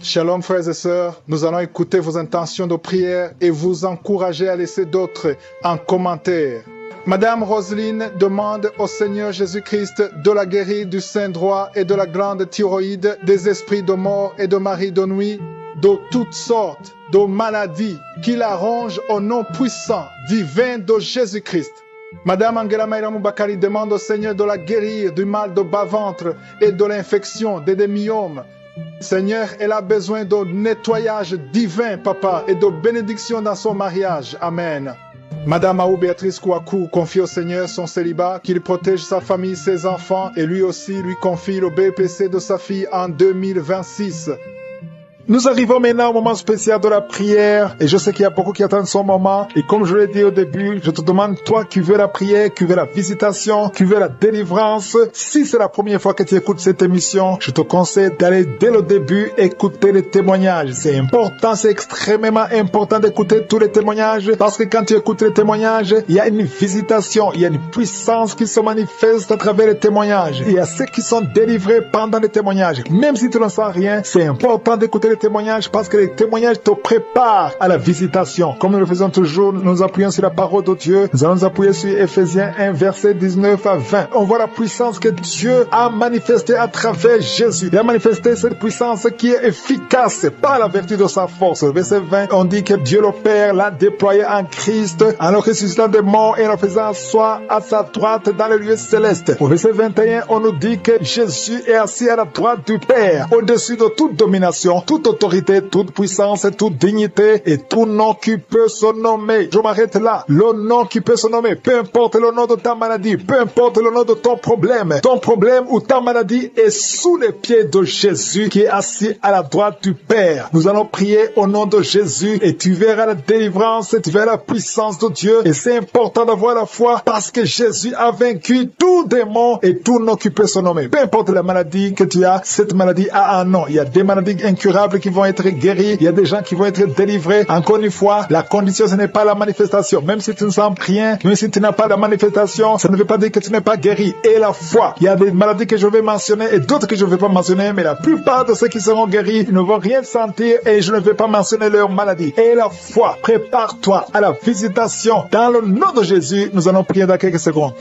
Shalom frères et sœurs, nous allons écouter vos intentions de prière et vous encourager à laisser d'autres en commentaire. Madame Roselyne demande au Seigneur Jésus-Christ de la guérir du sein droit et de la glande thyroïde, des esprits de mort et de mari de nuit, de toutes sortes de maladies qu'il arrange au nom puissant, divin de Jésus-Christ. Madame Angela Mayramou Bakari demande au Seigneur de la guérir du mal de bas-ventre et de l'infection, des myomes. Seigneur, elle a besoin de nettoyage divin, papa, et de bénédiction dans son mariage. Amen. Madame Aou Béatrice Kouakou confie au Seigneur son célibat, qu'il protège sa famille, ses enfants, et lui aussi lui confie le BPC de sa fille en 2026. Nous arrivons maintenant au moment spécial de la prière et je sais qu'il y a beaucoup qui attendent son moment et comme je l'ai dit au début, je te demande toi qui veux la prière, qui veux la visitation, qui veux la délivrance, si c'est la première fois que tu écoutes cette émission, je te conseille d'aller dès le début écouter les témoignages. C'est important, c'est extrêmement important d'écouter tous les témoignages parce que quand tu écoutes les témoignages, il y a une visitation, il y a une puissance qui se manifeste à travers les témoignages. Il y a ceux qui sont délivrés pendant les témoignages. Même si tu ne sens rien, c'est important d'écouter les témoignages parce que les témoignages te préparent à la visitation. Comme nous le faisons toujours, nous nous appuyons sur la parole de Dieu. Nous allons nous appuyer sur Ephésiens 1, verset 19 à 20. On voit la puissance que Dieu a manifestée à travers Jésus. Il a manifesté cette puissance qui est efficace par la vertu de sa force. Verset 20, on dit que Dieu le Père l'a déployé en Christ en le ressuscitant des morts et en le faisant asseoir à sa droite dans les lieux célestes. Au verset 21, on nous dit que Jésus est assis à la droite du Père, au-dessus de toute domination, toute autorité, toute puissance, toute dignité et tout nom qui peut se nommer. Je m'arrête là. Le nom qui peut se nommer, peu importe le nom de ta maladie, peu importe le nom de ton problème ou ta maladie est sous les pieds de Jésus qui est assis à la droite du Père. Nous allons prier au nom de Jésus et tu verras la délivrance, tu verras la puissance de Dieu et c'est important d'avoir la foi parce que Jésus a vaincu tout démon et tout nom qui peut se nommer. Peu importe la maladie que tu as, cette maladie a un nom. Il y a des maladies incurables qui vont être guéris, il y a des gens qui vont être délivrés. Encore une fois, la condition ce n'est pas la manifestation. Même si tu ne sens rien, même si tu n'as pas la manifestation, ça ne veut pas dire que tu n'es pas guéri. Et la foi, il y a des maladies que je vais mentionner et d'autres que je ne vais pas mentionner, mais la plupart de ceux qui seront guéris ne vont rien sentir et je ne vais pas mentionner leur maladie. Et la foi, prépare-toi à la visitation. Dans le nom de Jésus, nous allons prier dans quelques secondes.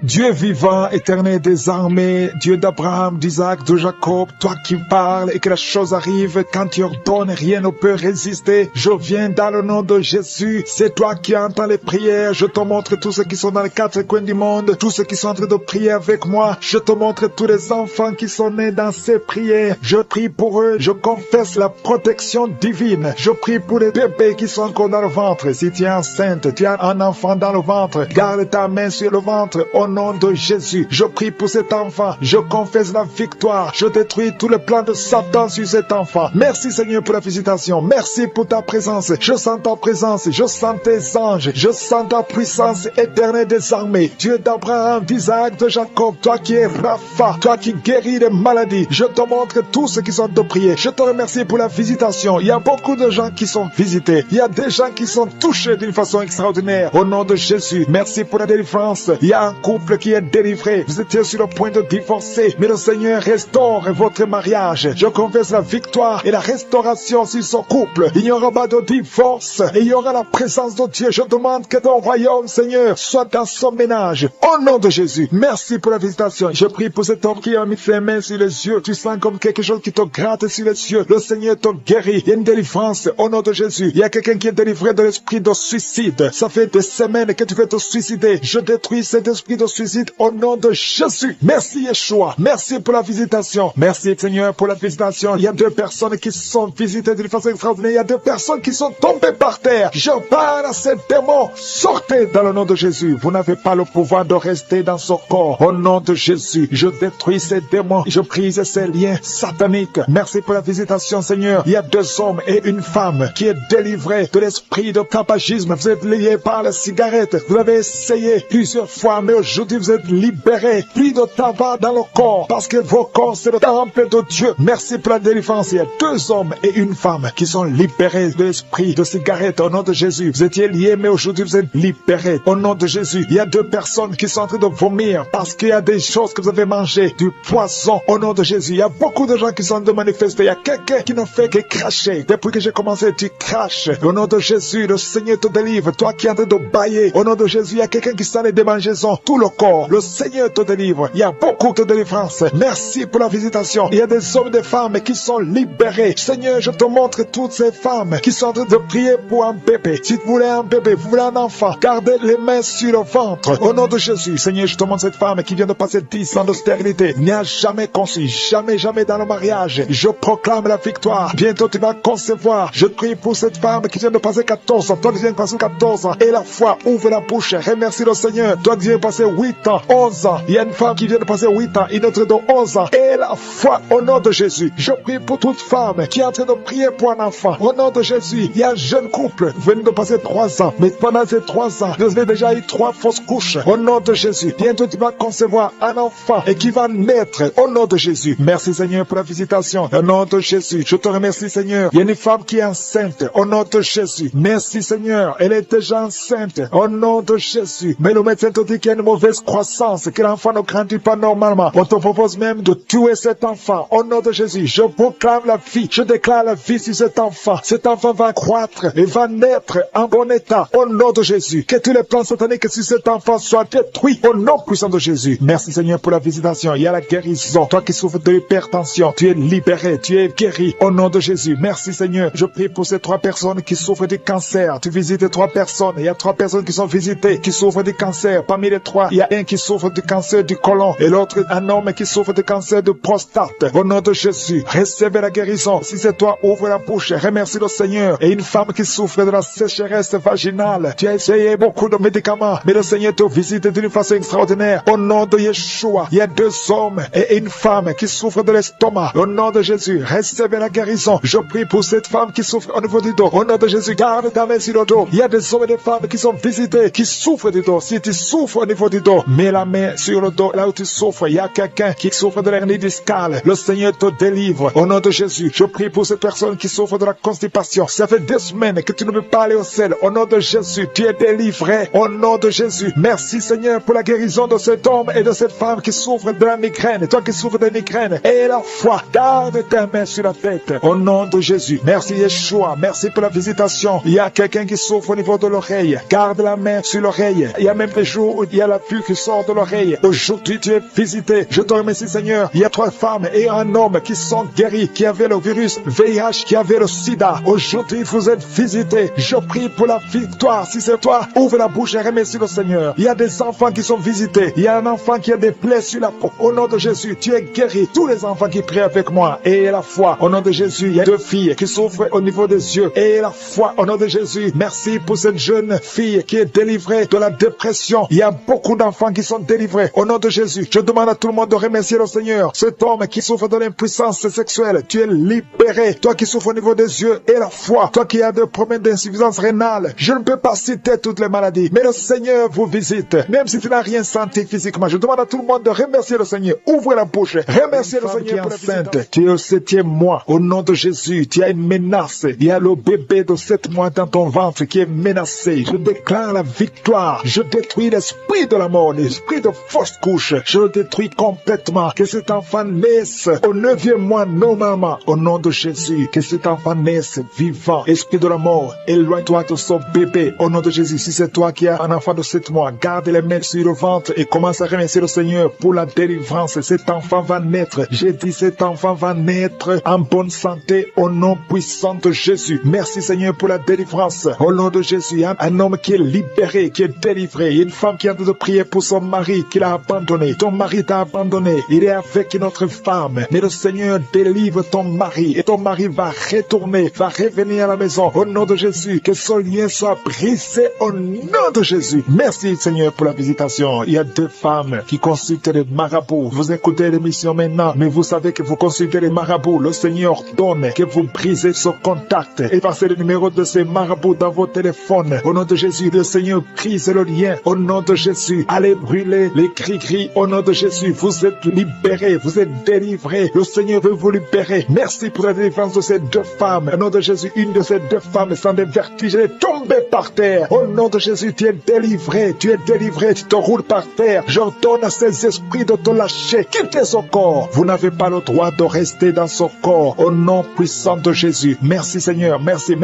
Dieu vivant, éternel des armées, Dieu d'Abraham, d'Isaac, de Jacob, toi qui parles et que la chose arrive, quand tu ordonnes, rien ne peut résister. Je viens dans le nom de Jésus. C'est toi qui entends les prières. Je te montre tous ceux qui sont dans les quatre coins du monde, tous ceux qui sont en train de prier avec moi. Je te montre tous les enfants qui sont nés dans ces prières. Je prie pour eux. Je confesse la protection divine. Je prie pour les bébés qui sont encore dans le ventre. Si tu es enceinte, tu as un enfant dans le ventre, garde ta main sur le ventre. Au nom de Jésus, je prie pour cet enfant. Je confesse la victoire. Je détruis tout le plan de Satan sur cet enfant. Merci Seigneur pour la visitation. Merci pour ta présence. Je sens ta présence. Je sens tes anges. Je sens ta puissance éternelle des armées. Dieu d'Abraham, d'Isaac, de Jacob. Toi qui es Rapha. Toi qui guéris les maladies. Je te montre tous ceux qui sont de prier. Je te remercie pour la visitation. Il y a beaucoup de gens qui sont visités. Il y a des gens qui sont touchés d'une façon extraordinaire. Au nom de Jésus, merci pour la délivrance. Il y a un couple qui est délivré. Vous étiez sur le point de divorcer, mais le Seigneur restaure votre mariage. Je confesse la victoire et la restauration sur son couple. Il n'y aura pas de divorce et il y aura la présence de Dieu. Je demande que ton royaume, Seigneur, soit dans son ménage. Au nom de Jésus, merci pour la visitation. Je prie pour cet homme qui a mis ses mains sur les yeux. Tu sens comme quelque chose qui te gratte sur les yeux. Le Seigneur te guérit. Il y a une délivrance au nom de Jésus. Il y a quelqu'un qui est délivré de l'esprit de suicide. Ça fait des semaines que tu veux te suicider. Je détruis cet esprit de suicide au nom de Jésus. Merci Yeshua. Merci pour la visitation. Merci Seigneur pour la visitation. Il y a deux personnes qui sont visitées d'une façon extraordinaire. Il y a deux personnes qui sont tombées par terre. Je parle à ces démons. Sortez dans le nom de Jésus. Vous n'avez pas le pouvoir de rester dans ce corps. Au nom de Jésus, je détruis ces démons. Je brise ces liens sataniques. Merci pour la visitation Seigneur. Il y a deux hommes et une femme qui est délivrée de l'esprit de tabagisme. Vous êtes liés par la cigarette. Vous l'avez essayé plusieurs fois, mais aujourd'hui aujourd'hui vous êtes libérés. Plus de tabac dans le corps, parce que vos corps c'est le temple de Dieu. Merci pour la délivrance. Il y a 2 hommes et une femme qui sont libérés de l'esprit de cigarette au nom de Jésus. Vous étiez liés, mais aujourd'hui vous êtes libérés au nom de Jésus. Il y a 2 personnes qui sont en train de vomir parce qu'il y a des choses que vous avez mangées, du poisson au nom de Jésus. Il y a beaucoup de gens qui sont en train de manifester. Il y a quelqu'un qui ne fait que cracher. Depuis que j'ai commencé, tu craches. Au nom de Jésus, le Seigneur te délivre. Toi qui es en train de bailler, au nom de Jésus, il y a quelqu'un qui s'en est démangeaison, tout le corps. Le Seigneur te délivre. Il y a beaucoup de délivrance. Merci pour la visitation. Il y a des hommes et des femmes qui sont libérés. Seigneur, je te montre toutes ces femmes qui sont en train de prier pour un bébé. Si vous voulez un bébé, vous voulez un enfant, gardez les mains sur le ventre. Au nom de Jésus, Seigneur, je te montre cette femme qui vient de passer 10 ans de stérilité. Il n'y a jamais conçu, jamais dans le mariage. Je proclame la victoire. Bientôt tu vas concevoir. Je prie pour cette femme qui vient de passer 14 ans. Toi qui viens de passer 14 ans. Et la foi, ouvre la bouche. Remercie le Seigneur. Toi qui viens de passer 8 ans, 11 ans. Il y a une femme qui vient de passer 8 ans, une autre de 11 ans. Et la foi, au nom de Jésus. Je prie pour toute femme qui est en train de prier pour un enfant. Au nom de Jésus, il y a un jeune couple. Vous venez de passer 3 ans. Mais pendant ces 3 ans, vous avez déjà eu 3 fausses couches. Au nom de Jésus. Bientôt tu vas concevoir un enfant et qui va naître. Au nom de Jésus. Merci Seigneur pour la visitation. Au nom de Jésus. Je te remercie Seigneur. Il y a une femme qui est enceinte. Au nom de Jésus. Merci Seigneur. Elle est déjà enceinte. Au nom de Jésus. Mais le médecin te dit qu'il y a une mauvaise croissance, que l'enfant ne grandit pas normalement. On te propose même de tuer cet enfant. Au nom de Jésus. Je proclame la vie. Je déclare la vie sur cet enfant. Cet enfant va croître et va naître en bon état. Au nom de Jésus. Que tous les plans sataniques sur cet enfant soient détruits. Au nom puissant de Jésus. Merci Seigneur pour la visitation. Il y a la guérison. Toi qui souffres de l'hypertension, tu es libéré, tu es guéri. Au nom de Jésus. Merci Seigneur. Je prie pour ces 3 personnes qui souffrent du cancer. Tu visites 3 personnes. Il y a 3 personnes qui sont visitées, qui souffrent du cancer. Parmi les 3, il y a un qui souffre du cancer du côlon et l'autre, un homme qui souffre du cancer de prostate. Au nom de Jésus, recevez la guérison. Si c'est toi, ouvre la bouche. Remercie le Seigneur. Et une femme qui souffre de la sécheresse vaginale. Tu as essayé beaucoup de médicaments, mais le Seigneur te visite d'une façon extraordinaire. Au nom de Yeshua, il y a 2 hommes et une femme qui souffrent de l'estomac. Au nom de Jésus, recevez la guérison. Je prie pour cette femme qui souffre au niveau du dos. Au nom de Jésus, garde ta main sur le dos. Il y a des hommes et des femmes qui sont visités, qui souffrent du dos. Si tu souffres au niveau du dos, mets la main sur le dos, là où tu souffres. Il y a quelqu'un qui souffre de l'hernie discale. Le Seigneur te délivre. Au nom de Jésus, je prie pour cette personne qui souffre de la constipation. Ça fait 2 semaines que tu ne peux pas aller au ciel. Au nom de Jésus, tu es délivré. Au nom de Jésus, merci Seigneur pour la guérison de cet homme et de cette femme qui souffre de la migraine. Toi qui souffres de migraine, et la foi, garde ta main sur la tête. Au nom de Jésus, merci Yeshua. Merci pour la visitation. Il y a quelqu'un qui souffre au niveau de l'oreille. Garde la main sur l'oreille. Il y a même des jours où il y a la pluie qui sort de l'oreille. Aujourd'hui, tu es visité. Je te remercie Seigneur. Il y a 3 femmes et un homme qui sont guéris, qui avaient le virus VIH, qui avaient le sida. Aujourd'hui, vous êtes visités. Je prie pour la victoire. Si c'est toi, ouvre la bouche et remercie le Seigneur. Il y a des enfants qui sont visités. Il y a un enfant qui a des plaies sur la peau. Au nom de Jésus, tu es guéri. Tous les enfants qui prient avec moi, et la foi. Au nom de Jésus, il y a 2 filles qui souffrent au niveau des yeux. Et la foi, au nom de Jésus. Merci pour cette jeune fille qui est délivrée de la dépression. Il y a beaucoup d'enfants qui sont délivrés. Au nom de Jésus, je demande à tout le monde de remercier le Seigneur. Cet homme qui souffre de l'impuissance sexuelle, tu es libéré. Toi qui souffres au niveau des yeux, et la foi. Toi qui as des problèmes d'insuffisance rénale. Je ne peux pas citer toutes les maladies, mais le Seigneur vous visite. Même si tu n'as rien senti physiquement, je demande à tout le monde de remercier le Seigneur. Ouvre la bouche. Remercier le Seigneur pour la visite. Tu es au 7e mois. Au nom de Jésus, tu as une menace. Il y a le bébé de 7 mois dans ton ventre qui est menacé. Je déclare la victoire. Je détruis l'esprit de la mort, l'esprit de fausse couche. Je le détruis complètement. Que cet enfant naisse au 9e mois normalement. Au nom de Jésus, que cet enfant naisse vivant. Esprit de la mort, éloigne-toi de son bébé. Au nom de Jésus, si c'est toi qui as un enfant de 7 mois, garde les mains sur le ventre et commence à remercier le Seigneur pour la délivrance. Cet enfant va naître. J'ai dit cet enfant va naître en bonne santé au nom puissant de Jésus. Merci Seigneur pour la délivrance. Au nom de Jésus, un homme qui est libéré, qui est délivré. Une femme qui est en train de prier pour son mari qui l'a abandonné. Ton mari t'a abandonné. Il est avec une autre femme. Mais le Seigneur délivre ton mari et ton mari va retourner, va revenir à la maison. Au nom de Jésus, que son lien soit brisé au nom de Jésus. Merci Seigneur pour la visitation. Il y a 2 femmes qui consultent les marabouts. Vous écoutez l'émission maintenant, mais vous savez que vous consultez les marabouts. Le Seigneur donne que vous brisez ce contact et passez le numéro de ces marabouts dans vos téléphones. Au nom de Jésus, le Seigneur brise le lien. Au nom de Jésus, allez brûler les gris-gris au nom de Jésus. Vous êtes libérés, vous êtes délivrés. Le Seigneur veut vous libérer. Merci pour la délivrance de ces deux femmes. Au nom de Jésus, une de ces deux femmes sans des vertiges, elle est tombée par terre. Au nom de Jésus, tu es délivré, tu te roules par terre. J'ordonne à ces esprits de te lâcher. Quittez son corps. Vous n'avez pas le droit de rester dans son corps. Au nom puissant de Jésus. Merci Seigneur, merci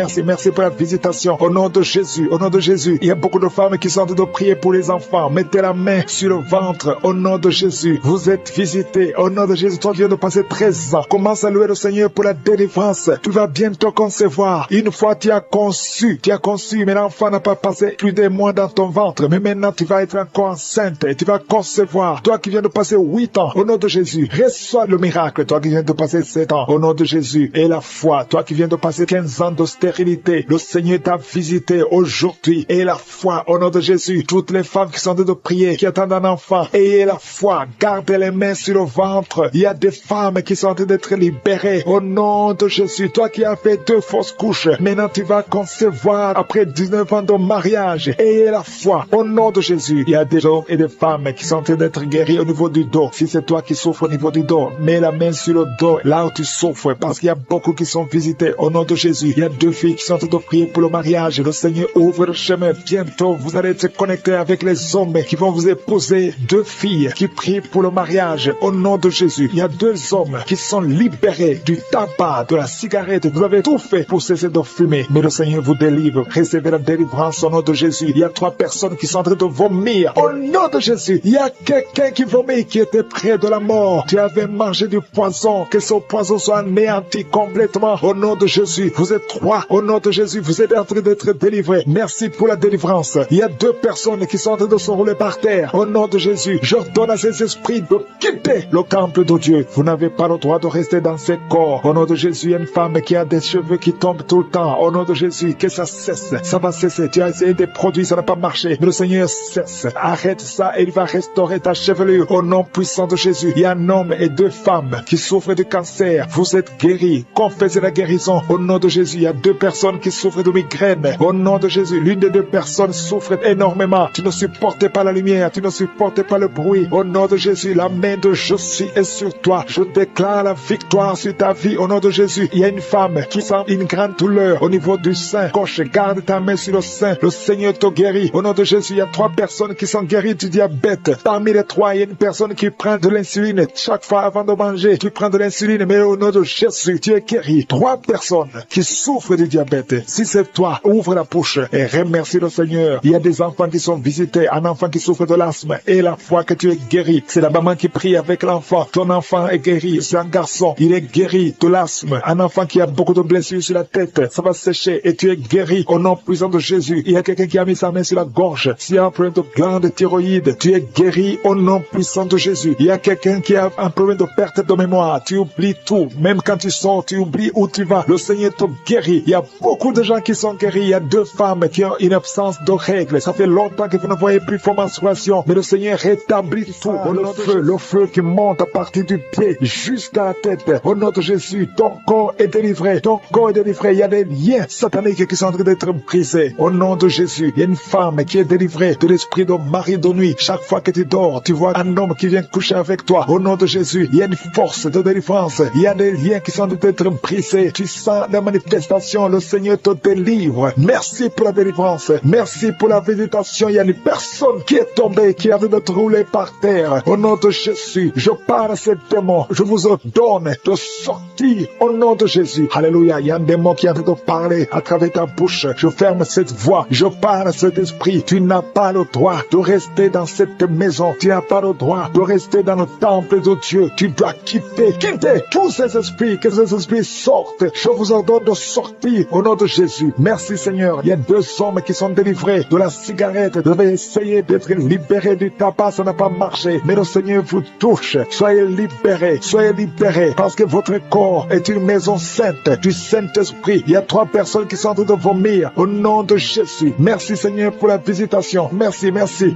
pour la visitation. Au nom de Jésus, il y a beaucoup de femmes qui sont en train de prier pour les enfants. Mettez la main sur le ventre. Au nom de Jésus, vous êtes visités. Au nom de Jésus, toi qui viens de passer 13 ans, commence à louer le Seigneur pour la délivrance. Tu vas bientôt concevoir. Une fois tu as conçu, mais l'enfant n'a pas passé plus de mois dans ton ventre. Mais maintenant tu vas être encore enceinte et tu vas concevoir. Toi qui viens de passer 8 ans, au nom de Jésus, reçois le miracle. Toi qui viens de passer 7 ans, au nom de Jésus, et la foi. Toi qui viens de passer 15 ans de stérilité, le Seigneur t'a visité aujourd'hui. Et la foi, au nom de Jésus, toutes les femmes qui sont en train de prier, qui attendent un enfant, ayez la foi, gardez les mains sur le ventre. Il y a des femmes qui sont en train d'être libérées. Au nom de Jésus, toi qui as fait 2 fausses couches, maintenant tu vas concevoir après 19 ans de mariage. Ayez la foi, au nom de Jésus. Il y a des hommes et des femmes qui sont en train d'être guéris au niveau du dos. Si c'est toi qui souffres au niveau du dos, mets la main sur le dos, là où tu souffres, parce qu'il y a beaucoup qui sont visités au nom de Jésus. Il y a 2 filles qui sont en train de prier pour le mariage. Le Seigneur ouvre le chemin. Bientôt, vous allez être connectés avec les hommes qui vont vous épouser. 2 filles qui prient pour le mariage au nom de Jésus. Il y a 2 hommes qui sont libérés du tabac, de la cigarette. Vous avez tout fait pour cesser de fumer, mais le Seigneur vous délivre. Recevez la délivrance au nom de Jésus. Il y a 3 personnes qui sont en train de vomir au nom de Jésus. Il y a quelqu'un qui vomit, qui était près de la mort. Tu avais mangé du poison, que ce poison soit anéanti complètement au nom de Jésus. Vous êtes 3 au nom de Jésus. Vous êtes en train d'être délivrés. Merci pour la délivrance. Il y a 2 personnes qui sont en train de se rouler par terre au nom de Jésus. J'ordonne à ces esprits de quitter le temple de Dieu. Vous n'avez pas le droit de rester dans ces corps. Au nom de Jésus, il y a une femme qui a des cheveux qui tombent tout le temps. Au nom de Jésus, que ça cesse. Ça va cesser. Tu as essayé des produits, ça n'a pas marché. Mais le Seigneur cesse. Arrête ça et il va restaurer ta chevelure. Au nom puissant de Jésus, il y a un homme et 2 femmes qui souffrent de cancer. Vous êtes guéris. Confessez la guérison. Au nom de Jésus, il y a 2 personnes qui souffrent de migraine. Au nom de Jésus, l'une des 2 personnes souffre énormément. Tu ne supportes pas la lumière. Tu ne supportes pas le bruit. Au nom de Jésus, la main de Jésus est sur toi. Je déclare la victoire sur ta vie. Au nom de Jésus, il y a une femme qui sent une grande douleur au niveau du sein gauche. Garde ta main sur le sein. Le Seigneur te guérit. Au nom de Jésus, il y a 3 personnes qui sont guéries du diabète. Parmi les 3, il y a une personne qui prend de l'insuline. Chaque fois avant de manger, tu prends de l'insuline, mais au nom de Jésus, tu es guéri. 3 personnes qui souffrent du diabète. Si c'est toi, ouvre la bouche et remercie le Seigneur. Il y a des enfants qui sont visités, un enfant qui souffre de l'asthme, et la foi que tu es guéri. C'est la maman qui prie avec l'enfant. Ton enfant est guéri. C'est un garçon. Il est guéri de l'asthme. Un enfant qui a beaucoup de blessures sur la tête, ça va sécher et tu es guéri au nom puissant de Jésus. Il y a quelqu'un qui a mis sa main sur la gorge. S'il y a un problème de glande thyroïde, tu es guéri au nom puissant de Jésus. Il y a quelqu'un qui a un problème de perte de mémoire. Tu oublies tout. Même quand tu sors, tu oublies où tu vas. Le Seigneur te guérit. Il y a beaucoup de gens qui sont guéris. Il y a 2 femmes qui ont une absence de règles. Ça fait longtemps que vous ne voyez plus vos menstruations. Mais le Seigneur rétablit tout. Le feu qui monte à partir du pied jusqu'à la tête. Au nom de Jésus, ton corps est délivré. Ton corps est délivré. Il y a des liens sataniques qui sont en train d'être brisés. Au nom de Jésus, il y a une femme qui est délivrée de l'esprit de mari de nuit. Chaque fois que tu dors, tu vois un homme qui vient coucher avec toi. Au nom de Jésus, il y a une force de délivrance. Il y a des liens qui sont en train d'être brisés. Tu sens la manifestation. Le Seigneur te délivre. Merci pour la délivrance. Merci pour la visitation. Il y a une personne qui est tombée, qui a de rouler par terre. Au nom de Jésus, je parle à ces démons. Je vous ordonne de sortir au nom de Jésus. Alléluia. Il y a un démon qui est en train de parler à travers ta bouche. Je ferme cette voix. Je parle à cet esprit. Tu n'as pas le droit de rester dans cette maison. Tu n'as pas le droit de rester dans le temple de Dieu. Tu dois quitter tous ces esprits. Que ces esprits sortent. Je vous ordonne de sortir au nom de Jésus. Merci Seigneur. Il y a 2 hommes qui sont délivrés de la cigarette. Vous avez essayé d'être libérés du tabac. Ça n'a pas marché. Mais le Seigneur vous touche. Soyez libérés. Soyez libérés. Parce que votre corps est une maison sainte du Saint-Esprit. Il y a 3 personnes qui sont en train de vomir au nom de Jésus. Merci Seigneur pour la visitation. Merci.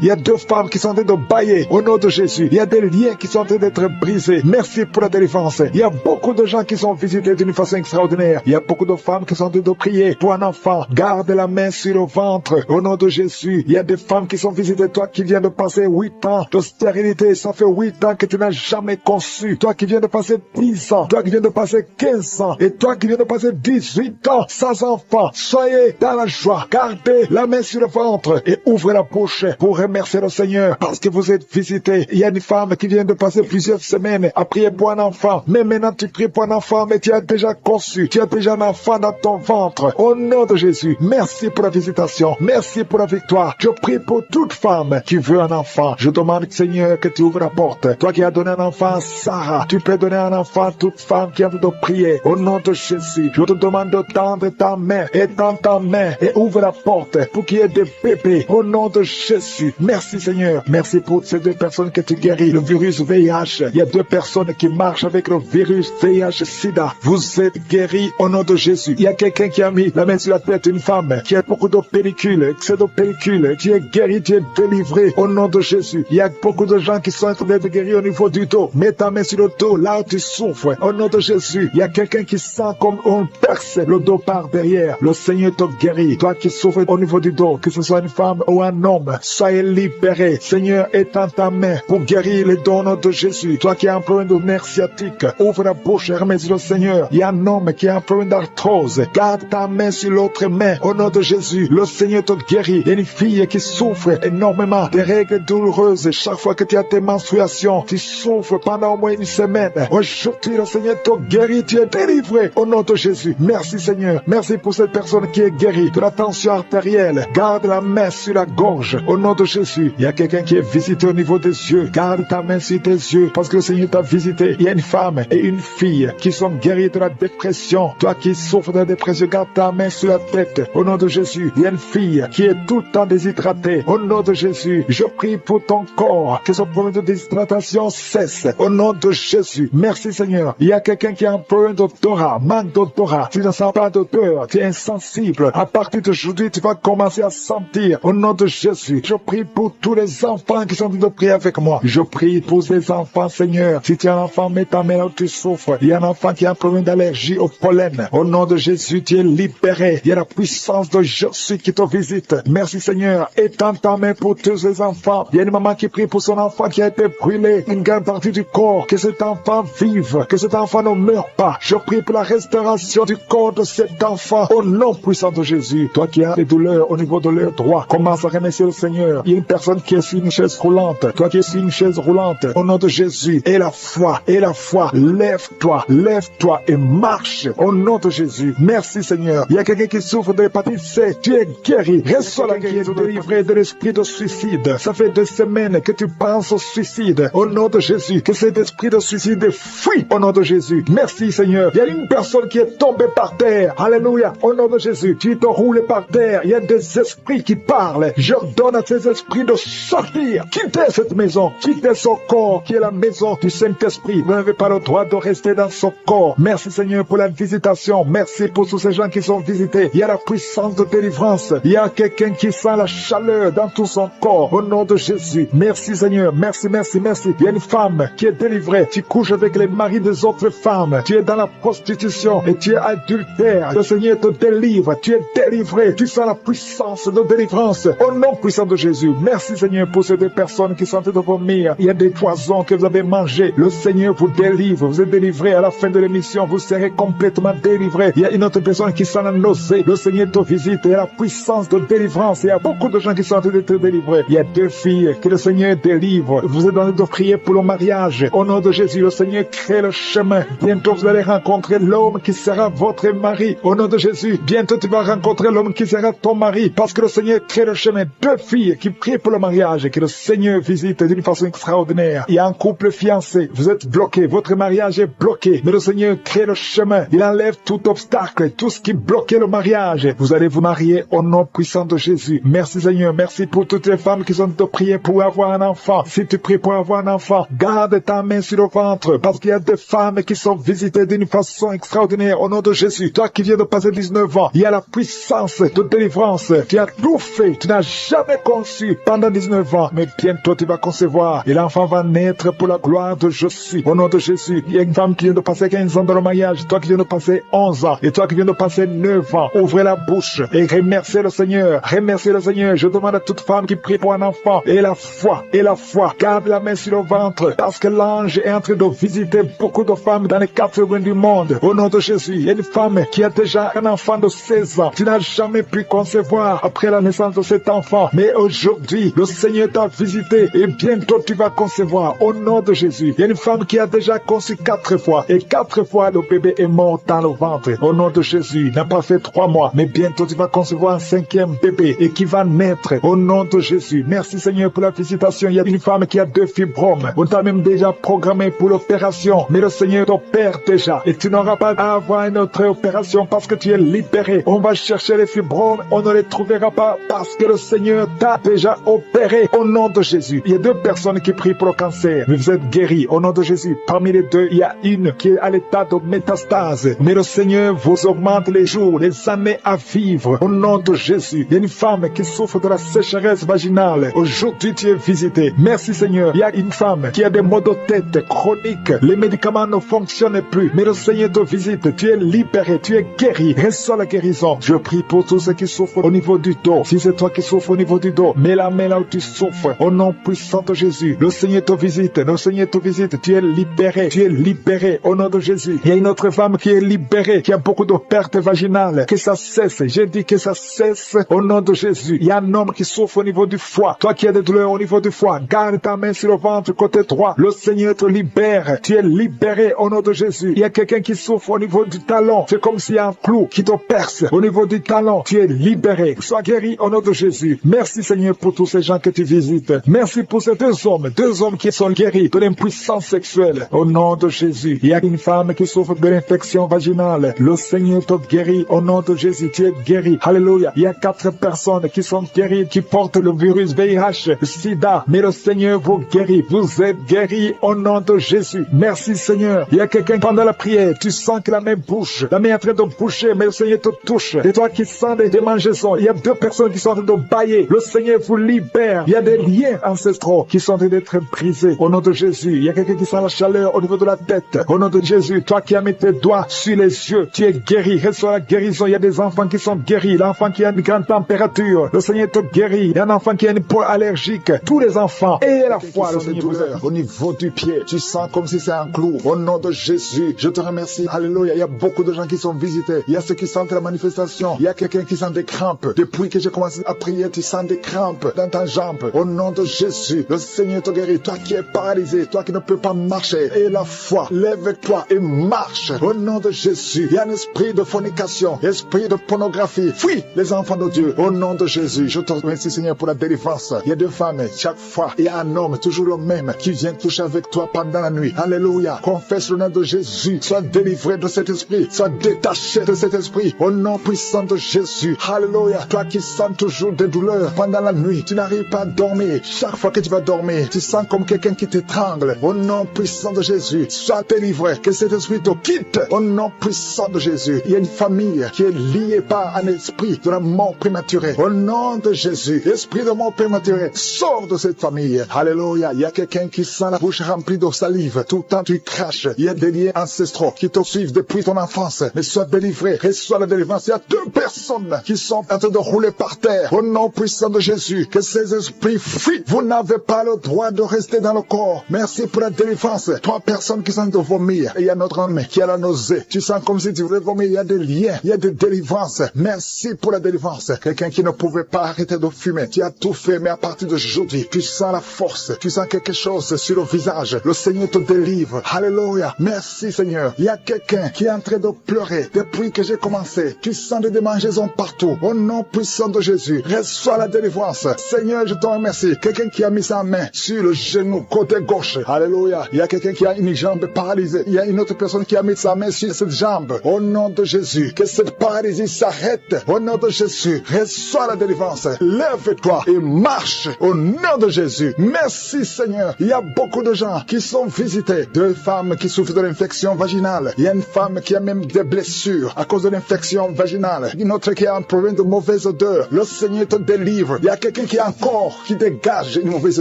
Il y a 2 femmes qui sont en train de bailler au nom de Jésus. Il y a des liens qui sont en train d'être brisés. Merci pour la délivrance. Il y a beaucoup de gens qui sont visités d'une façon extraordinaire. Il y a beaucoup de femmes qui sont en train de prier pour un enfant. Garde la main sur le ventre au nom de Jésus. Il y a des femmes qui sont visitées. toi qui viens de passer 8 ans de stérilité, ça fait 8 ans que tu n'as jamais conçu. Toi qui viens de passer 10 ans, toi qui viens de passer 15 ans, et toi qui viens de passer 18 ans sans enfant, soyez dans la joie. Gardez la main sur le ventre et ouvrez la bouche pour remercier le Seigneur parce que vous êtes visité. Il y a une femme qui vient de passer plusieurs semaines à prier pour un enfant. Mais maintenant tu pries pour un enfant, mais tu as déjà conçu. Tu as déjà un enfant dans ton ventre. Au nom de Jésus, merci pour la visitation. Merci pour la victoire. Je prie pour toute femme qui veut un enfant. Je demande, Seigneur, que tu ouvres la porte. Toi qui as donné un enfant à Sarah, tu peux donner un enfant à toute femme qui a envie de prier. Au nom de Jésus, je te demande de tendre ta main et tends ta main et ouvre la porte pour qu'il y ait des bébés. Au nom de Jésus. Merci Seigneur. Merci pour ces 2 personnes que tu guéris. Le virus VIH. Il y a 2 personnes qui marchent avec le virus VIH-Sida. Vous êtes guéris au nom de Jésus. Il y a quelqu'un qui a mis la main sur la tête d'une femme qui a beaucoup de pellicules, excès de pellicules. Tu es guéri, tu es délivré au nom de Jésus. Il y a beaucoup de gens qui sont en train d'être guéris au niveau du dos. Mets ta main sur le dos, là où tu souffres. Au nom de Jésus. Il y a quelqu'un qui sent comme on perce le dos par derrière. Le Seigneur te guérit. Toi qui souffres au niveau du dos, que ce soit une femme ou un homme, soyez libéré. Seigneur, étends ta main pour guérir les dons de Jésus. Toi qui as un problème de nerf sciatique, ouvre la bouche et remercie le Seigneur. Il y a un homme qui a un problème d'arthrose. Garde ta main sur l'autre main. Au nom de Jésus, le Seigneur te guérit. Il y a une fille qui souffre énormément des règles douloureuses. Chaque fois que tu as tes menstruations, tu souffres pendant au moins une semaine. Aujourd'hui, le Seigneur te guérit. Tu es délivré au nom de Jésus. Merci Seigneur. Merci pour cette personne qui est guérie de la tension artérielle. Garde la main sur la gorge. Au nom de Jésus. Il y a quelqu'un qui est visité au niveau des yeux. Garde ta main sur tes yeux parce que le Seigneur t'a visité. Il y a une femme et une fille qui sont guéries de la dépression. Toi qui souffres de la dépression, garde ta main sur la tête. Au nom de Jésus. Il y a une fille qui est tout le temps déshydratée. Au nom de Jésus. Je prie pour ton corps. Que ce problème de déshydratation cesse. Au nom de Jésus. Merci Seigneur. Il y a quelqu'un qui a un problème d'odorat, manque d'odorat. Tu ne sens pas d'odeur. Tu es insensible. À partir d'aujourd'hui, tu vas commencer à sentir. Au nom de Jésus. Je prie pour tous les enfants qui sont en train de prier avec moi. Je prie pour ces enfants, Seigneur. Si tu as un enfant, mets ta main là où tu souffres. Il y a un enfant qui a un problème d'allergie au pollen. Au nom de Jésus, tu es libéré. Il y a la puissance de Jésus qui te visite. Merci Seigneur. Étends ta main pour tous ces enfants. Il y a une maman qui prie pour son enfant qui a été brûlé. Une grande partie du corps. Que cet enfant vive. Que cet enfant ne meure pas. Je prie pour la restauration du corps de cet enfant. Au nom puissant de Jésus. Toi qui as des douleurs au niveau de l'œil droit, commence à remercier le Seigneur. Il y a une personne qui est sur une chaise roulante. Toi qui es sur une chaise roulante. Au nom de Jésus. Et la foi. Et la foi. Lève-toi. Lève-toi et marche. Au nom de Jésus. Merci Seigneur. Il y a quelqu'un qui souffre de l'hépatite C. Tu es guéri. Reçois la guérison, délivré de l'esprit de suicide. Ça fait 2 semaines que tu penses au suicide. Au nom de Jésus. Que cet esprit de suicide fuit. Au nom de Jésus. Merci Seigneur. Il y a une personne qui est tombée par terre. Alléluia. Au nom de Jésus. Tu te roules par terre. Il y a des esprits qui parlent. Je donne à ces esprits de sortir. Quittez cette maison. Quittez son corps qui est la maison du Saint-Esprit. Vous n'avez pas le droit de rester dans son corps. Merci Seigneur pour la visitation. Merci pour tous ces gens qui sont visités. Il y a la puissance de délivrance. Il y a quelqu'un qui sent la chaleur dans tout son corps. Au nom de Jésus. Merci Seigneur. Merci, merci, merci. Il y a une femme qui est délivrée. Tu couches avec les maris des autres femmes. Tu es dans la prostitution et tu es adultère. Le Seigneur te délivre. Tu es délivré. Tu sens la puissance de délivrance. Au nom puissant de Jésus. Merci Seigneur pour ces 2 personnes qui sont en train de vomir. Il y a des poisons que vous avez mangés. Le Seigneur vous délivre. Vous êtes délivré. À la fin de l'émission, vous serez complètement délivré. Il y a une autre personne qui sent la nausée. Le Seigneur te visite. Il y a la puissance de délivrance. Il y a beaucoup de gens qui sont en train d'être délivrés. Il y a 2 filles que le Seigneur délivre. Vous êtes en train de prier pour le mariage. Au nom de Jésus, le Seigneur crée le chemin. Bientôt, vous allez rencontrer l'homme qui sera votre mari. Au nom de Jésus, bientôt tu vas rencontrer l'homme qui sera ton mari. Parce que le Seigneur crée le chemin. 2 filles qui prient pour le mariage et que le Seigneur visite d'une façon extraordinaire. Il y a un couple fiancé. Vous êtes bloqué. Votre mariage est bloqué. Mais le Seigneur crée le chemin. Il enlève tout obstacle, tout ce qui bloquait le mariage. Vous allez vous marier au nom puissant de Jésus. Merci Seigneur. Merci pour toutes les femmes qui sont de prier pour avoir un enfant. Si tu pries pour avoir un enfant, garde ta main sur le ventre. Parce qu'il y a des femmes qui sont visitées d'une façon extraordinaire au nom de Jésus. Toi qui viens de passer 19 ans, il y a la puissance de délivrance. Tu as tout fait. Tu n'as jamais conçu pendant 19 ans. Mais bientôt tu vas concevoir. Et l'enfant va naître pour la gloire de Jésus. Au nom de Jésus, il y a une femme qui vient de passer 15 ans dans le mariage. Toi qui viens de passer 11 ans. Et toi qui viens de passer 9 ans. Ouvrez la bouche et remerciez le Seigneur. Remerciez le Seigneur. Je demande à toute femme qui prie prie pour un enfant. Et la foi. Garde la main sur le ventre. Parce que l'ange est en train de visiter beaucoup de femmes dans les 4 coins du monde. Au nom de Jésus, il y a une femme qui a déjà un enfant de 16 ans. Tu n'as jamais pu concevoir après la naissance de cet enfant. Mais aujourd'hui, le Seigneur t'a visité et bientôt tu vas concevoir. Au nom de Jésus, il y a une femme qui a déjà conçu 4 fois. Et 4 fois, le bébé est mort dans le ventre. Au nom de Jésus, il n'a pas fait 3 mois. Mais bientôt tu vas concevoir un 5e bébé et qui va naître. Au nom de Jésus. Merci Seigneur pour la visitation. Il y a une femme qui a 2 fibromes. On t'a même déjà programmé pour l'opération. Mais le Seigneur t'opère déjà. Et tu n'auras pas à avoir une autre opération parce que tu es libéré. On va chercher les fibromes. On ne les trouvera pas parce que le Seigneur t'a déjà opéré. Au nom de Jésus. Il y a 2 personnes qui prient pour le cancer. Mais vous êtes guéris. Au nom de Jésus. Parmi les 2, il y a une qui est à l'état de métastase. Mais le Seigneur vous augmente les jours, les années à vivre. Au nom de Jésus. Il y a une femme qui souffre de la sécheresse vaginale. Aujourd'hui, tu es visité. Merci Seigneur. Il y a une femme qui a des maux de tête chroniques. Les médicaments ne fonctionnent plus. Mais le Seigneur te visite. Tu es libéré. Tu es guéri. Reçois la guérison. Je prie pour tous ceux qui souffrent au niveau du dos. Si c'est toi qui souffres au niveau du dos, mets la main là où tu souffres. Au nom puissant de Jésus. Le Seigneur te visite. Le Seigneur te visite. Tu es libéré. Tu es libéré. Au nom de Jésus. Il y a une autre femme qui est libérée, qui a beaucoup de pertes vaginales. Que ça cesse. J'ai dit que ça cesse. Au nom de Jésus. Il y a un homme qui souffre au niveau du foie. Toi qui as des douleurs au niveau du foie, garde ta main sur le ventre côté droit. Le Seigneur te libère. Tu es libéré au nom de Jésus. Il y a quelqu'un qui souffre au niveau du talon. C'est comme s'il y a un clou qui te perce au niveau du talon. Tu es libéré. Sois guéri au nom de Jésus. Merci Seigneur pour tous ces gens que tu visites. Merci pour ces 2 hommes qui sont guéris de l'impuissance sexuelle. Au nom de Jésus. Il y a une femme qui souffre de l'infection vaginale. Le Seigneur te guérit au nom de Jésus. Tu es guéri. Alléluia. Il y a 4 personnes qui sont guéries, qui portent le virus VIH, SIDA. Mais le Seigneur vous guérit. Vous êtes guéris au nom de Jésus. Merci Seigneur. Il y a quelqu'un pendant la prière, tu sens que la main bouge. La main est en train de bouger, mais le Seigneur te touche. Et toi qui sens des démangeaisons, il y a 2 personnes qui sont en train de bailler. Le Seigneur vous libère. Il y a des liens ancestraux qui sont en train d'être brisés. Au nom de Jésus. Il y a quelqu'un qui sent la chaleur au niveau de la tête. Au nom de Jésus, toi qui as mis tes doigts sur les yeux, tu es guéri. Reçois la guérison. Il y a des enfants qui sont guéris. L'enfant qui a une grande température, le Seigneur te guérit. Il y a un enfant qui a une peau allergique. Tous les enfants et la foi, le Seigneur vous au niveau du pied. Tu sens comme si c'est un clou. Au nom de Jésus, je te remercie. Alléluia. Il y a beaucoup de gens qui sont visités. Il y a ceux qui sentent la manifestation. Il y a quelqu'un qui sent des crampes. Depuis que j'ai commencé à prier, tu sens des crampes dans ta jambe. Au nom de Jésus, le Seigneur te guérit. Toi qui es paralysé, toi qui ne peux pas marcher. Et la foi, lève-toi et marche. Au nom de Jésus, il y a un esprit de fornication, esprit de pornographie. Fuis les enfants de Dieu. Au nom de Jésus, je te remercie Seigneur pour la délivrance. Il y a 2 femmes, chaque fois, il y a un homme, toujours le même, qui vient toucher avec toi pendant la nuit. Alléluia. Confesse le nom de Jésus. Sois délivré de cet esprit. Sois détaché de cet esprit. Au nom puissant de Jésus. Alléluia. Toi qui sens toujours des douleurs pendant la nuit, tu n'arrives pas à dormir. Chaque fois que tu vas dormir, tu sens comme quelqu'un qui t'étrangle. Au nom puissant de Jésus, sois délivré. Que cet esprit te quitte. Au nom puissant de Jésus. Il y a une famille qui est liée par un esprit de la mort prématurée. Au nom de Jésus, esprit de mort prématurée, sors de cette famille. Alléluia. Il y a quelqu'un qui sent la bouche remplie de salive. Tout le temps tu craches. Il y a des liens ancestraux qui te suivent depuis ton enfance. Mais sois délivré. Reçois la délivrance. Il y a 2 personnes qui sont en train de rouler par terre. Au nom puissant de Jésus, que ces esprits fuient. Vous n'avez pas le droit de rester dans le corps. Merci pour la délivrance. 3 personnes qui sont de vomir. Et il y a notre homme qui a la nausée. Tu sens comme si tu voulais vomir. Il y a des liens. Il y a des délivrances. Merci pour la délivrance. Quelqu'un qui ne pouvait pas arrêter de fumer. Tu as tout fait, mais à partir d'aujourd'hui, tu sens la force. Tu sens quelque chose sur le visage. Le Seigneur te délivre. Alléluia. Merci Seigneur. Il y a quelqu'un qui est en train de pleurer depuis que j'ai commencé. Tu sens des démangeaisons partout. Au nom puissant de Jésus, reçois la délivrance. Seigneur, je te remercie. Quelqu'un qui a mis sa main sur le genou côté gauche. Alléluia. Il y a quelqu'un qui a une jambe paralysée. Il y a une autre personne qui a mis sa main sur cette jambe. Au nom de Jésus, que cette paralysie s'arrête. Au nom de Jésus, reçois la délivrance. Lève-toi et marche au nom de Jésus. Merci Seigneur. Il y a beaucoup de gens qui sont visités. 2 femmes qui souffrent de l'infection vaginale. Il y a une femme qui a même des blessures à cause de l'infection vaginale. Une autre qui a un problème de mauvaise odeur. Le Seigneur te délivre. Il y a quelqu'un qui a un corps qui dégage une mauvaise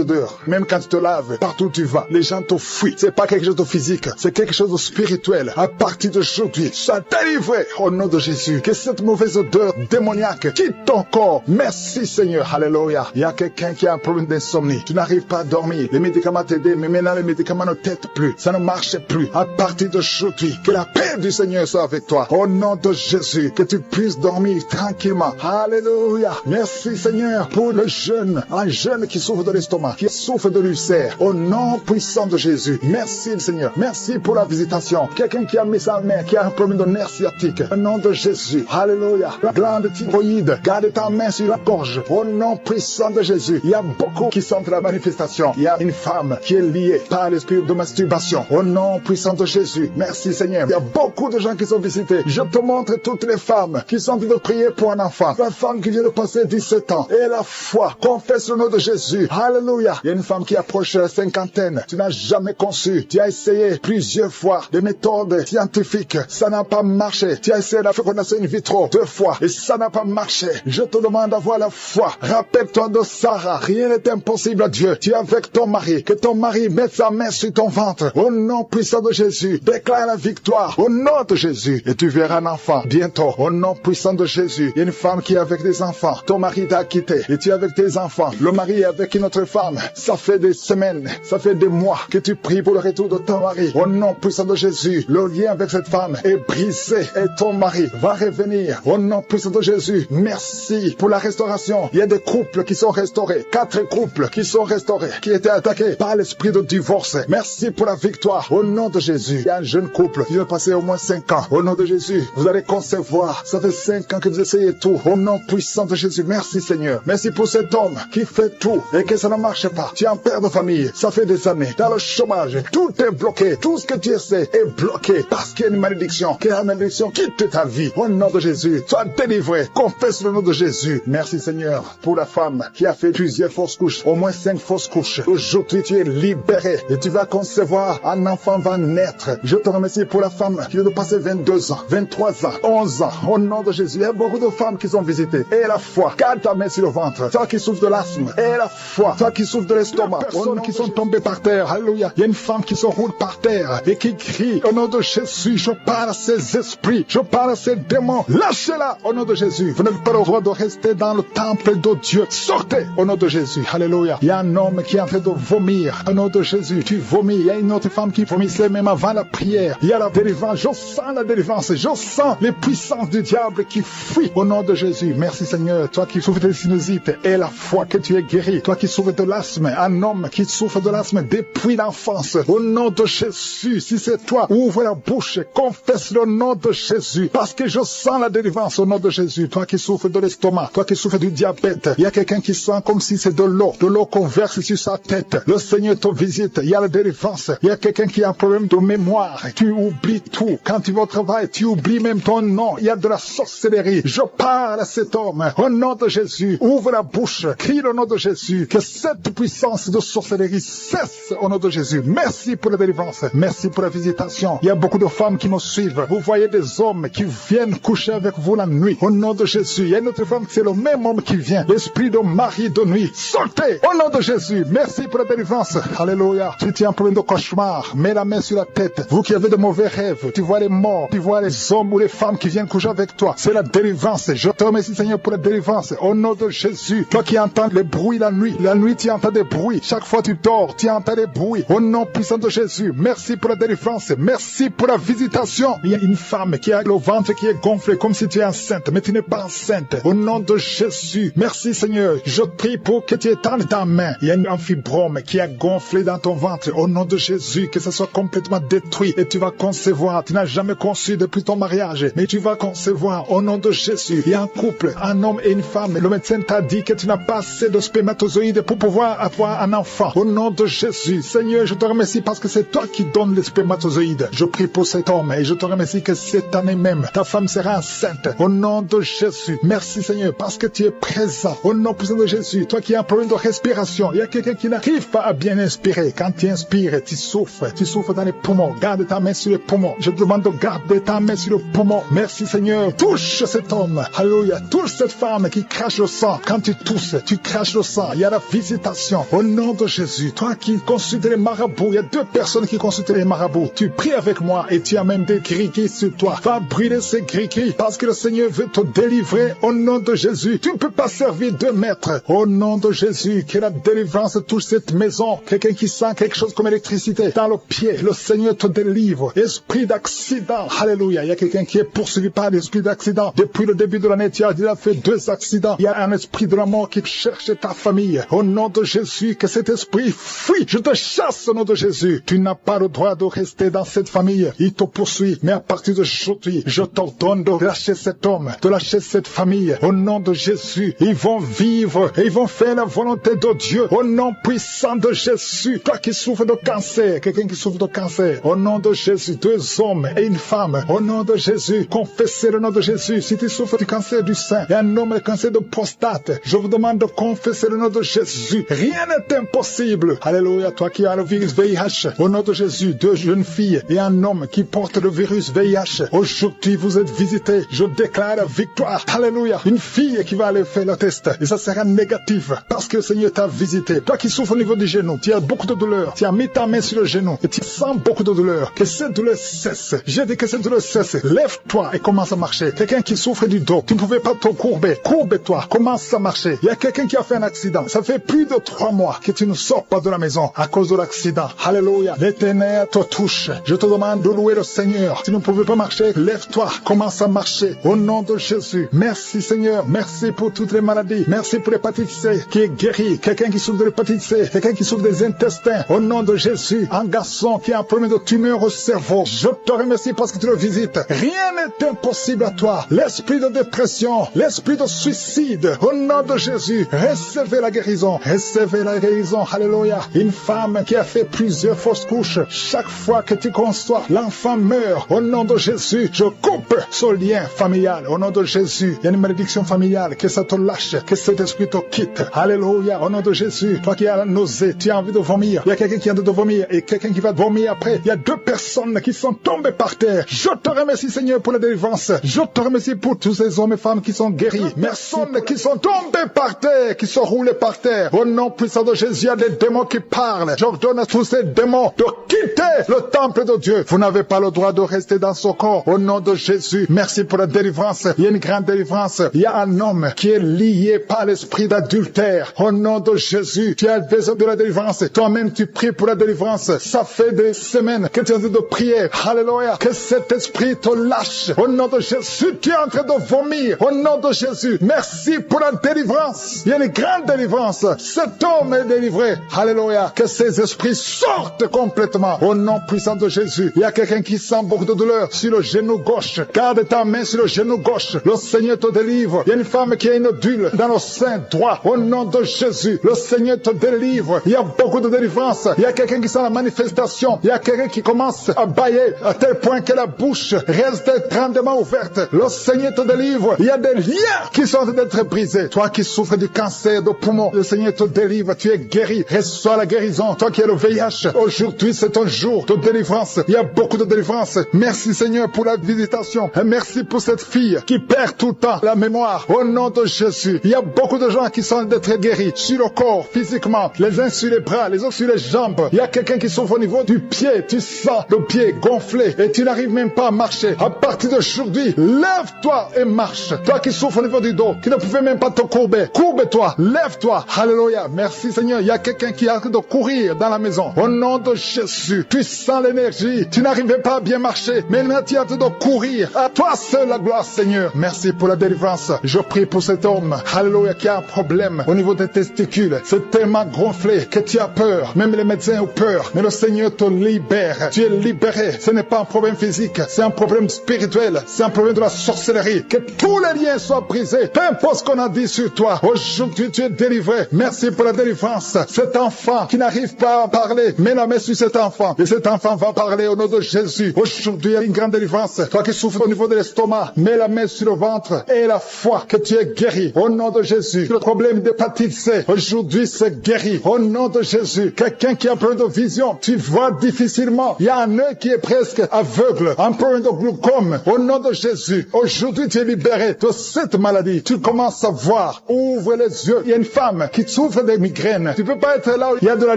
odeur. Même quand tu te laves, partout où tu vas, les gens te fuient. C'est pas quelque chose de physique, c'est quelque chose de spirituel. À partir d'aujourd'hui, sois délivré au nom de Jésus. Que cette mauvaise odeur démoniaque quitte ton corps. Merci Seigneur. Alléluia. Alléluia. Il y a quelqu'un qui a un problème d'insomnie. Tu n'arrives pas à dormir. Les médicaments t'aident, mais maintenant les médicaments ne t'aident plus. Ça ne marche plus. À partir d'aujourd'hui, que la paix du Seigneur soit avec toi. Au nom de Jésus, que tu puisses dormir tranquillement. Alléluia. Merci Seigneur pour le jeune. Un jeune qui souffre de l'estomac, qui souffre de l'ulcère. Au nom puissant de Jésus. Merci Seigneur. Merci pour la visitation. Quelqu'un qui a mis sa main, qui a un problème de nerf sciatique. Au nom de Jésus. Alléluia. La glande thyroïde. Garde ta main sur la gorge. Au nom puissant de Jésus. Il y a beaucoup qui sentent la manifestation. Il y a une femme qui est liée par l'esprit de masturbation. Au nom puissant de Jésus. Merci Seigneur. Il y a beaucoup de gens qui sont visités. Je te montre toutes les femmes qui sont en train de prier pour un enfant. La femme qui vient de passer 17 ans. Et la foi. Confesse le nom de Jésus. Alléluia. Il y a une femme qui approche la cinquantaine. Tu n'as jamais conçu. Tu as essayé plusieurs fois des méthodes scientifiques. Ça n'a pas marché. Tu as essayé la fécondation in vitro 2 fois. Et ça n'a pas marché. Je te demande d'avoir la foi. Rappelle-toi de Sarah. Rien n'est impossible à Dieu. Tu es avec ton mari. Que ton mari mette sa main sur ton ventre. Au nom puissant de Jésus. Déclare la victoire. Au nom de Jésus. Et tu verras un enfant bientôt. Au nom puissant de Jésus. Il y a une femme qui est avec des enfants. Ton mari t'a quitté. Et tu es avec tes enfants. Le mari est avec une autre femme. Ça fait des semaines. Ça fait des mois que tu pries pour le retour de ton mari. Au nom puissant de Jésus. Le lien avec cette femme est brisé. Et ton mari va revenir. Au nom puissant de Jésus. Merci pour la restauration. Il y a des couples qui sont restaurés. 4 couples qui sont restaurés. Qui étaient attaqués par l'esprit de divorce. Merci pour la victoire. Au nom de Jésus. Il y a un jeune couple qui va passer au moins 5 ans. Au nom de Jésus. Vous allez concevoir. Ça fait 5 ans que vous essayez tout. Au nom puissant de Jésus. Merci Seigneur. Merci pour cet homme qui fait tout et que ça ne marche pas. Tu es un père de famille. Ça fait des années. Dans le chômage. Tout est bloqué. Tout ce que tu essaies est bloqué. Parce qu'il y a une malédiction. Que la malédiction quitte ta vie. Au nom de Jésus. Sois délivré. Confesse le nom de Jésus. Merci Seigneur pour la femme qui a fait plusieurs fausses couches. Au moins 5 fausses couches. Aujourd'hui tu es libéré. Et tu vas concevoir. Un enfant va naître. Je te remercie pour la femme qui vient de passer 22 ans, 23 ans, 11 ans. Au nom de Jésus. Il y a beaucoup de femmes qui sont visitées. Et la foi. Garde ta main sur le ventre. Toi qui souffres de l'asthme. Et la foi. Toi qui souffres de l'estomac. Personnes qui sont tombées par terre. Alléluia. Il y a une femme qui se roule par terre et qui crie au nom de Jésus. Je parle à ces esprits. Je parle à ces démons. Lâchez-la au nom de Jésus. Vous n'avez pas le droit de rester dans le temple de Dieu. Sortez au nom de Jésus. Alléluia. Il y a un homme qui est en train de vomir au nom de Jésus. Tu vomis. Il y a une autre femme qui vomissait même avant la prière. Il y a la délivrance. Je sens la délivrance. Je sens les puissances du diable qui fuient au nom de Jésus. Merci Seigneur. Toi qui souffres de sinusite et la foi que tu es guéri. Toi qui souffres de l'asthme. Un homme qui souffre de l'asthme depuis l'enfance. Au nom de Jésus. Si c'est toi, ouvre la bouche. Confesse le nom de Jésus. Parce que je sens la délivrance au nom de Jésus. Toi qui souffres de l'estomac. Toi qui souffres du diabète. Il y a quelqu'un qui sent comme si c'est de l'eau. De l'eau qu'on verse sur sa tête. Le Seigneur te visite. Il y a la délivrance. Il y a quelqu'un qui a un problème de mémoire. Tu oublies tout. Quand tu vas au travail, tu oublies même ton nom. Il y a de la sorcellerie. Je parle à cet homme. Au nom de Jésus. Ouvre la bouche. Crie le nom de Jésus. Que cette puissance de sorcellerie cesse au nom de Jésus. Merci pour la délivrance. Merci pour la visitation. Il y a beaucoup de femmes qui nous suivent. Vous voyez des hommes qui viennent coucher avec vous la nuit. Au nom de Jésus. Il y a une autre femme, c'est le même homme qui vient. L'esprit de mari de nuit. Sortez au nom de Jésus. Merci pour la délivrance. Alléluia. Si tu as un problème de cauchemar, mets la main sur la tête. Vous qui avez de mauvais rêves, tu vois les morts, tu vois les hommes ou les femmes qui viennent coucher avec toi. C'est la délivrance. Je te remercie Seigneur pour la délivrance. Au nom de Jésus. Toi qui entends les bruits la nuit tu entends des bruits. Chaque fois tu dors, tu entends des bruits. Au nom puissant de Jésus. Merci pour la délivrance. Merci pour la visitation. Il y a une femme qui a le ventre qui est gonflé comme si tu es enceinte, mais tu n'es pas enceinte. Au nom de Jésus. Merci Seigneur. Je prie pour que tu étendes ta main. Il y a un fibrome qui a gonflé dans ton ventre. Au nom de Jésus, que ça soit complètement détruit et tu vas concevoir. Tu n'as jamais conçu depuis ton mariage, mais tu vas concevoir au nom de Jésus. Il y a un couple, un homme et une femme. Le médecin t'a dit que tu n'as pas assez de spermatozoïdes pour pouvoir avoir un enfant. Au nom de Jésus. Seigneur, je te remercie parce que c'est toi qui donnes les spermatozoïdes. Je prie pour cet homme et je te remercie que cette année même, ta femme sera enceinte. Au nom de Jésus. Merci Seigneur parce que tu es présent. Au nom puissant de Jésus. Toi qui as un problème de respiration, il y a quelqu'un qui n'arrive pas à bien inspirer. Quand tu inspires, tu souffres. Tu souffres dans les poumons. Garde ta main sur les poumons. Je te demande de garder ta main sur le poumon. Merci Seigneur. Touche cet homme. Alléluia. Touche cette femme qui crache le sang. Quand tu tousses, tu craches le sang. Il y a la visitation. Au nom de Jésus. Toi qui consultes les marabouts, il y a 2 personnes qui consultent les marabouts. Tu pries avec moi et tu as même des gris-gris sur toi. Va brûler ces gris-gris parce que le Seigneur veut te délivrer au nom de Jésus. Tu ne peux pas servir 2 maître. Au nom de Jésus, que la délivrance touche cette maison. Quelqu'un qui sent quelque chose comme électricité dans le pied, le Seigneur te délivre. Esprit d'accident, alléluia. Il y a quelqu'un qui est poursuivi par l'esprit d'accident. Depuis le début de l'année, tu as déjà fait 2 accidents. Il y a un esprit de la mort qui cherche ta famille. Au nom de Jésus, que cet esprit fuit. Je te chasse au nom de Jésus. Tu n'as pas le droit de rester dans cette famille. Il te poursuit. Mais à partir d'aujourd'hui, je t'ordonne de lâcher cet homme, de lâcher cette famille. Au nom de Jésus, ils vont vivre et ils vont faire la volonté de Dieu. Au nom puissant de Jésus, toi qui souffres de cancer, quelqu'un qui souffre de cancer, au nom de Jésus, 2 hommes et une femme, au nom de Jésus, confessez le nom de Jésus. Si tu souffres du cancer du sein et un homme le cancer de prostate, je vous demande de confesser le nom de Jésus. Rien n'est impossible. Alléluia, toi qui as le virus VIH, au nom de Jésus, 2 jeunes filles et un homme qui porte le virus VIH, aujourd'hui vous êtes visités. Je déclare la victoire. Alléluia, une fille qui va aller faire le test et ça sera négatif parce que le Seigneur t'a visité. Toi qui souffres au niveau du genou, tu as beaucoup de douleur, tu as mis ta main sur le genou et tu sens beaucoup de douleur. Que cette douleur cesse. J'ai dit que cette douleur cesse. Lève-toi et commence à marcher. Quelqu'un qui souffre du dos, tu ne pouvais pas te courber. Courbe-toi, commence à marcher. Il y a quelqu'un qui a fait un accident. Ça fait plus de 3 mois que tu ne sors pas de la maison à cause de l'accident. Alléluia. L'Éternel te touche. Je te demande de louer le Seigneur. Tu ne pouvais pas marcher, lève-toi, commence à marcher. Au nom de Jésus. Merci Seigneur. Merci pour toutes les maladies. Merci pour l'hépatite C qui est guérie. Quelqu'un qui souffre de l'hépatite C. Quelqu'un qui souffre des intestins. Au nom de Jésus. Un garçon qui a un problème de tumeur au cerveau. Je te remercie parce que tu le visites. Rien n'est impossible à toi. L'esprit de dépression, l'esprit de suicide. Au nom de Jésus. Recevez la guérison. Recevez la guérison. Alléluia. Une femme qui a fait plusieurs fausses couches. Chaque fois que tu conçois, l'enfant meurt. Au nom de Jésus, je coupe ce lien familial. Au nom de Jésus, il y a une malédiction familiale. Que ça te lâche. Que cet esprit te quitte. Alléluia. Au nom de Jésus, toi qui as la nausée, tu as envie de vomir. Il y a quelqu'un qui a envie de vomir et quelqu'un qui va vomir après. Il y a 2 personnes qui sont tombées par terre. Je te remercie Seigneur pour la délivrance. Je te remercie pour tous ces hommes et femmes qui sont guéris. Merci qui sont tombés par terre, qui sont roulés par terre. Au nom puissant de Jésus, il y a des démons qui parlent. J'ordonne à tous ces démons de quitter le temple de Dieu. Vous n'avez pas le droit de rester dans ce corps. Au nom de Jésus, merci pour la délivrance. Il y a une grande délivrance. Il y a un homme qui est lié par l'esprit d'adultère. Au nom de Jésus, tu as besoin de la délivrance. Toi-même, tu pries pour la délivrance. Ça fait des semaines que tu es en train de prier. Alléluia. Que cet esprit te lâche. Au nom de Jésus, tu es en train de vomir. Au nom de Jésus, merci pour la délivrance. Il y a une grande délivrance. Cet homme est délivré. Alléluia. Que ces esprits sortent complètement. Au nom puissant de Jésus. Il y a quelqu'un qui sent beaucoup de douleur sur le genou gauche. Garde ta main sur le genou gauche. Le Seigneur te délivre. Il y a une femme qui a une odule dans le sein droit. Au nom de Jésus, le Seigneur te délivre. Il y a beaucoup de délivrance. Il y a quelqu'un qui sent la manifestation. Il y a quelqu'un qui commence à bâiller à tel point que la bouche reste grandement ouverte. Le Seigneur te délivre. Il y a des liens qui sont en train d'être brisés. Toi qui souffres du cancer de poumon, le Seigneur te délivre. Tu es guéri. Reçois la guérison. Toi qui as le VIH, aujourd'hui c'est ton jour de délivrance. Il y a beaucoup de délivrance. Merci Seigneur pour la visitation. Et merci pour cette fille qui perd tout le temps la mémoire. Au nom de Jésus, il y a beaucoup de gens qui sont d'être guéris sur le corps, physiquement, les uns sur les bras, les autres sur les jambes. Il y a quelqu'un qui souffre au niveau du pied. Tu sens le pied gonflé et tu n'arrives même pas à marcher. À partir d'aujourd'hui, lève-toi et marche. Toi qui souffres au niveau du dos, qui ne pouvais même pas te courber, courbe-toi, lève-toi. Alléluia. Merci Seigneur. Il y a quelqu'un qui a hâte de courir dans la maison. Au nom de Jésus, tu sens l'énergie. Tu n'arrivais pas à bien marcher, mais maintenant tu as hâte de courir. À toi seul la gloire Seigneur. Merci pour la délivrance. Je prie pour cet homme, alléluia, qui a un problème au niveau des testicules. C'est tellement gonflé que tu as peur. Même les médecins ont peur. Mais le Seigneur te libère. Tu es libéré. Ce n'est pas un problème physique. C'est un problème spirituel. C'est un problème de la sorcellerie. Que tous les liens soient brisés. Peu importe ce qu'on a dit sur toi. Aujourd'hui, tu es délivré. Merci pour la délivrance. Cet enfant qui n'arrive pas à parler, mets la main sur cet enfant. Et cet enfant va parler au nom de Jésus. Aujourd'hui, il y a une grande délivrance. Toi qui souffres au niveau de l'estomac, mets la main sur le ventre et la foi que tu es guéri. Au nom de Jésus. Le problème d'hépatite C, aujourd'hui, c'est guéri. Au nom de Jésus. Quelqu'un qui a un problème de vision, tu vois difficilement. Il y a un œil qui est presque aveugle. Un problème de glaucome. Au nom de Jésus. Aujourd'hui, tu es libéré de cette maladie. Tu commences à voir. Ouvre les yeux. Il y a une femme qui souffre des migraines. Tu peux pas être là où il y a de la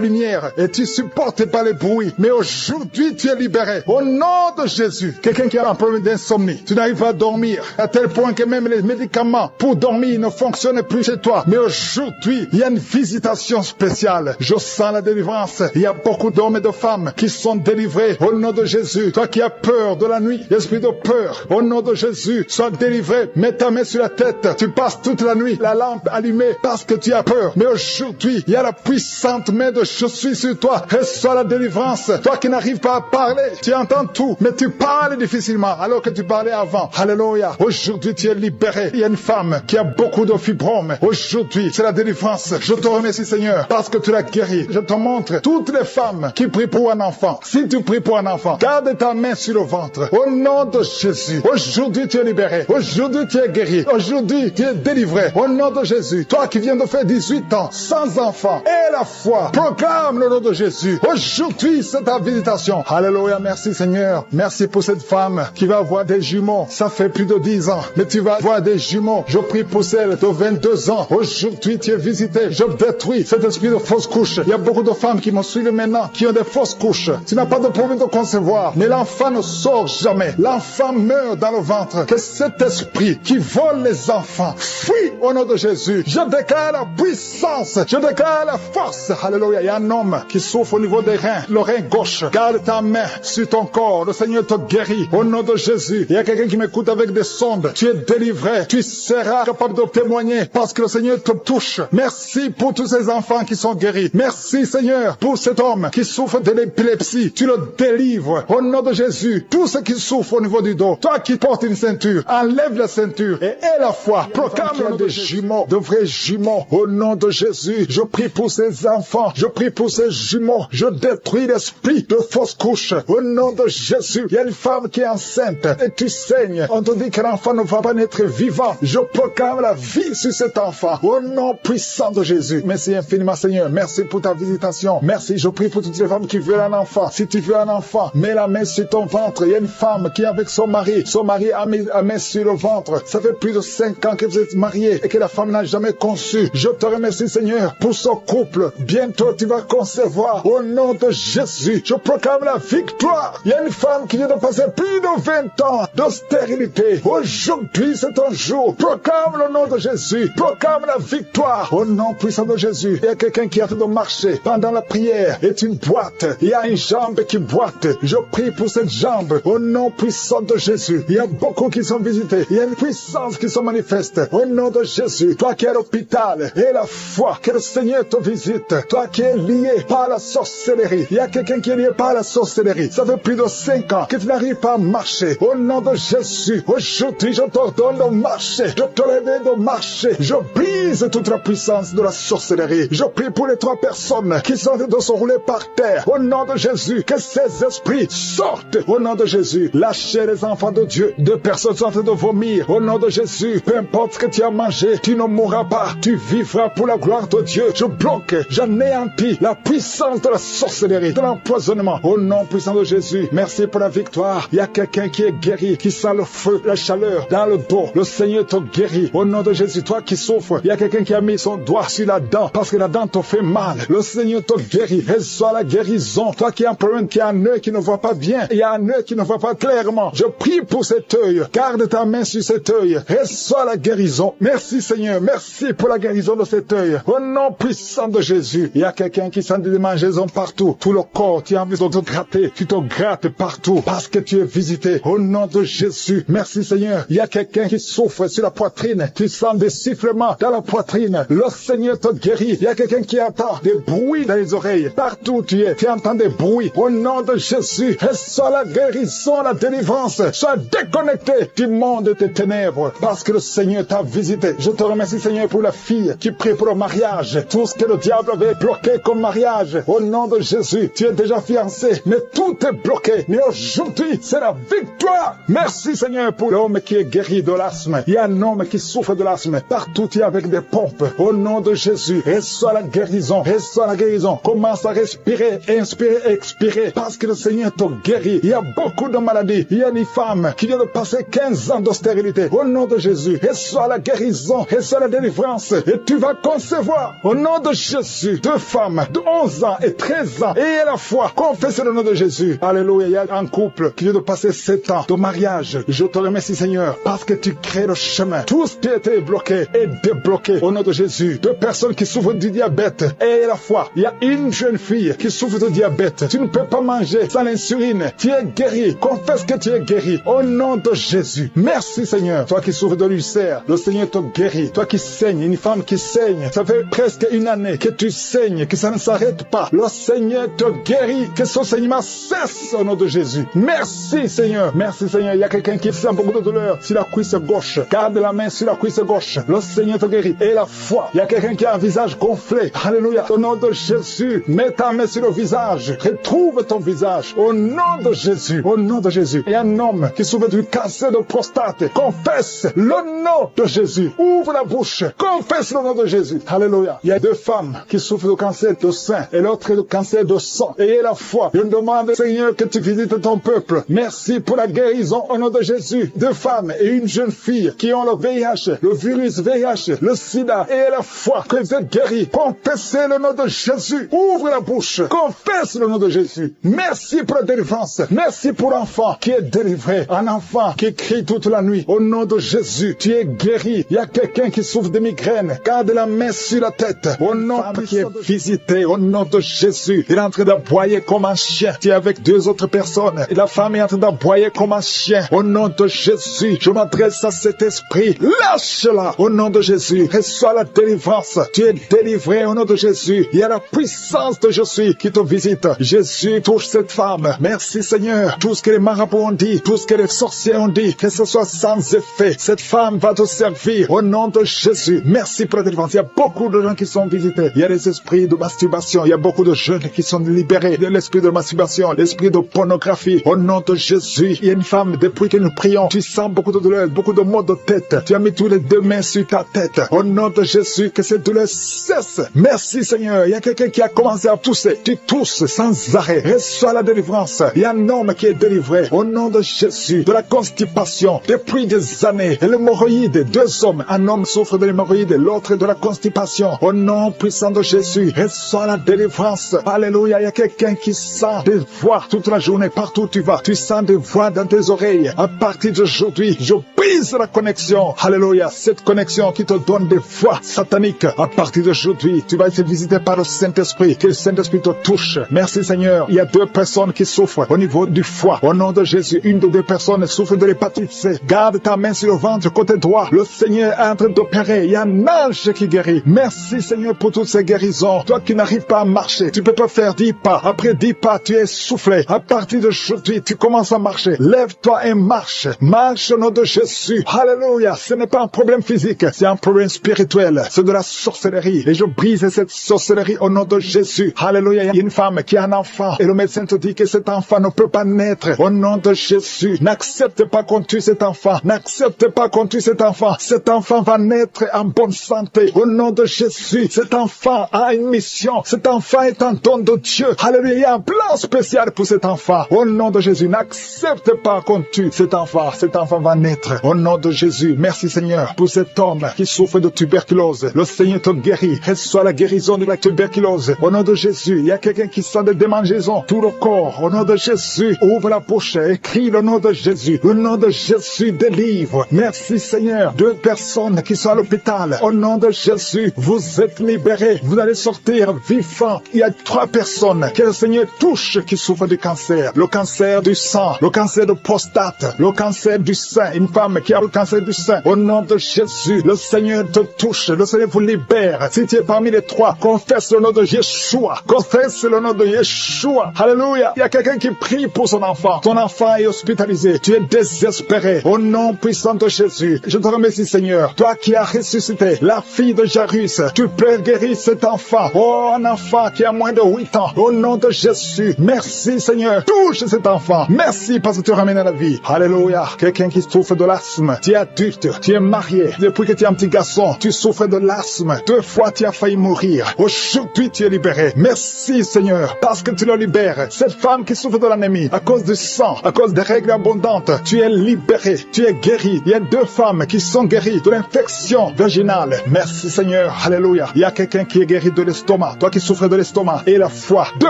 lumière et tu supportes pas les bruits. Mais aujourd'hui, tu es libéré. Au nom de Jésus. Quelqu'un qui a un problème d'insomnie. Tu n'arrives pas à dormir. À tel point que même les médicaments pour dormir ne fonctionnent plus chez toi. Mais aujourd'hui, il y a une visitation spéciale. Je sens la délivrance. Il y a beaucoup d'hommes et de femmes qui sont délivrés au nom de Jésus. Toi qui as peur de la nuit, esprit de peur, au nom de Jésus, sois délivré. Mets ta main sur la tête. Tu passes toute la nuit, la lampe allumée, parce que tu as peur. Mais aujourd'hui, il y a la puissante main de je suis sur toi. Reçois la délivrance. Toi qui n'arrives pas à parler, tu entends tout, mais tu parles difficilement alors que tu parlais avant. Alléluia. Aujourd'hui, tu es libéré. Il y a une femme qui a beaucoup de fibromes. Aujourd'hui, c'est la délivrance. Je te remercie, Seigneur, parce que tu l'as guéri. Je te montre toutes les femmes qui prient pour un enfant. Si tu pries pour un enfant, garde ta main sur le ventre. Au nom de Jésus, aujourd'hui, tu es libéré. Aujourd'hui, tu es guéri. Aujourd'hui, tu es délivré. Au nom de Jésus, toi qui viens de faire 18 ans, sans enfant, et la foi, proclame le nom de Jésus. Aujourd'hui, c'est ta visitation. Alléluia, merci Seigneur. Merci pour cette femme qui va avoir des jumeaux. Ça fait plus de 10 ans, mais tu vas avoir des jumeaux. Je prie pour celle de 22 ans. Aujourd'hui, tu es visité. Je détruis cet esprit de fausse couche. Il y a beaucoup de femmes qui me suivent maintenant, qui ont des fausses couches. Tu n'as pas de problème de concevoir, mais l'enfant ne sort jamais. L'enfant meurt dans le ventre. Que cet esprit qui vole les enfants fuit au nom de Jésus. Je déclare la puissance. Je déclare la force. Alléluia. Il y a un homme qui souffre au niveau des reins, le rein gauche. Garde ta main sur ton corps. Le Seigneur te guérit au nom de Jésus. Il y a quelqu'un qui m'écoute avec des sondes. Tu es délivré. Tu seras capable de témoigner parce que le Seigneur te touche. Merci pour tous ces enfants qui sont guéris. Merci Seigneur pour cet homme qui souffre de l'épilepsie. Tu le délivres au nom de Jésus. Tous ceux qui souffrent au niveau du dos. Toi qui portes une ceinture, enlève la ceinture et aie la foi. Proclame des jumeaux, de vrais jumeaux au nom de Jésus. Je prie pour ces enfants. Je prie pour ces jumeaux. Je détruis l'esprit de fausse couche au nom de Jésus. Il y a une femme qui est enceinte et tu saignes. On te dit que l'enfant ne va pas naître vivant. Je proclame la vie sur cet enfant au nom puissant de Jésus. Merci infiniment Seigneur. Merci pour ta visitation. Merci. Je prie pour toutes les femmes qui veulent un enfant. Si tu veux un enfant, mets la main sur ton ventre. Il y a une femme qui est avec son mari. Son mari a mis la main sur le ventre. Ça fait plus de 5 ans que vous êtes mariés et que la femme n'a jamais conçu. Je te remercie Seigneur pour son couple. Bientôt tu vas concevoir au nom de Jésus. Je proclame la victoire. Il y a une femme qui vient de passer plus de 20 ans de stérilité. Aujourd'hui c'est un jour. Proclame le nom de Jésus. Proclame la victoire au nom puissant de Jésus. Il y a quelqu'un qui a train de marcher pendant la prière. Est une boîte. Il y a une jambe qui boite. Je prie pour cette jambe au nom puissant de Jésus. Il y a beaucoup qui sont visités. Il y a une puissance qui se manifeste au nom de Jésus. Toi qui es à l'hôpital et la foi que le Seigneur te visite. Toi qui es lié par la sorcellerie. Il y a quelqu'un qui est lié par la sorcellerie. Ça fait plus de 5 ans que tu n'arrives pas à marcher. Au nom de Jésus, aujourd'hui je t'ordonne de marcher. Je te réveille de marcher. Je brise toute la puissance de la sorcellerie. Je prie pour les 3 personnes qui sont en train de se rouler par terre. Au nom de Jésus, que ces esprits sortent. Au nom de Jésus, lâchez les enfants de Dieu. 2 personnes sont en train de vomir. Au nom de Jésus, peu importe ce que tu as mangé, tu ne mourras pas. Tu vivras pour la gloire de Dieu. Je bloque, j'anéantis la puissance de la sorcellerie, de l'empoisonnement. Au nom puissant de Jésus, merci pour la victoire. Il y a quelqu'un qui est guéri, qui sent le feu, la chaleur dans le dos. Le Seigneur te guérit. Au nom de Jésus, toi qui souffres, il y a quelqu'un qui a mis son doigt sur la dent parce que la dent te fait mal. Le Seigneur te guérit. Reçois la guérison. Toi qui as un problème, qui a un œil qui ne voit pas bien, il y a un œil qui ne voit pas clairement. Je prie pour cet œil. Garde ta main sur cet œil. Reçois la guérison. Merci Seigneur. Merci pour la guérison de cet œil. Au nom puissant de Jésus, il y a quelqu'un qui sent des démangeaisons partout. Tout le corps, tu as envie de te gratter. Tu te grattes partout parce que tu es visité. Au nom de Jésus, merci Seigneur. Il y a quelqu'un qui souffre sur la poitrine. Tu sens des sifflements dans la poitrine. Le Seigneur te guérit. Il y a quelqu'un qui entend des bruits dans les oreilles. Partout où tu es, tu entends des bruits. Au nom de Jésus, reçois la guérison, la délivrance. Sois déconnecté du monde des ténèbres parce que le Seigneur t'a visité. Je te remercie Seigneur pour la fille qui prie pour le mariage. Tout ce que le diable avait bloqué comme mariage, au nom de Jésus, tu es déjà fiancé, mais tout est bloqué. Mais aujourd'hui, c'est la victoire. Merci Seigneur pour l'homme qui est guéri de l'asthme. Il y a un homme qui souffre de l'asthme. Partout, tu es avec des pompes. Au nom de Jésus, reçois la guérison. Reçois la guérison. Commence à respirer, inspirer, expirer, parce que le Seigneur te guérit. Il y a beaucoup de maladies. Il y a une femme qui vient de passer 15 ans de stérilité. Au nom de Jésus, reçois la guérison, reçois la délivrance, et tu vas concevoir. Au nom de Jésus, 2 femmes de 11 ans et 13 ans, et à la fois, confesse le nom de Jésus. Alléluia. Il y a un couple qui vient de passer 7 ans de mariage. Je te remercie Seigneur, parce que tu crées le chemin. Tout ce qui était bloqué est est débloqué au nom de Jésus. 2 personnes qui souffrent du diabète. Et à la fois, il y a une jeune fille qui souffre de diabète. Tu ne peux pas manger sans l'insuline. Tu es guéri. Confesse que tu es guéri au nom de Jésus. Merci Seigneur. Toi qui souffres de l'ulcère, le Seigneur te guérit. Toi qui saignes, une femme qui saigne, ça fait presque une année que tu saignes, que ça ne s'arrête pas. Le Seigneur te guérit. Que son saignement cesse au nom de Jésus. Merci Seigneur. Merci Seigneur. Il y a quelqu'un qui sent beaucoup de douleur sur la cuisse gauche. Garde la main sur la cuisse gauche. Le Seigneur te guérit. Et la foi. Il y a quelqu'un qui a un visage gonflé. Alléluia. Au nom de Jésus. Mets ta main sur le visage. Retrouve ton visage. Au nom de Jésus. Au nom de Jésus. Il y a un homme qui souffre du cancer de prostate. Confesse le nom de Jésus. Ouvre la bouche. Confesse le nom de Jésus. Alléluia. Il y a 2 femmes qui souffrent du cancer de sein et l'autre du cancer de sang. Ayez la foi. Je demande, Seigneur, que tu visites ton peuple. Merci pour la guérison au nom de Jésus. 2 femmes et une jeune fille qui ont le VIH, le virus VIH, le sida. Ayez la foi que vous êtes guéris. Confessez le nom de Jésus. Ouvre la bouche. Confesse le nom de Jésus. Merci pour la délivrance. Merci pour l'enfant qui est délivré. Un enfant qui crie toute la nuit. Au nom de Jésus, tu es guéri. Il y a quelqu'un qui souffre de migraine. Garde la main sur la tête. Au nom qui est visité. Au nom de Jésus. Il est en train d'aboyer comme un chien. Tu es avec 2 autres personnes. Et la femme est en train d'aboyer comme un chien. Au nom de Jésus, je m'adresse à cet esprit. Lâche-la. Au nom de Jésus. Reçois la délivrance. Tu es délivré au nom de Jésus. Il y a la puissance de Jésus qui te visite. Jésus touche cette femme. Merci Seigneur. Tout ce que les marabouts ont dit, tout ce que les sorciers ont dit, que ce soit sans effet. Cette femme va te servir au nom de Jésus. Merci pour la délivrance. Il y a beaucoup de gens qui sont visités. Il y a des esprits de masturbation. Il y a beaucoup de jeunes qui sont libérés de l'esprit de masturbation, l'esprit de pornographie. Au nom de Jésus, il y a une femme, depuis que nous prions, tu sens beaucoup de douleur, beaucoup de maux de tête. Tu as mis tous les 2 mains sur ta tête. Au nom de Jésus, que cette douleur cesse. Merci Seigneur. Il y a quelqu'un qui a commencé à tousser. Tu tousses sans arrêt. Reçois la délivrance. Il y a un homme qui est délivré. Au nom de Jésus, de la constipation, depuis des années. Et l'hémorroïde, 2 hommes. Un homme souffre de l'hémorroïde, l'autre de la constipation. Au nom puissant de Jésus, reçois la délivrance. Alléluia. Il y a quelqu'un qui sent des voix toute la journée, partout où tu vas. Tu sens des voix dans tes oreilles. À partir d'aujourd'hui, je brise la connexion. Alléluia. Cette connexion qui te donne des voix sataniques. À partir d'aujourd'hui, tu vas être visité par le Saint-Esprit. Que le Saint-Esprit te touche. Merci Seigneur. Il y a 2 personnes qui souffrent au niveau du foie. Au nom de Jésus, une de 2 personnes souffre de l'hépatite C. Garde ta main sur le ventre côté droit. Le Seigneur est en train d'opérer. Il y a un ange qui guérit. Merci Seigneur pour toutes ces guérisons. Toi qui n'arrives pas à marcher, tu peux pas faire 10 pas. Après 10 pas, tu es soufflé. À partir d'aujourd'hui, tu commences à marcher. Lève-toi et marche. Marche au nom de Jésus. Alléluia. Ce n'est pas un problème physique, c'est un problème spirituel. C'est de la sorcellerie. Et je brise cette sorcellerie au nom de Jésus. Alléluia. Il y a une femme qui a un enfant. Et le médecin te dit que cet enfant ne peut pas naître. Au nom de Jésus. N'accepte pas qu'on tue cet enfant. N'accepte pas qu'on tue cet enfant. Cet enfant va naître en bonne santé. Au nom de Jésus. Cet enfant a une mission. Cet enfant est un don de Dieu. Alléluia. Il y a un plan spécial pour cet enfant. Au nom de Jésus. N'accepte pas qu'on tue cet enfant. Cet enfant va naître. Au nom de Jésus. Merci Seigneur pour cet homme qui souffre de tuberculose. Le Seigneur te guérit. Reçois la guérison de la tuberculose. Au nom de Jésus. Il y a quelqu'un qui sent des démangeaisons. Tout le corps. Au nom de Jésus. Ouvre la bouche. Écris le nom de Jésus. Le nom de Jésus délivre. Merci Seigneur. 2 personnes qui sont à l'hôpital. Au nom de Jésus. Vous êtes libérés. Vous allez sortir vivants. Il y a 3 personnes que le Seigneur touche qui souffrent du cancer. Le cancer du sang. Le cancer de prostate. Le cancer du sein. Une femme qui a le cancer du sein. Au nom de Jésus. Le Seigneur te touche. Le Seigneur vous libère. Si tu es parmi les 3, confesse le nom de Yeshua. Confesse le nom de Yeshua. Alléluia. Il y a quelqu'un qui prie pour son enfant. Ton enfant est hospitalisé. Tu es désespéré. Au nom puissant de Jésus. Je te remercie Seigneur. Toi qui as ressuscité la fille de Jairus. Tu peux guérir cet enfant. Oh, un enfant qui a moins de 8 ans. Au nom de Jésus. Merci Seigneur. Touche cet enfant. Merci parce que tu ramènes à la vie. Alléluia. Quelqu'un qui souffre de l'asthme. Tu es adulte. Tu es marié. Depuis que tu es un petit garçon, tu souffres de l'asthme. 2 fois tu as failli mourir. Aujourd'hui tu es libéré. Merci Seigneur. Parce que tu le libères. Cette femme qui souffre de l'anémie à cause du sang, à cause des règles abondantes, tu es libéré. Tu es guéri. Il y a 2 femmes qui sont guéries de l'infection vaginale. Merci Seigneur. Alléluia. Il y a quelqu'un qui est guéri de l'estomac. Toi qui souffres de l'estomac et la foie. 2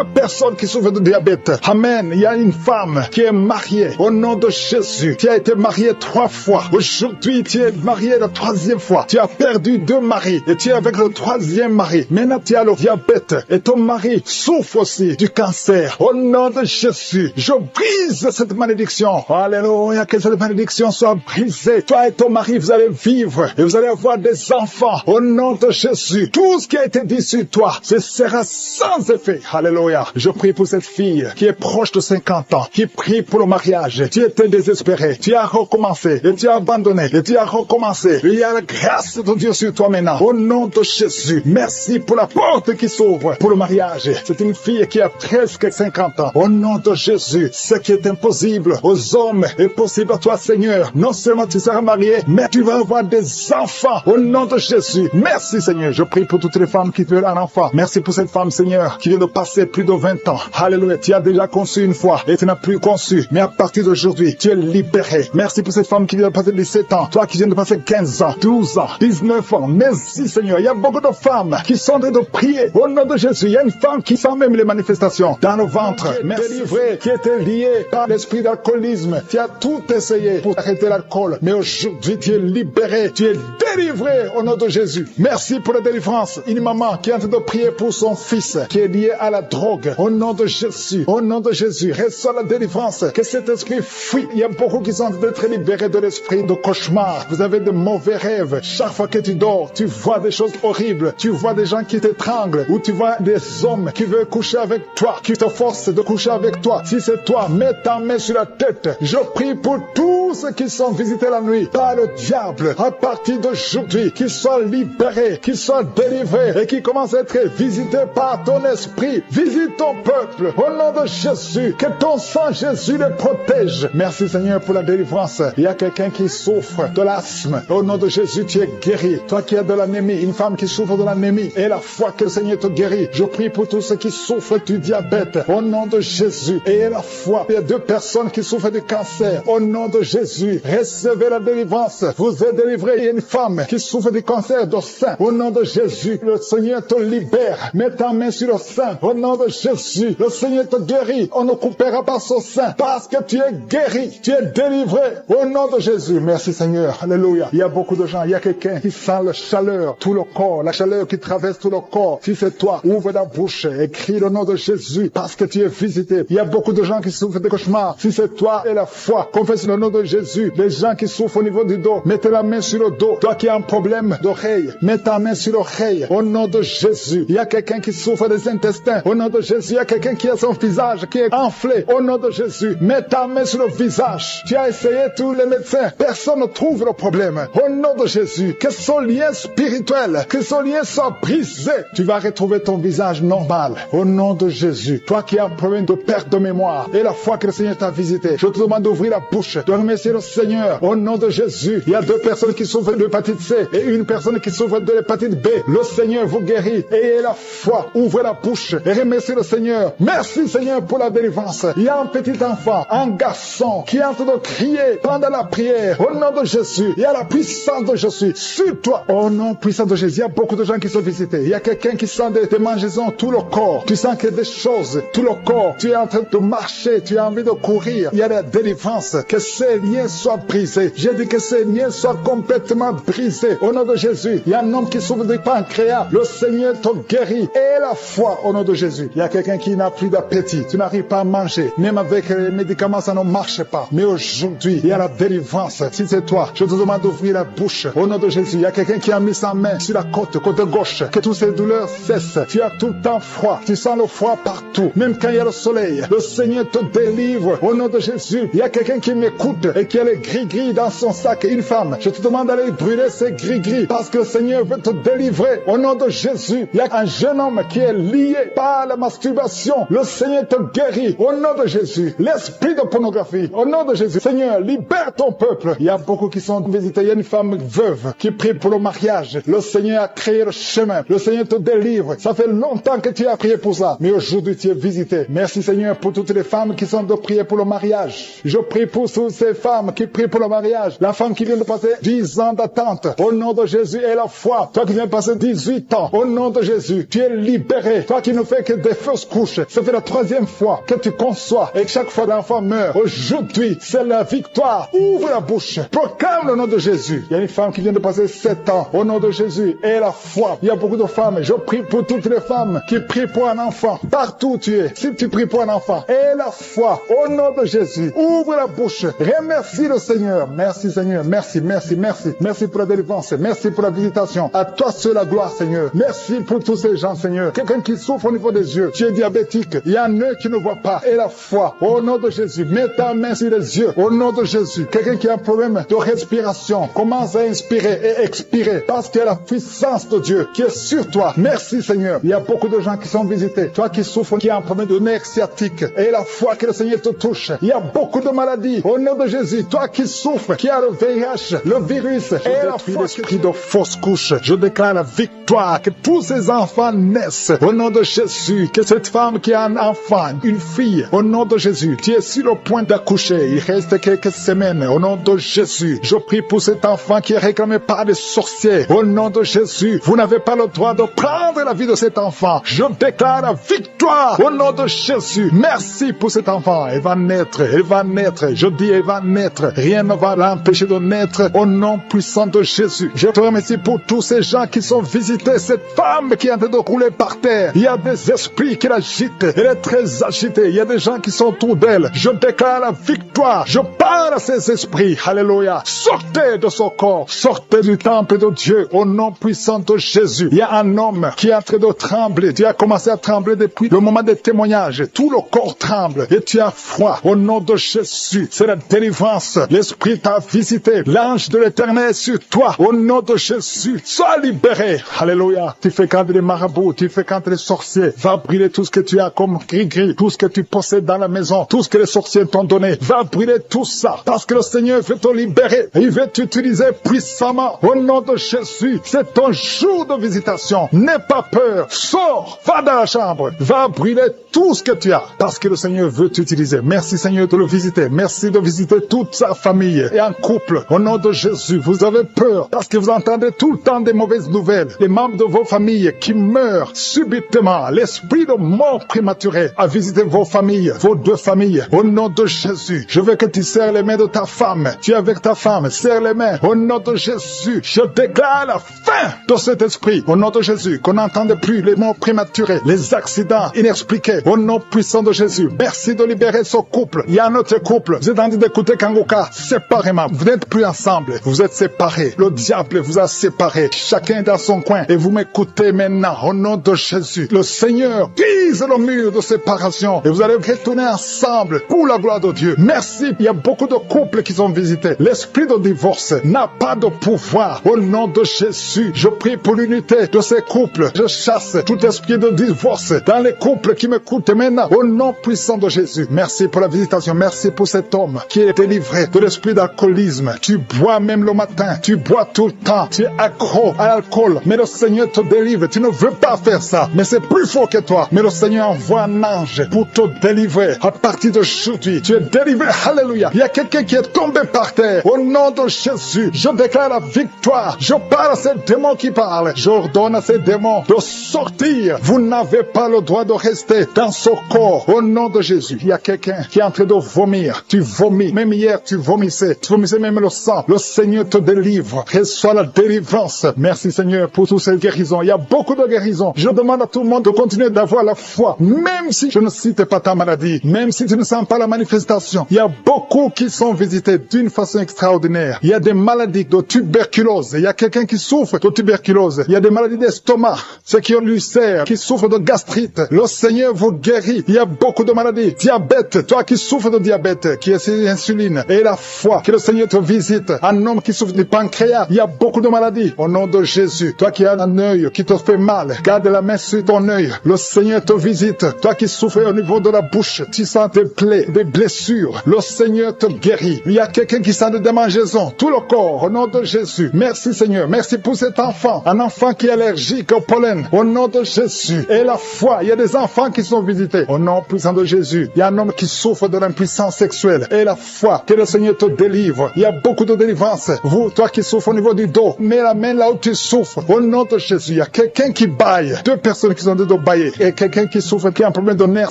personnes qui souffrent de diabète. Amen. Il y a une femme qui est mariée. Au nom de Jésus. Tu as été mariée 3 fois. Aujourd'hui tu es mariée la 3e fois. Tu as perdu 2 maris et tu es avec le 3e mari. Maintenant, tu as le diabète et ton mari souffre aussi du cancer. Au nom de Jésus, je brise cette malédiction. Alléluia, que cette malédiction soit brisée. Toi et ton mari, vous allez vivre et vous allez avoir des enfants. Au nom de Jésus, tout ce qui a été dit sur toi, ce sera sans effet. Alléluia. Je prie pour cette fille qui est proche de 50 ans, qui prie pour le mariage. Tu étais désespéré, tu as recommencé et tu as abandonné et tu as recommencé. Il y a la grâce de Dieu sur toi maintenant. Au nom de Jésus, merci pour la porte qui s'ouvre pour le mariage. C'est une fille qui a presque 50 ans. Au nom de Jésus, ce qui est impossible aux hommes est possible à toi, Seigneur. Non seulement tu seras marié, mais tu vas avoir des enfants. Au nom de Jésus, merci Seigneur. Je prie pour toutes les femmes qui veulent un enfant. Merci pour cette femme, Seigneur, qui vient de passer plus de 20 ans. Alléluia, tu as déjà conçu une fois et tu n'as plus conçu. Mais à partir d'aujourd'hui, tu es libéré. Merci pour cette femme qui vient de passer 17 ans. Toi qui viens de passer 15 ans, 12 ans, 19 ans. Merci Seigneur. Il y a beaucoup de femmes qui sont en train de prier. Au nom de Jésus, il y a une femme qui sent même les manifestations dans le ventre. Merci, délivré, qui était lié par l'esprit d'alcoolisme. Tu as tout essayé pour arrêter l'alcool. Mais aujourd'hui, tu es libéré. Tu es délivré au nom de Jésus. Merci pour la délivrance. Une maman qui est en train de prier pour son fils qui est lié à la drogue. Au nom de Jésus, au nom de Jésus, reçois la délivrance. Que cet esprit fuit. Il y a beaucoup qui sont en train d'être libérés de l'esprit de cauchemar. Vous avez de mauvais rêves. Chaque fois que tu dors, tu vois des choses horribles. Tu vois des gens qui t'étranglent ou tu vois des hommes qui veulent coucher avec toi, qui te forcent de coucher avec toi. Si c'est toi, mets ta main sur la tête. Je prie pour tous ceux qui sont visités la nuit par le diable. À partir d'aujourd'hui, qu'ils soient libérés, qu'ils soient délivrés et qu'ils commencent à être visités par ton esprit. Visite ton peuple au nom de Jésus. Que ton sang, Jésus, les protège. Merci Seigneur pour la délivrance. Il y a quelqu'un qui souffre de l'asthme. Au nom de Jésus, tu es guéri. Toi qui as de l'anémie, une femme qui souffre de l'anémie et la foi que le Seigneur te guérit. Je prie pour tous ceux qui souffrent du diabète. Au nom de Jésus. Et la foi. Il y a 2 personnes qui souffrent du cancer. Au nom de Jésus. Recevez la délivrance. Vous êtes délivrés. Il y a une femme qui souffre du cancer du sein. Au nom de Jésus. Le Seigneur te libère. Mets ta main sur le sein. Au nom de Jésus. Le Seigneur te guérit. On ne coupera pas son sein. Parce que tu es guéri. Tu es délivré. Au nom de Jésus. Merci Seigneur. Alléluia. Il y a beaucoup de gens. Il y a quelqu'un qui sent la chaleur. Tout le corps. La chaleur qui traverse tout le corps. Si c'est toi, ouvre la bouche et crie le nom de Jésus. Parce que tu es visité. Il y a beaucoup de gens qui souffrent de cauchemars. Si c'est toi et la foi, confesse le nom de Jésus. Les gens qui souffrent au niveau du dos, mettez la main sur le dos. Toi qui as un problème d'oreille, mets ta main sur l'oreille. Au nom de Jésus. Il y a quelqu'un qui souffre des intestins. Au nom de Jésus. Il y a quelqu'un qui a son visage qui est enflé. Au nom de Jésus. Mets ta main sur le visage. Tu as essayé tous les médecins. Personne ne trouve le problème. Au nom de Jésus. Que son lien spirituel, que son lien soit brisé. Tu vas retrouver ton visage normal. Au nom de Jésus. Toi qui as un problème de perte de mémoire et la foi que le Seigneur t'a visité, je te demande d'ouvrir la bouche, de remercier le Seigneur. Au nom de Jésus. Il y a 2 personnes qui souffrent de l'hépatite C et une personne qui souffre de l'hépatite B. Le Seigneur vous guérit. Ayez la foi. Ouvrez la bouche et remerciez le Seigneur. Merci Seigneur pour la délivrance. Il y a un petit enfant, un garçon qui est en train de crier pendant la prière. Au nom de Jésus. Il y a la puissance de Jésus sur toi. Au nom puissant de Jésus. Il y a beaucoup de gens qui sont visités. Il y a quelqu'un qui sent des mangeaisons tout le corps. Tu sens qu'il y a des choses tout le corps. Tu es en train de marcher. Tu as envie de courir. Il y a la délivrance. Que ces liens soient brisés. J'ai dit que ces liens soient complètement brisés. Au nom de Jésus. Il y a un homme qui souffre du pancréas. Le Seigneur te guérit. Et la foi au nom de Jésus. Il y a quelqu'un qui n'a plus d'appétit. Tu n'arrives pas à manger. Même avec les médicaments, ça ne marche pas. Mais aujourd'hui, il y a la délivrance. Si c'est toi, je te demande d'ouvrir la bouche. Au nom de Jésus. Il y a quelqu'un qui a mis sa main sur la côte gauche. Que toutes ces douleurs cessent. Tu as tout le temps froid. Tu sens le froid partout. Même quand il y a le soleil. Le Seigneur te délivre. Au nom de Jésus. Il y a quelqu'un qui m'écoute et qui a les gris-gris dans son sac. Une femme. Je te demande d'aller brûler ces gris-gris. Parce que le Seigneur veut te délivrer. Au nom de Jésus. Il y a un jeune homme qui est lié par la masturbation. Le Seigneur te guérit. Au nom de Jésus. L'esprit de pornographie. Au nom de Jésus. Seigneur, libère ton peuple. Il y a beaucoup qui sont visités. Il y a une femme veuve qui prie pour le mariage. Le Seigneur a créé le chemin. Le Seigneur te délivre. Ça fait longtemps que tu as prié pour ça. Mais aujourd'hui, tu es visité. Merci Seigneur pour toutes les femmes qui sont de prier pour le mariage. Je prie pour toutes ces femmes qui prient pour le mariage. La femme qui vient de passer 10 ans d'attente. 30. Au nom de Jésus, et la foi. Toi qui viens de passer 18 ans. Au nom de Jésus, tu es libéré. Toi qui ne fais que des fausses couches. Ça fait la 3e fois que tu conçois et que chaque fois l'enfant meurt. Aujourd'hui, c'est la victoire. Ouvre la bouche. Proclame le nom de Jésus. Il y a une femme qui vient de passer 7 ans. Au nom de Jésus, et la foi. Il y a beaucoup de femmes. Je prie pour toutes les femmes qui prient pour un enfant. Partout où tu es. Si tu pries pour un enfant. Et la foi. Au nom de Jésus. Ouvre la bouche. Remercie le Seigneur. Merci Seigneur. Merci, merci, merci. Merci pour la délivrance. Merci pour la visitation. À toi seul la gloire, Seigneur. Merci pour tous ces gens, Seigneur. Quelqu'un qui souffre au niveau des yeux. Tu es diabétique. Il y a un œil qui ne voit pas. Et la foi. Au nom de Jésus. Mets ta main sur les yeux. Au nom de Jésus. Quelqu'un qui a un problème de respiration. Commence à inspirer et expirer. Parce qu'il y a la puissance de Dieu qui est sur toi. Merci, Seigneur. Il y a beaucoup de gens qui sont visités. Toi qui souffres, qui a un problème de nerf sciatique. Et la foi que le Seigneur te touche. Il y a beaucoup de maladies. Au nom de Jésus. Toi qui souffres, qui a le VIH, le virus. Et la foi. L'esprit de fausse couche. Je déclare la victoire. Que tous ces enfants naissent. Au nom de Jésus. Que cette femme qui a un enfant, une fille. Au nom de Jésus. Tu es sur le point d'accoucher. Il reste quelques semaines. Au nom de Jésus. Je prie pour cet enfant qui est réclamé par des sorciers. Au nom de Jésus. Vous n'avez pas le droit de prendre la vie de cet enfant. Je déclare la victoire. Au nom de Jésus. Merci pour cet enfant. Elle va naître. Elle va naître. Je dis elle va naître. Rien ne va l'empêcher de naître. Au nom puissant de Jésus. Je te remercie pour tous ces gens qui sont visités. Cette femme qui est en train de rouler par terre. Il y a des esprits qui l'agitent. Elle est très agitée. Il y a des gens qui sont autour d'elle. Je déclare la victoire. Je parle à ces esprits. Alléluia. Sortez de son corps. Sortez du temple de Dieu. Au nom puissant de Jésus. Il y a un homme qui est en train de trembler. Tu as commencé à trembler depuis le moment des témoignages. Tout le corps tremble. Et tu as froid. Au nom de Jésus. C'est la délivrance. L'Esprit t'a visité. L'ange de l'Éternel est sur toi. Au nom de Jésus. Sois libéré. Alléluia. Tu fais quand les marabouts. Tu fais quand les sorciers. Va brûler tout ce que tu as comme gris-gris. Tout ce que tu possèdes dans la maison. Tout ce que les sorciers t'ont donné. Va brûler tout ça. Parce que le Seigneur veut te libérer. Il veut t'utiliser puissamment. Au nom de Jésus. C'est ton jour de visitation. N'aie pas peur. Sors. Va dans la chambre. Va brûler tout ce que tu as. Parce que le Seigneur veut t'utiliser. Merci Seigneur de le visiter. Merci de visiter toute sa famille. Et en couple. Au nom de Jésus. Vous avez peur. Parce que vous entendez tout le temps des mauvaises nouvelles. Les membres de vos familles qui meurent subitement. L'esprit de mort prématurée a visité vos familles. Vos deux familles. Au nom de Jésus. Je veux que tu serres les mains de ta femme. Tu es avec ta femme. Serre les mains. Au nom de Jésus. Je déclare la fin de cet esprit. Au nom de Jésus. Qu'on n'entende plus les morts prématurées. Les accidents inexpliqués. Au nom puissant de Jésus. Merci de libérer ce couple. Il y a un autre couple. Vous êtes en train d'écouter Kangoka séparément. Vous n'êtes plus ensemble. Vous êtes séparés. Le diable vous a séparés. Chacun dans son coin. Et vous m'écoutez maintenant. Au nom de Jésus. Le Seigneur brise le mur de séparation. Et vous allez retourner ensemble pour la gloire de Dieu. Merci. Il y a beaucoup de couples qui sont visités. L'esprit de divorce n'a pas de pouvoir. Au nom de Jésus. Je prie pour l'unité de ces couples. Je chasse tout esprit de divorce dans les couples qui m'écoutent maintenant. Au nom puissant de Jésus. Merci pour la visitation. Merci pour cet homme qui est délivré de l'esprit d'alcoolisme. Tu bois même le matin. Tu bois tout le temps. Tu es accro à l'alcool. Mais le Seigneur te délivre. Tu ne veux pas faire ça. Mais c'est plus fort que toi. Mais le Seigneur envoie un ange pour te délivrer. À partir d'aujourd'hui, tu es délivré. Alléluia. Il y a quelqu'un qui est tombé par terre. Au nom de Jésus, je déclare la victoire. Je parle à ces démons qui parlent. J'ordonne à ces démons de sortir. Vous n'avez pas le droit de rester dans ce corps. Au nom de Jésus, il y a quelqu'un qui est en train de vomir. Tu vomis. Même hier, tu vomissais. Tu vomissais même le sang. Le Seigneur te délivre. Reçois la délivrance. Merci Seigneur pour toutes ces guérisons. Il y a beaucoup de guérisons. Je demande à tout le monde de continuer d'avoir la foi. Même si je ne cite pas ta maladie. Même si tu ne sens pas la manifestation. Il y a beaucoup qui sont visités d'une façon extraordinaire. Il y a des maladies de tuberculose. Il y a quelqu'un qui souffre de tuberculose. Il y a des maladies d'estomac. Ceux qui ont l'ulcère, qui souffrent de gastrite. Le Seigneur vous guérit. Il y a beaucoup de maladies. Diabète. Toi qui souffres de diabète, qui est sur l'insuline. Et la foi. Que le Seigneur te visite. Un homme qui souffre du pancréas. Il y a beaucoup de maladies. Au nom de Jésus. Toi qui as un œil qui te fait mal. Garde la main sur ton œil. Le Seigneur te visite. Toi qui souffres au niveau de la bouche. Tu sens des plaies, des blessures. Le Seigneur te guérit. Il y a quelqu'un qui sent des démangeaisons. Tout le corps. Au nom de Jésus. Merci Seigneur. Merci pour cet enfant. Un enfant qui est allergique au pollen. Au nom de Jésus. Et la foi. Il y a des enfants qui sont visités. Au nom puissant de Jésus. Il y a un homme qui souffre de l'impuissance sexuelle. Et la foi. Que le Seigneur te délivre. Il y a beaucoup de délivrance. Vous, toi qui souffre au niveau du dos. Mets la main là où tu souffres. Au nom de Jésus, il y a quelqu'un qui baille. 2 personnes qui sont de dos baillés. Et quelqu'un qui souffre, qui a un problème de nerf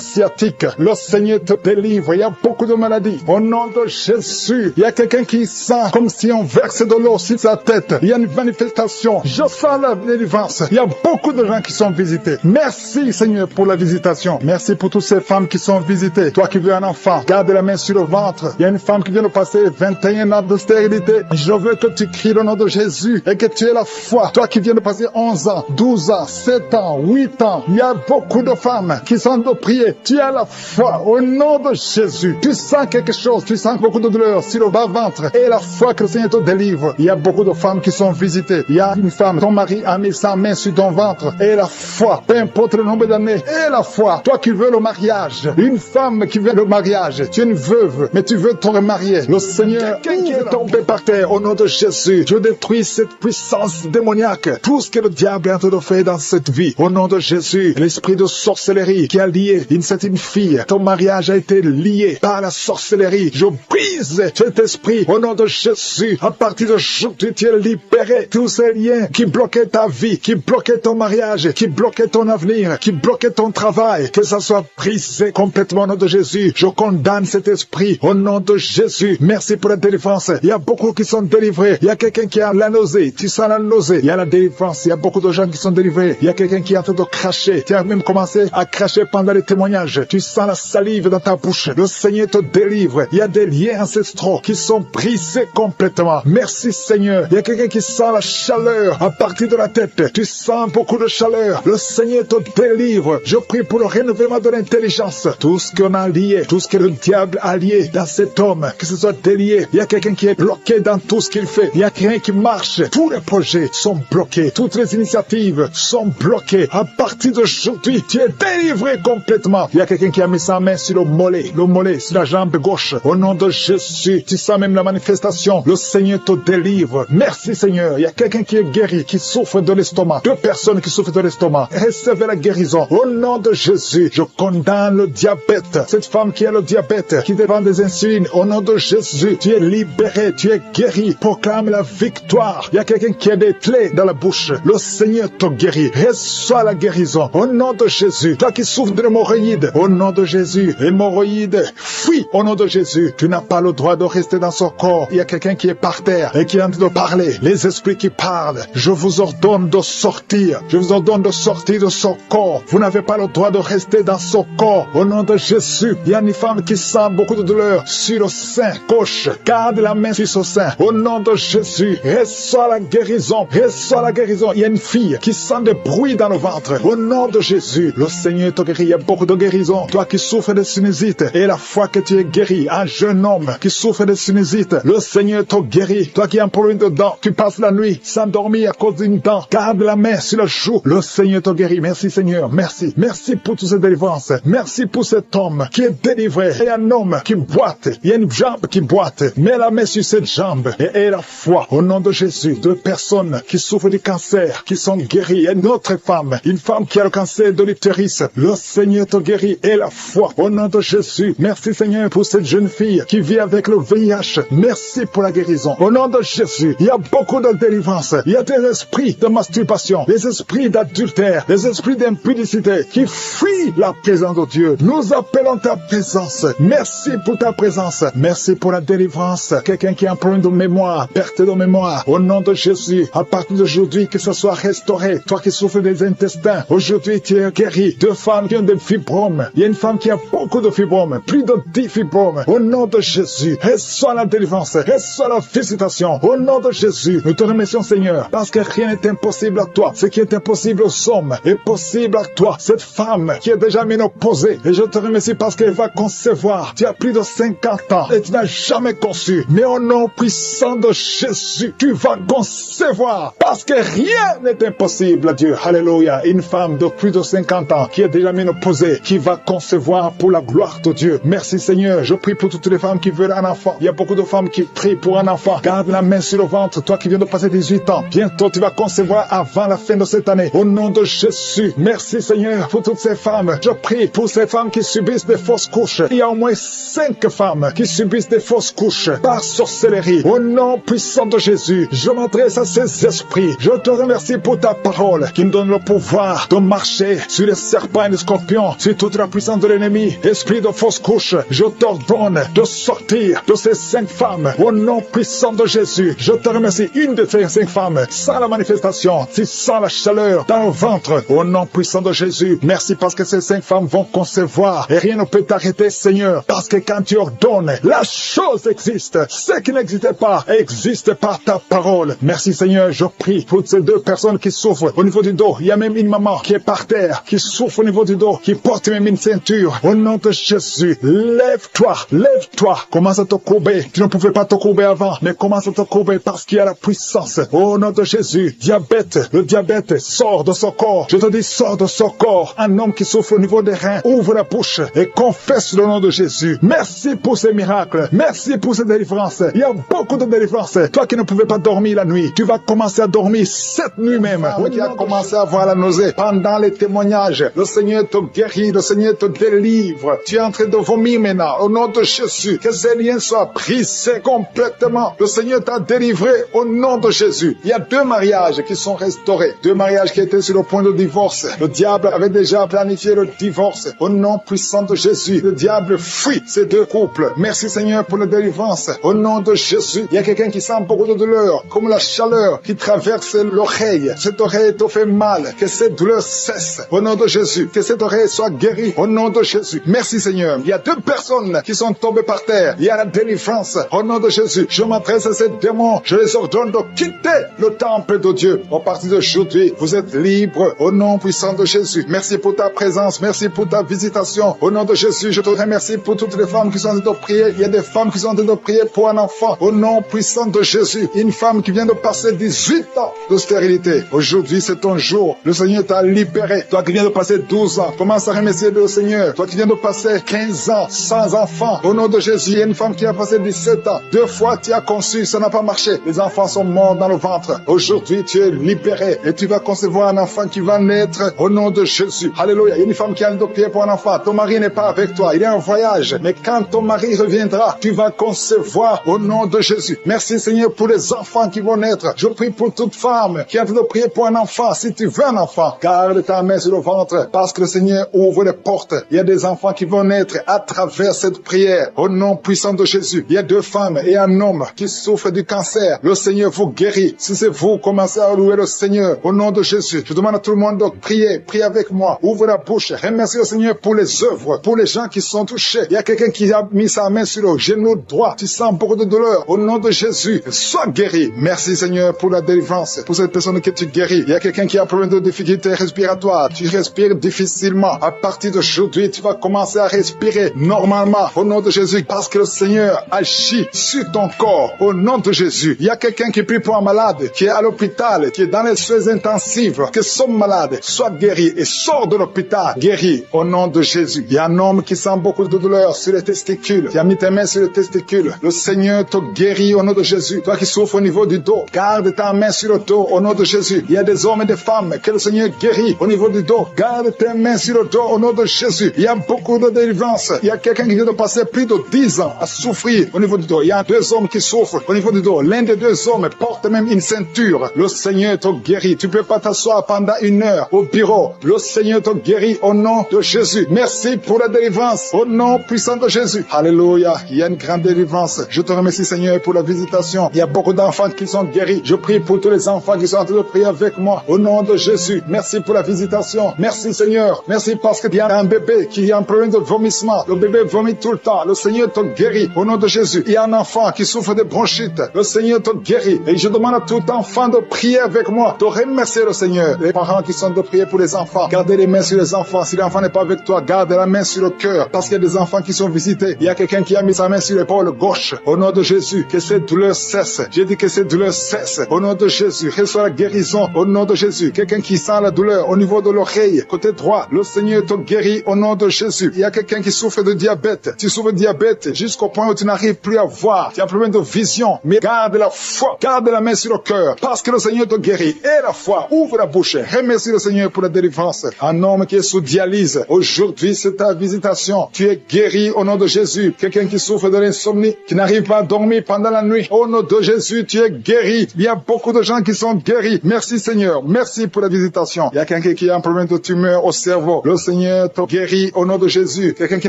sciatique. Le Seigneur te délivre. Il y a beaucoup de maladies. Au nom de Jésus, il y a quelqu'un qui sent comme si on verse de l'eau sur sa tête. Il y a une manifestation. Je sens la délivrance. Il y a beaucoup de gens qui sont visités. Merci Seigneur pour la visitation. Merci pour toutes ces femmes qui sont visitées. Toi qui veux un enfant, garde la main sur le ventre. Il y a une femme qui vient de passer 21 ans de stérilité. Je veux que tu cries le nom de Jésus et que tu aies la foi. Toi qui viens de passer 11 ans, 12 ans, 7 ans, 8 ans. Il y a beaucoup de femmes qui sont de prier. Tu as la foi au nom de Jésus. Tu sens quelque chose. Tu sens beaucoup de douleur sur le bas-ventre. Et la foi que le Seigneur te délivre. Il y a beaucoup de femmes qui sont visitées. Il y a une femme, ton mari a mis sa main sur ton ventre. Et la foi, peu importe le nombre d'années. Et la foi, toi qui veux le mariage. Une femme qui veut le mariage. Tu es une veuve, mais tu veux te remarier. Le Seigneur qui est tombé par terre au nom de Jésus. Je détruis cette puissance démoniaque. Tout ce que le diable est en train de faire dans cette vie. Au nom de Jésus, l'esprit de sorcellerie qui a lié une certaine fille. Ton mariage a été lié par la sorcellerie. Je brise cet esprit au nom de Jésus. À partir d'aujourd'hui, tu es libéré. Tous ces liens qui bloquaient ta vie, qui bloquaient ton mariage, qui bloquaient ton avenir, qui bloquaient ton travail, que ça soit brisé complètement au nom de Jésus. Je condamne cet esprit au nom de Jésus. Merci pour la délivrance. Il y a beaucoup qui sont délivrés. Il y a quelqu'un qui a la nausée. Tu sens la nausée. Il y a la délivrance. Il y a beaucoup de gens qui sont délivrés. Il y a quelqu'un qui est en train de cracher. Tu as même commencé à cracher pendant les témoignages. Tu sens la salive dans ta bouche. Le Seigneur te délivre. Il y a des liens ancestraux qui sont brisés complètement. Merci Seigneur. Il y a quelqu'un qui sent la chaleur à partir de la tête. Tu sens beaucoup de chaleur. Le Seigneur te délivre. Je prie pour le renouvellement de l'intelligence. Tout ce qu'on a lié, tout ce que le diable a lié dans cet homme, que ce soit délié. Il y a quelqu'un qui est bloqué dans tout ce qu'il fait. Il y a quelqu'un qui marche. Tous les projets sont bloqués. Toutes les initiatives sont bloquées. À partir d'aujourd'hui, tu es délivré complètement. Il y a quelqu'un qui a mis sa main sur le mollet sur la jambe gauche. Au nom de Jésus, tu sens même la manifestation. Le Seigneur te délivre. Merci Seigneur. Il y a quelqu'un qui est guéri, qui souffre de l'estomac. 2 personnes qui souffrent de l'estomac. Recevez la guérison. Au nom de Jésus, je condamne le diabète. Cette femme qui a le diabète, qui dépend des insulines. Au nom de Jésus, tu es libéré, tu es guéri. Proclame la victoire. Il y a quelqu'un qui a des plaies dans la bouche. Le Seigneur te guérit. Reçois la guérison. Au nom de Jésus. Toi qui souffres de l'hémorroïde. Au nom de Jésus. Hémorroïde, fuis. Au nom de Jésus. Tu n'as pas le droit de rester dans son corps. Il y a quelqu'un qui est par terre et qui est en train de parler. Les esprits qui parlent. Je vous ordonne de sortir. Je vous ordonne de sortir de son corps. Vous n'avez pas le droit de rester dans son corps. Au nom de Jésus. Il y a une femme qui sent beaucoup de douleur sur le sein gauche. Garde la main sur son sein. Au nom de Jésus. Reçois la guérison. Reçois la guérison. Il y a une fille qui sent des bruits dans le ventre. Au nom de Jésus. Le Seigneur te guérit. Il y a beaucoup de guérison. Toi qui souffres de sinusite et la foi que tu es guéri. Un jeune homme qui souffre de sinusite. Le Seigneur te guérit. Toi qui as un problème de dents. Tu passes la nuit sans dormir à cause d'une dent. Garde la main sur le joue. Le Seigneur te guérit. Merci Seigneur. Merci. Merci pour toutes ces délivrances. Merci pour cet homme qui est délivré. Et un homme qui boite. Il y a une jambe qui boite. Mets la main sur cette jambe et aie la foi. Au nom de Jésus. 2 personnes qui souffrent du cancer, qui sont guéries. Et une autre femme. Une femme qui a le cancer de l'utérus. Le Seigneur te guérit. Et la foi. Au nom de Jésus. Merci Seigneur pour cette jeune fille qui vit avec le VIH. Merci pour la guérison. Au nom de Jésus. Il y a beaucoup de délivrance. Il y a des esprits de masturbation. Des esprits d'adultère. Des esprits d'impudicité qui fuient la présence de Dieu. Nous appelons ta présence. Merci pour ta présence. Merci pour la délivrance. Quelqu'un qui a un problème de mémoire, perte de mémoire. Au nom de Jésus, à partir d'aujourd'hui, que ce soit restauré. Toi qui souffres des intestins, aujourd'hui tu es guéri. 2 femmes qui ont des fibromes. Il y a une femme qui a beaucoup de fibromes. Plus de 10 fibromes. Au nom de Jésus, reçois la délivrance. Reçois la visitation. Au nom de Jésus, nous te remercions Seigneur, parce que rien n'est impossible à toi. Ce qui est impossible aux hommes est possible à toi. Cette femme qui est déjà ménopausée. Et je te remercie parce qu'elle va concevoir. Tu as plus de 50 ans et tu n'as jamais conçu. Mais au nom puissant de Jésus, tu vas concevoir. Parce que rien n'est impossible à Dieu. Alléluia. Une femme de plus de 50 ans qui est déjà ménopausée, qui va concevoir pour la gloire de Dieu. Merci Seigneur. Je prie pour toutes les femmes qui veulent un enfant. Il y a beaucoup de femmes qui prient pour un enfant. Garde la main sur le ventre. Toi qui viens de passer 18 ans. Bientôt tu vas concevoir avant la fin de cette année. Au nom de Jésus. Merci Seigneur pour toutes ces femmes. Je prie pour ces femmes qui subissent des fausses couches. Il y a au moins 5 femmes qui subissent des fausses couches par sorcellerie. Au nom puissant sang de Jésus, je m'adresse à ces esprits. Je te remercie pour ta parole qui me donne le pouvoir de marcher sur les serpents et les scorpions, sur toute la puissance de l'ennemi. Esprit de fausse couche, je t'ordonne de sortir de ces 5 femmes au nom puissant de Jésus. Je te remercie, une de ces 5 femmes, sans la manifestation, tu sens la chaleur dans le ventre, au nom puissant de Jésus. Merci parce que ces 5 femmes vont concevoir et rien ne peut t'arrêter, Seigneur, parce que quand tu ordonnes, la chose existe. Ce qui n'existait pas existe par ta parole. Merci, Seigneur. Je prie pour ces 2 personnes qui souffrent au niveau du dos. Il y a même une maman qui est par terre, qui souffre au niveau du dos, qui porte même une ceinture. Au nom de Jésus, lève-toi, lève-toi. Commence à te courber. Tu ne pouvais pas te courber avant, mais commence à te courber parce qu'il y a la puissance. Au nom de Jésus, diabète, le diabète sort de son corps. Je te dis, sors de son corps. Un homme qui souffre au niveau des reins, ouvre la bouche et confesse le nom de Jésus. Merci pour ces miracles. Merci pour ces délivrances. Il y a beaucoup de délivrances. Toi qui ne pouvais pas dormir la nuit, tu vas commencer à dormir cette nuit même. Toi qui as commencé à avoir la nausée pendant les témoignages, le Seigneur te guérit, le Seigneur te délivre. Tu es en train de vomir maintenant. Au nom de Jésus, que ces liens soient brisés complètement. Le Seigneur t'a délivré au nom de Jésus. Il y a 2 mariages qui sont restaurés. 2 mariages qui étaient sur le point de divorce. Le diable avait déjà planifié le divorce. Au nom puissant de Jésus, le diable fuit ces 2 couples. Merci Seigneur pour la délivrance. Au nom de Jésus, il y a quelqu'un qui sent beaucoup de douleur, comme la chaleur qui traverse l'oreille. Cette oreille te fait mal. Que cette douleur cesse. Au nom de Jésus, que cette oreille soit guérie. Au nom de Jésus. Merci Seigneur. Il y a 2 personnes qui sont tombées par terre. Il y a la délivrance. Au nom de Jésus, je m'adresse à ces démons. Je les ordonne de quitter le temple de Dieu. À partir d'aujourd'hui, vous êtes libres. Au nom puissant de Jésus. Merci pour ta présence. Merci pour ta visitation. Au nom de Jésus, je te remercie pour toutes les femmes qui sont en train de prier. Il y a des femmes qui sont en train de prier pour un enfant. Au nom puissant de Jésus. Une femme qui vient de passer 18 ans de stérilité. Aujourd'hui, c'est ton jour. Le Seigneur t'a libéré. Toi qui viens de passer 12 ans, commence à remercier le Seigneur. Toi qui viens de passer 15 ans sans enfant. Au nom de Jésus, il y a une femme qui a passé 17 ans. 2 fois tu as conçu, ça n'a pas marché. Les enfants sont morts dans le ventre. Aujourd'hui, tu es libéré et tu vas concevoir un enfant qui va naître au nom de Jésus. Alléluia. Il y a une femme qui a de prier pour un enfant. Ton mari n'est pas avec toi. Il est en voyage. Mais quand ton mari reviendra, tu vas concevoir au nom de Jésus. Merci Seigneur pour les enfants qui vont naître. Je prie pour toute femme qui a de prier pour un enfant. Si tu veux un enfant, garde ta main sur le ventre parce que le Seigneur ouvre les portes. Il y a des enfants qui vont naître à travers cette prière au nom puissant de Jésus. Il y a 2 femmes et un homme qui souffrent du cancer. Le Seigneur vous guérit. Si c'est vous, commencez à louer le Seigneur au nom de Jésus. Je demande à tout le monde de prier. Priez avec moi. Ouvre la bouche. Remercie le Seigneur pour les œuvres, pour les gens qui sont touchés. Il y a quelqu'un qui a mis sa main sur le genou droit. Tu sens beaucoup de douleur. Au nom de Jésus, sois guéri. Merci Seigneur pour la délivrance, pour cette personne que tu guéris. Il y a quelqu'un qui a un problème de difficulté respiratoire. Tu respires difficilement. À partir d'aujourd'hui, tu vas commencer à respirer normalement au nom de Jésus parce que le Seigneur agit sur ton corps au nom de Jésus. Il y a quelqu'un qui prie pour un malade qui est à l'hôpital, qui est dans les soins intensifs, que son malade soit guéri et sort de l'hôpital guéri au nom de Jésus. Il y a un homme qui sent beaucoup de douleur sur les testicules. Tu as mis tes mains sur les testicules. Le Seigneur te guérit au nom de Jésus. Toi qui souffres au niveau du dos, garde ta main sur le dos au nom de Jésus. Il y a des hommes et des femmes que le Seigneur guérit au niveau du dos. Garde tes mains sur le dos au nom de Jésus. Il y a beaucoup de délivrance. Il y a quelqu'un qui vient de passer plus de 10 ans à souffrir au niveau du dos. Il y a 2 hommes qui souffrent au niveau du dos. L'un des 2 hommes porte même une ceinture. Le Seigneur te guérit. Tu ne peux pas t'asseoir pendant 1 heure au bureau. Le Seigneur te guérit au nom de Jésus. Merci pour la délivrance au nom puissant de Jésus. Alléluia. Il y a une grande délivrance. Je te remercie Seigneur pour la visitation. Il y a beaucoup d'enfants qui sont guéris. Je prie pour tous les enfants qui sont en train de prier avec moi au nom de Jésus. Merci pour la visitation. Merci Seigneur. Merci parce qu'il y a un bébé qui a un problème de vomissement. Le bébé vomit tout le temps. Le Seigneur te guérit au nom de Jésus. Il y a un enfant qui souffre de bronchite. Le Seigneur te guérit. Et je demande à tout enfant de prier avec moi, de remercier le Seigneur. Les parents qui sont de prier pour les enfants, gardez les mains sur les enfants. Si l'enfant n'est pas avec toi, garde la main sur le cœur. Parce qu'il y a des enfants qui sont visités. Il y a quelqu'un qui a mis sa main sur l'épaule gauche. Au nom de Jésus, que cette douleur cesse. J'ai dit que cette douleur cesse. Au nom de Jésus, reçois la guérison. Au nom de Jésus, quelqu'un qui sent la douleur au niveau de l'oreille, côté droit, le Seigneur te guérit au nom de Jésus. Il y a quelqu'un qui souffre de diabète. Tu souffres de diabète jusqu'au point où tu n'arrives plus à voir. Tu as un problème de vision. Mais garde la foi. Garde la main sur le cœur. Parce que le Seigneur te guérit. Et la foi. Ouvre la bouche. Remercie le Seigneur pour la délivrance. Un homme qui est sous dialyse. Aujourd'hui, c'est ta visitation. Tu es guéri au nom de Jésus. Quelqu'un qui souffre de l'insomnie, qui n'arrive pas à dormir pendant la nuit. Au nom de Jésus, tu es guéri. Il y a beaucoup de gens qui sont guéris. Merci Seigneur. Merci pour la visitation. Il y a quelqu'un qui a un problème de tumeur au cerveau. Le Seigneur te guérit au nom de Jésus. Quelqu'un qui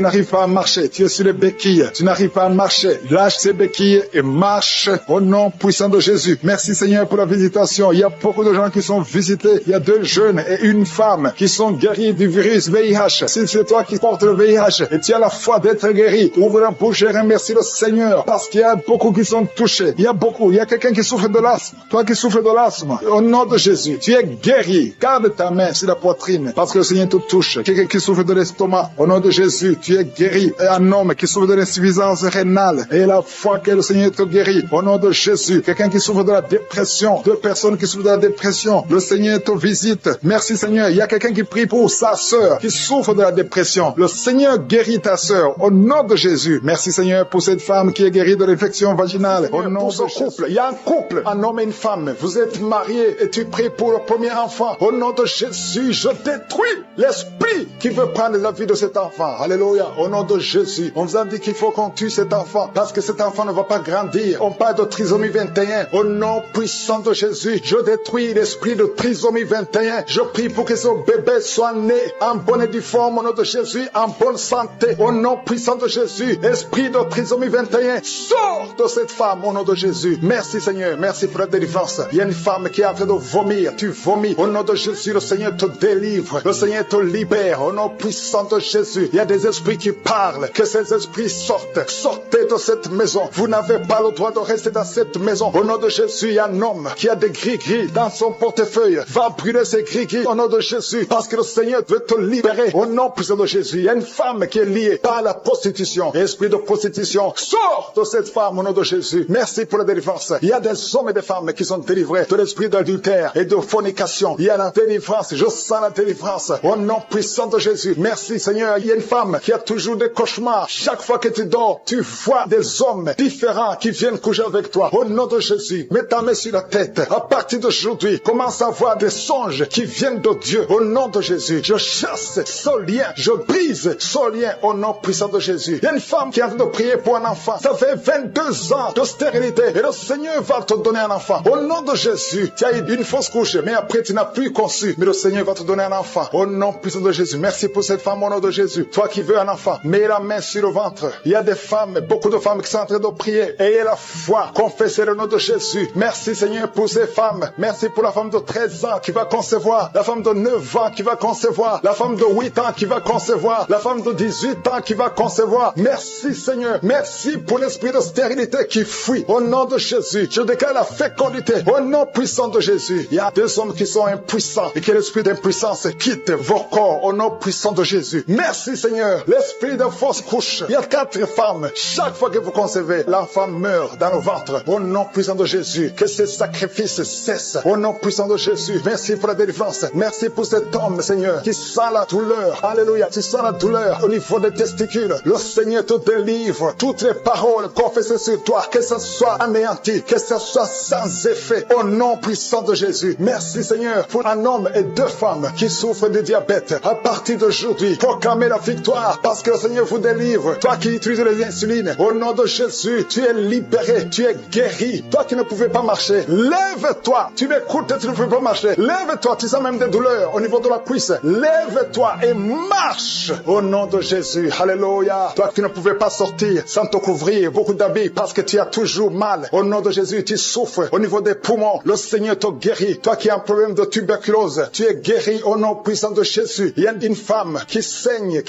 n'arrive pas à marcher. Tu es sur les béquilles. Tu n'arrives pas à marcher. Lâche ces béquilles et marche au nom puissant de Jésus. Merci Seigneur pour la visitation. Il y a beaucoup de gens qui sont visités. Il y a 2 jeunes et une femme qui sont guéris du virus VIH. Si c'est toi qui portes le VIH et tu as la foi d'être guéri, ouvre la bouche et remercie le Seigneur parce qu'il y a beaucoup qui sont touchés. Il y a beaucoup. Il y a quelqu'un qui souffre de l'asthme. Toi qui souffres de l'asthme, au nom de Jésus, tu es guéri. Garde ta main sur la poitrine parce que le Seigneur te touche. Quelqu'un qui souffre de l'estomac, au nom de Jésus, tu es guéri. Et un homme qui souffre de l'insuffisance rénale et la foi que le Seigneur te guérit, au nom de Jésus. Quelqu'un qui souffre de la dépression, 2 personnes qui souffrent de la dépression, le Seigneur te visite. Merci Seigneur. Il y a quelqu'un qui prie pour sa sœur qui souffre de la dépression. Le Seigneur guérit ta sœur, au nom de Jésus. Merci Seigneur pour cette femme qui est guérie de l'infection vaginale. Au nom de ce couple, il y a un couple, un homme et une femme. Vous êtes mariés et tu pries pour le premier enfant. Au nom de Jésus, je détruis l'esprit qui veut prendre la vie de cet enfant. Alléluia. Au nom de Jésus, on vous a dit qu'il faut qu'on tue cet enfant parce que cet enfant ne va pas grandir. On parle de trisomie 21. Au nom puissant de Jésus, je détruis l'esprit de trisomie 21. Je prie pour que ce bébé soit né en bonne et due forme. Au nom de Jésus, en bonne santé. Au nom puissant de Jésus, esprit de trisomie 21, sors de cette femme au nom de Jésus. Merci Seigneur, merci pour la délivrance. Il y a une femme qui est en train de vomir. Tu vomis. Au nom de Jésus, le Seigneur te délivre. Le Seigneur te libère. Au nom puissant de Jésus, il y a des esprits qui parlent. Que ces esprits sortent. Sortez de cette maison. Vous n'avez pas le droit de rester dans cette maison. Au nom de Jésus, il y a un homme qui a des gris-gris dans son portefeuille. Va brûler ces gris-gris au nom de Jésus parce que le Seigneur veut te libérer. Au nom puissant de Jésus, il y a une femme qui est liée par la prostitution. Esprit de prostitution, sors de cette femme au nom de Jésus. Merci pour la délivrance. Il y a des hommes et des femmes qui sont délivrés de l'esprit d'adultère et de fornication. Il y a la délivrance. Je sens la délivrance. Au nom puissant de Jésus. Merci Seigneur. Il y a une femme qui a toujours des cauchemars. Chaque fois que tu dors, tu vois des hommes différents qui viennent coucher avec toi. Au nom de Jésus, mets ta main sur la tête. À partir d'aujourd'hui, commence à voir des songes qui viennent de Dieu. Au nom de Jésus, je chasse ce lien. Je brise ce lien au nom puissant de Jésus. Il y a une femme qui est en train de prier pour un enfant. Ça fait 22 ans de stérilité et le Seigneur va te donner un enfant. Au nom de Jésus, tu as eu une fausse couche, mais après tu n'as plus conçu. Mais le Seigneur va te donner un enfant. Au nom puissant de Jésus. Merci pour cette femme au nom de Jésus. Toi qui veux un enfant, mets la main sur le ventre. Il y a des femmes, beaucoup de femmes qui sont en train de prier. Ayez la foi. Confessez le nom de Jésus. Merci Seigneur pour ces femmes. Merci pour la femme de 13 ans qui va concevoir. La femme de 9 ans qui va concevoir. La femme de 8 ans qui va concevoir. La femme de 18 ans qui va concevoir. Merci Seigneur. Merci pour l'esprit de stérilité qui fuit. Au nom de Jésus, je déclare la fécondité. Au nom puissant de Jésus. Il y a des hommes qui sont impuissants et que l'esprit d'impuissance quitte vos corps. Au nom puissant de Jésus. Merci Seigneur. L'esprit de fausse couche. Il y a 4 femmes. Chaque fois que vous concevez, l'enfant meurt dans le ventre. Au nom puissant de Jésus. Que ces sacrifices cessent. Au nom puissant de Jésus. Merci pour la délivrance. Merci pour cet homme, Seigneur, qui sent la douleur. Alléluia. Tu sens la douleur au niveau des testicules. Le Seigneur te délivre. Toutes les paroles confessées sur toi, que ce soit anéanti, que ce soit sans effet. Au nom puissant de Jésus. Merci Seigneur pour un homme et 2 femmes qui souffrent de diabète. À partir d'aujourd'hui, proclamez la victoire parce que le Seigneur vous délivre. Toi qui utilises les insulines, au nom de Jésus, tu es libéré, tu es guéri. Toi qui ne pouvais pas marcher, lève-toi. Tu m'écoutes et tu ne peux pas marcher. Lève-toi, tu sens même des douleurs au niveau de la cuisse. Lève-toi et marche au nom de Jésus. Alléluia. Toi qui ne pouvais pas sortir sans te couvrir beaucoup d'habits parce que tu as toujours mal. Au nom de Jésus, tu souffres au niveau des poumons. Le Seigneur te guérit. Toi qui as un problème de tuberculose, tu es guéri au nom puissant de Jésus. Il y a une femme qui saigne,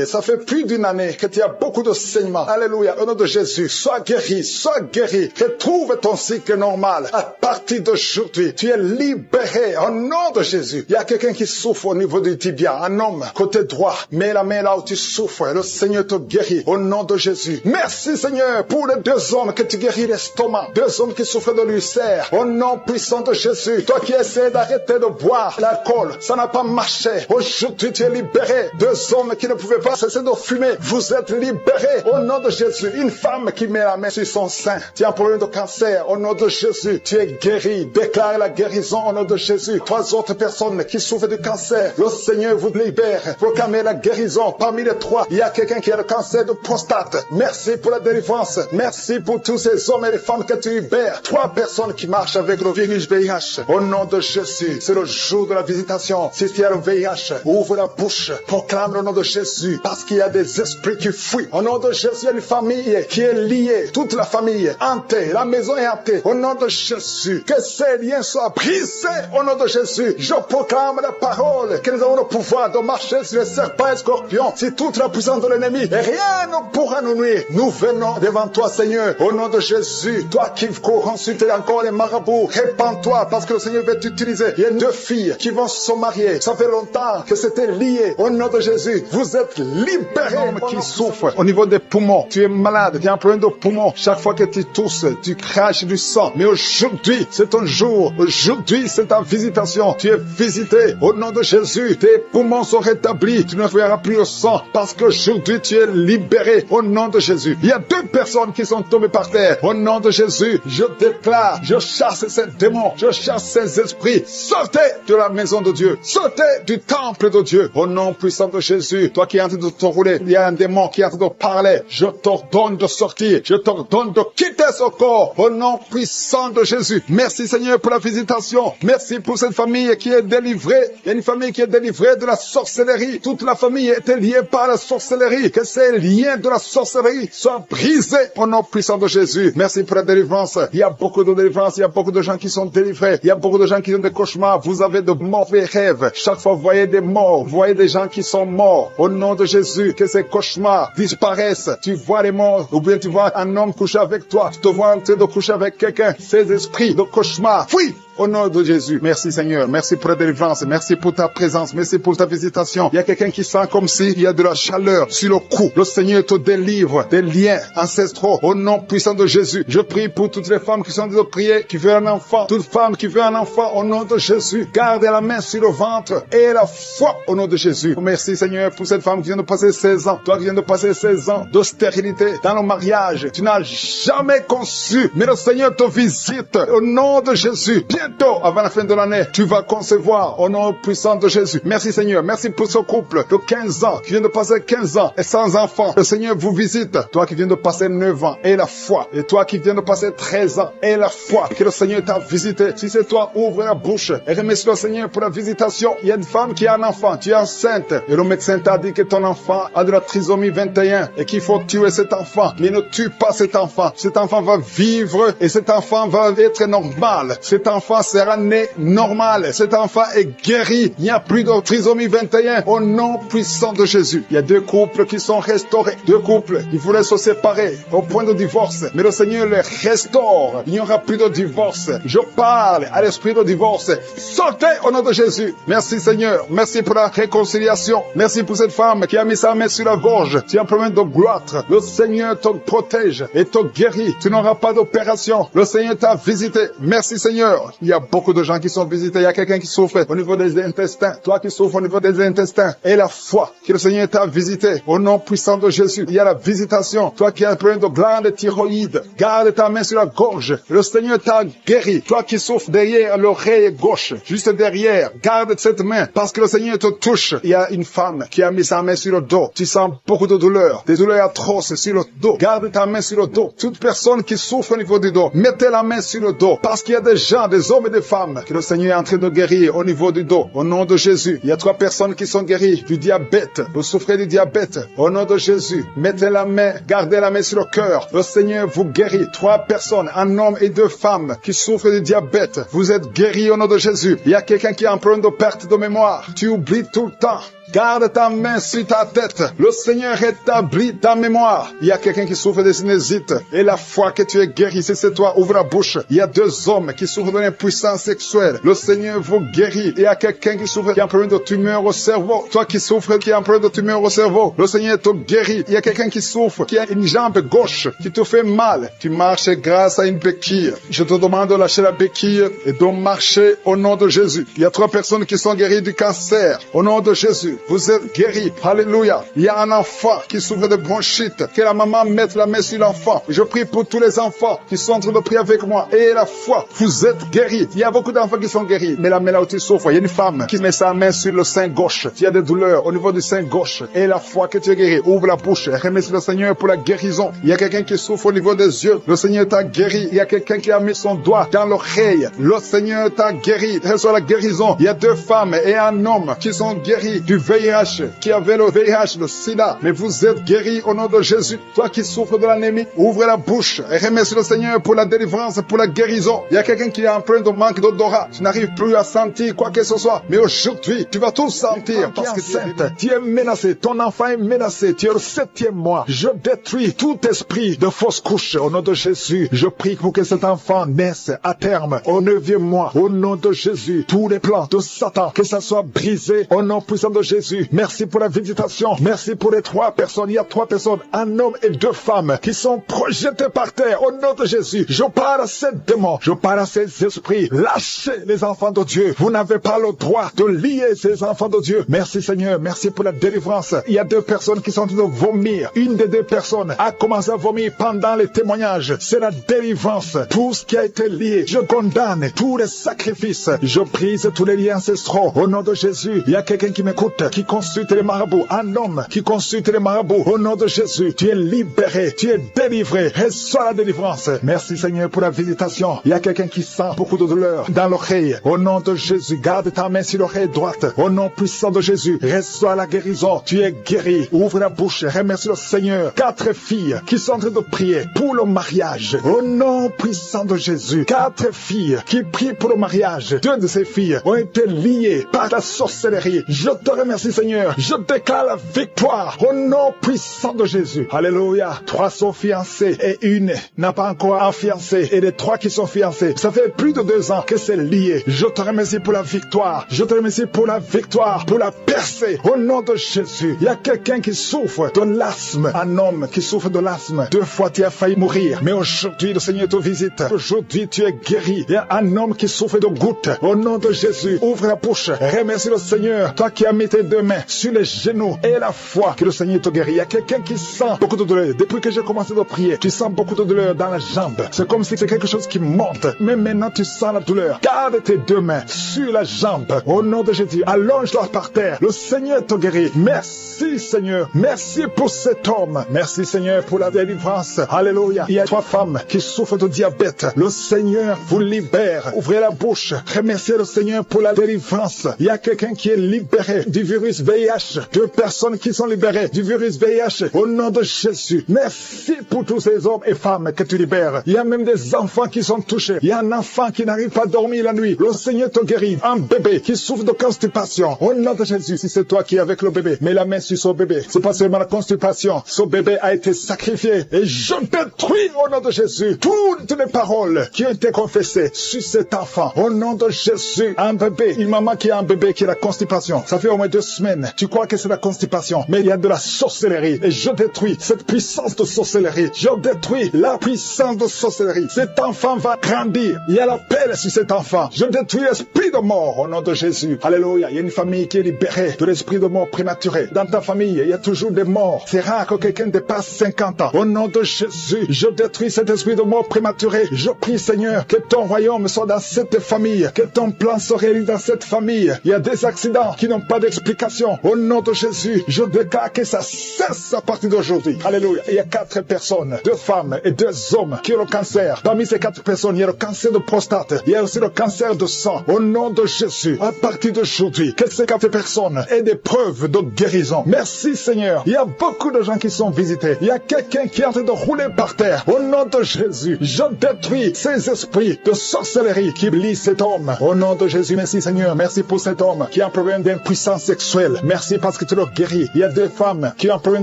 Ça fait plus d'une année que tu as beaucoup de saignements. Alléluia. Au nom de Jésus, sois guéri, sois guéri. Retrouve ton cycle normal. À partir d'aujourd'hui, tu es libéré au nom de Jésus. Il y a quelqu'un qui souffre au niveau du tibia. Un homme, côté droit. Mets la main là où tu souffres. Le Seigneur te guérit au nom de Jésus. Merci Seigneur pour les 2 hommes que tu guéris l'estomac. 2 hommes qui souffrent de l'ulcère. Au nom puissant de Jésus. Toi qui essaies d'arrêter de boire l'alcool, ça n'a pas marché. Aujourd'hui tu es libéré. 2 hommes qui ne pouvaient pas cesser de fumer. Vous êtes libérés au nom de Jésus. Une femme qui met la main sur son sein. Tu as un problème de cancer. Au nom de Jésus, tu es guéri. Déclare la guérison au nom de Jésus. 3 autres personnes qui souffrent du cancer. Le Seigneur vous libère. Proclamez la guérison. Parmi les 3, il y a quelqu'un qui a le cancer de prostate. Merci pour la délivrance. Merci pour tous ces hommes et les femmes que tu libères. 3 personnes qui marchent avec le virus VIH. Au nom de Jésus, c'est le jour de la visitation. Si tu as le VIH, ouvre la bouche, proclame le nom de Jésus, parce qu'il y a des esprits qui fuient. Au nom de Jésus, il y a une famille qui est liée, toute la famille, hantée, la maison est hantée. Au nom de Jésus, que ces liens soient brisés. Au nom de Jésus, je proclame la parole, que nous avons le pouvoir de marcher sur les serpents et scorpions, sur toute la puissance de l'ennemi, et rien ne pourra nous nuire. Nous venons devant toi, Seigneur, au nom de Jésus. Toi qui cours consulter encore les marabouts, répands-toi, parce que le Seigneur veut t'utiliser. Il y a 2 filles qui vont se marier. Ça fait longtemps que c'était lié. Au nom de Jésus, vous êtes libérés. Un homme qui souffre au niveau des poumons, tu es malade, tu as un problème de poumons. Chaque fois que tu tousses, tu craches du sang. Mais aujourd'hui, c'est ton jour. Aujourd'hui, c'est ta visitation. Tu es visité. Au nom de Jésus, tes poumons sont rétablis. Tu ne verras plus le sang, parce qu'aujourd'hui, tu es libéré. Au nom de Jésus. Il y a 2 personnes qui sont tombées par terre. Au nom de Jésus, je déclare, je chasse ces démons, je chasse ces esprits. Sortez de la maison de Dieu. Sortez du temple de Dieu. Au nom puissant de Jésus, toi qui es en train de te rouler, il y a un démon qui est en train de parler. Je t'ordonne de sortir. Je t'ordonne de quitter ce corps. Au nom puissant de Jésus. Merci Seigneur pour la visitation. Merci pour cette famille qui est délivrée. Il y a une famille qui est délivrée de la sorcellerie. Toute la famille était liée par la sorcellerie. Que ces liens de la sorcellerie soient brisés au nom puissant de Jésus. Merci pour la délivrance. Il y a beaucoup de délivrance. Il y a beaucoup de gens qui sont délivrés. Il y a beaucoup de gens qui ont des cauchemars. Vous avez de mauvais rêves. Chaque fois, vous voyez des morts. Vous voyez des gens qui sont morts. Au nom de Jésus, que ces cauchemars disparaissent. Tu vois les morts, ou bien tu vois un homme coucher avec toi. Tu te vois en train de coucher avec quelqu'un. Ces esprits de cauchemar, fuis! Au nom de Jésus. Merci Seigneur. Merci pour la délivrance. Merci pour ta présence. Merci pour ta visitation. Il y a quelqu'un qui sent comme s'il y a de la chaleur sur le cou. Le Seigneur te délivre des liens ancestraux. Au nom puissant de Jésus. Je prie pour toutes les femmes qui sont en train de prier, qui veulent un enfant. Toute femme qui veut un enfant, au nom de Jésus. Garde la main sur le ventre et la foi au nom de Jésus. Merci Seigneur pour cette femme qui vient de passer 16 ans. Toi qui viens de passer 16 ans de stérilité dans le mariage. Tu n'as jamais conçu. Mais le Seigneur te visite au nom de Jésus. Bientôt, avant la fin de l'année, tu vas concevoir au nom puissant de Jésus. Merci Seigneur. Merci pour ce couple de 15 ans qui vient de passer 15 ans et sans enfant. Le Seigneur vous visite. Toi qui viens de passer 9 ans et la foi. Et toi qui viens de passer 13 ans et la foi. Que le Seigneur t'a visité. Si c'est toi, ouvre la bouche et remercie le Seigneur pour la visitation. Il y a une femme qui a un enfant. Tu es enceinte. Et le médecin t'a dit que ton enfant a de la trisomie 21 et qu'il faut tuer cet enfant. Mais ne tue pas cet enfant. Cet enfant va vivre et cet enfant va être normal. Cet enfant sera né normal. Cet enfant est guéri. Il n'y a plus de trisomie 21 au nom puissant de Jésus. Il y a 2 couples qui sont restaurés. 2 couples qui voulaient se séparer au point de divorce. Mais le Seigneur les restaure. Il n'y aura plus de divorce. Je parle à l'esprit de divorce. Sortez au nom de Jésus. Merci Seigneur. Merci pour la réconciliation. Merci pour cette femme qui a mis sa main sur la gorge. Tu as un problème de goitre. Le Seigneur te protège et te guérit. Tu n'auras pas d'opération. Le Seigneur t'a visité. Merci Seigneur. Il y a beaucoup de gens qui sont visités. Il y a quelqu'un qui souffre au niveau des intestins. Toi qui souffres au niveau des intestins. Et la foi que le Seigneur t'a visité. Au nom puissant de Jésus. Il y a la visitation. Toi qui as un problème de glande thyroïde. Garde ta main sur la gorge. Le Seigneur t'a guéri. Toi qui souffres derrière l'oreille gauche. Juste derrière. Garde cette main. Parce que le Seigneur te touche. Il y a une femme qui a mis sa main sur le dos. Tu sens beaucoup de douleurs. Des douleurs atroces sur le dos. Garde ta main sur le dos. Toute personne qui souffre au niveau du dos. Mettez la main sur le dos. Parce qu'il y a des gens, des hommes et des femmes que le Seigneur est en train de guérir au niveau du dos. Au nom de Jésus. Il y a 3 personnes qui sont guéries du diabète. Vous souffrez du diabète. Au nom de Jésus. Mettez la main. Gardez la main sur le cœur. Le Seigneur vous guérit. 3 personnes, un homme et 2 femmes qui souffrent du diabète. Vous êtes guéris au nom de Jésus. Il y a quelqu'un qui a un problème de perte de mémoire. Tu oublies tout le temps. Garde ta main sur ta tête. Le Seigneur rétablit ta mémoire. Il y a quelqu'un qui souffre de sinusite. Et la foi que tu es guéri, si c'est toi, ouvre la bouche. Il y a 2 hommes qui souffrent de l'impuissance sexuelle. Le Seigneur vous guérit. Il y a quelqu'un qui souffre, qui a un problème de tumeur au cerveau. Toi qui souffres, qui a un problème de tumeur au cerveau. Le Seigneur te guérit. Il y a quelqu'un qui souffre, qui a une jambe gauche, qui te fait mal. Tu marches grâce à une béquille. Je te demande de lâcher la béquille et de marcher au nom de Jésus. Il y a 3 personnes qui sont guéries du cancer. Au nom de Jésus. Jésus, vous êtes guéri. Alléluia. Il y a un enfant qui souffre de bronchite. Que la maman mette la main sur l'enfant. Je prie pour tous les enfants qui sont en train de prier avec moi. Et la foi, vous êtes guéris. Il y a beaucoup d'enfants qui sont guéris. Mais la main là où tu souffres, il y a une femme qui met sa main sur le sein gauche. Tu as des douleurs au niveau du sein gauche. Et la foi que tu es guéri, ouvre la bouche. Remercie le Seigneur pour la guérison. Il y a quelqu'un qui souffre au niveau des yeux. Le Seigneur t'a guéri. Il y a quelqu'un qui a mis son doigt dans l'oreille. Le Seigneur t'a guéri. Reçois la guérison. Il y a 2 femmes et un homme qui sont guéris du VIH, qui avait le VIH, le sida. Mais vous êtes guéris au nom de Jésus. Toi qui souffres de l'anémie, ouvre la bouche et remercie le Seigneur pour la délivrance, pour la guérison. Il y a quelqu'un qui est en train de manque d'odorat. Tu n'arrives plus à sentir quoi que ce soit. Mais aujourd'hui, tu vas tout sentir parce que tu es menacé. Ton enfant est menacé. Tu es au 7e mois. Je détruis tout esprit de fausse couche au nom de Jésus. Je prie pour que cet enfant naisse à terme au 9e mois. Au nom de Jésus, tous les plans de Satan, que ça soit brisé au nom puissant de Jésus. Merci pour la visitation. Merci pour les 3 personnes. Il y a 3 personnes, un homme et 2 femmes qui sont projetés par terre au nom de Jésus. Je parle à ces démons. Je parle à ces esprits. Lâchez les enfants de Dieu. Vous n'avez pas le droit de lier ces enfants de Dieu. Merci Seigneur. Merci pour la délivrance. Il y a 2 personnes qui sont en train de vomir. Une des 2 personnes a commencé à vomir pendant les témoignages. C'est la délivrance. Tout ce qui a été lié, je condamne tous les sacrifices. Je brise tous les liens ancestraux. Au nom de Jésus, il y a quelqu'un qui m'écoute, qui consulte les marabouts. Un homme qui consulte les marabouts. Au nom de Jésus, tu es libéré. Tu es délivré. Reçois la délivrance. Merci Seigneur pour la visitation. Il y a quelqu'un qui sent beaucoup de douleur dans l'oreille. Au nom de Jésus, garde ta main sur l'oreille droite. Au nom puissant de Jésus, reçois la guérison. Tu es guéri. Ouvre la bouche. Remercie le Seigneur. 4 filles qui sont en train de prier pour le mariage. Au nom puissant de Jésus. 4 filles qui prient pour le mariage. 2 de ces filles ont été liées par la sorcellerie. Je te remercie Seigneur. Je déclare la victoire au nom puissant de Jésus. Alléluia. 3 sont fiancées et une n'a pas encore un fiancé. Et les 3 qui sont fiancés, ça fait plus de 2 ans que c'est lié. Je te remercie pour la victoire. Je te remercie pour la victoire, pour la percée. Au nom de Jésus. Il y a quelqu'un qui souffre de l'asthme. Un homme qui souffre de l'asthme. 2 fois tu as failli mourir. Mais aujourd'hui le Seigneur te visite. Aujourd'hui tu es guéri. Il y a un homme qui souffre de gouttes. Au nom de Jésus. Ouvre la bouche. Remercie le Seigneur. Toi qui as mis tes 2 mains sur les genoux et la foi que le Seigneur te guérit. Il y a quelqu'un qui sent beaucoup de douleur. Depuis que j'ai commencé à prier, tu sens beaucoup de douleur dans la jambe. C'est comme si c'est quelque chose qui monte. Mais maintenant tu sens la douleur. Garde tes 2 mains sur la jambe. Au nom de Jésus. Allonge-la par terre. Le Seigneur te guérit. Merci Seigneur. Merci pour cet homme. Merci Seigneur pour la délivrance. Alléluia. Il y a 3 femmes qui souffrent de diabète. Le Seigneur vous libère. Ouvrez la bouche. Remerciez le Seigneur pour la délivrance. Il y a quelqu'un qui est libéré du virus VIH. 2 personnes qui sont libérées du virus VIH. Au nom de Jésus. Merci pour tous ces hommes et femmes que tu libères. Il y a même des enfants qui sont touchés. Il y a un enfant qui n'arrive pas à dormir la nuit. Le Seigneur te guérit. Un bébé qui souffre de constipation. Au nom de Jésus. Si c'est toi qui es avec le bébé, mets la main sur ce bébé. C'est pas seulement la constipation. Ce bébé a été sacrifié. Et je détruis au nom de Jésus toutes les paroles qui ont été confessées sur cet enfant. Au nom de Jésus. Un bébé, une maman qui a un bébé qui a la constipation. Ça fait au moins 2 semaines. Tu crois que c'est la constipation. Mais il y a de la sorcellerie. Et je détruis cette puissance de sorcellerie. Je détruis la puissance de sorcellerie. Cet enfant va grandir. Il y a la paix sur cet enfant. Je détruis l'esprit de mort au nom de Jésus. Alléluia. Il y a une famille qui est libérée de l'esprit de mort prématuré. Dans ta famille, il y a toujours des morts. C'est rare que quelqu'un dépasse 50 ans. Au nom de Jésus, je détruis cet esprit de mort prématuré. Je prie Seigneur que ton royaume soit dans cette famille. Que ton plan se réalise dans cette famille. Il y a des accidents qui n'ont pas d'explication. Au nom de Jésus, je déclare que ça cesse à partir d'aujourd'hui. Alléluia. Il y a 4 personnes, 2 femmes et 2 hommes qui ont le cancer. Parmi ces 4 personnes, il y a le cancer de prostate. Il y a aussi le cancer de sang. Au nom de Jésus, à partir d'aujourd'hui, que ces 4 personnes aient des preuves de guérison. Merci Seigneur. Il y a beaucoup de gens qui sont visités. Il y a quelqu'un qui est en train de rouler par terre. Au nom de Jésus, je détruis ces esprits de sorcellerie qui lient cet homme. Au nom de Jésus, merci Seigneur. Merci pour cet homme qui a un problème d'impuissance sexuelle. Merci parce que tu le guéris. Il y a 2 femmes qui ont un problème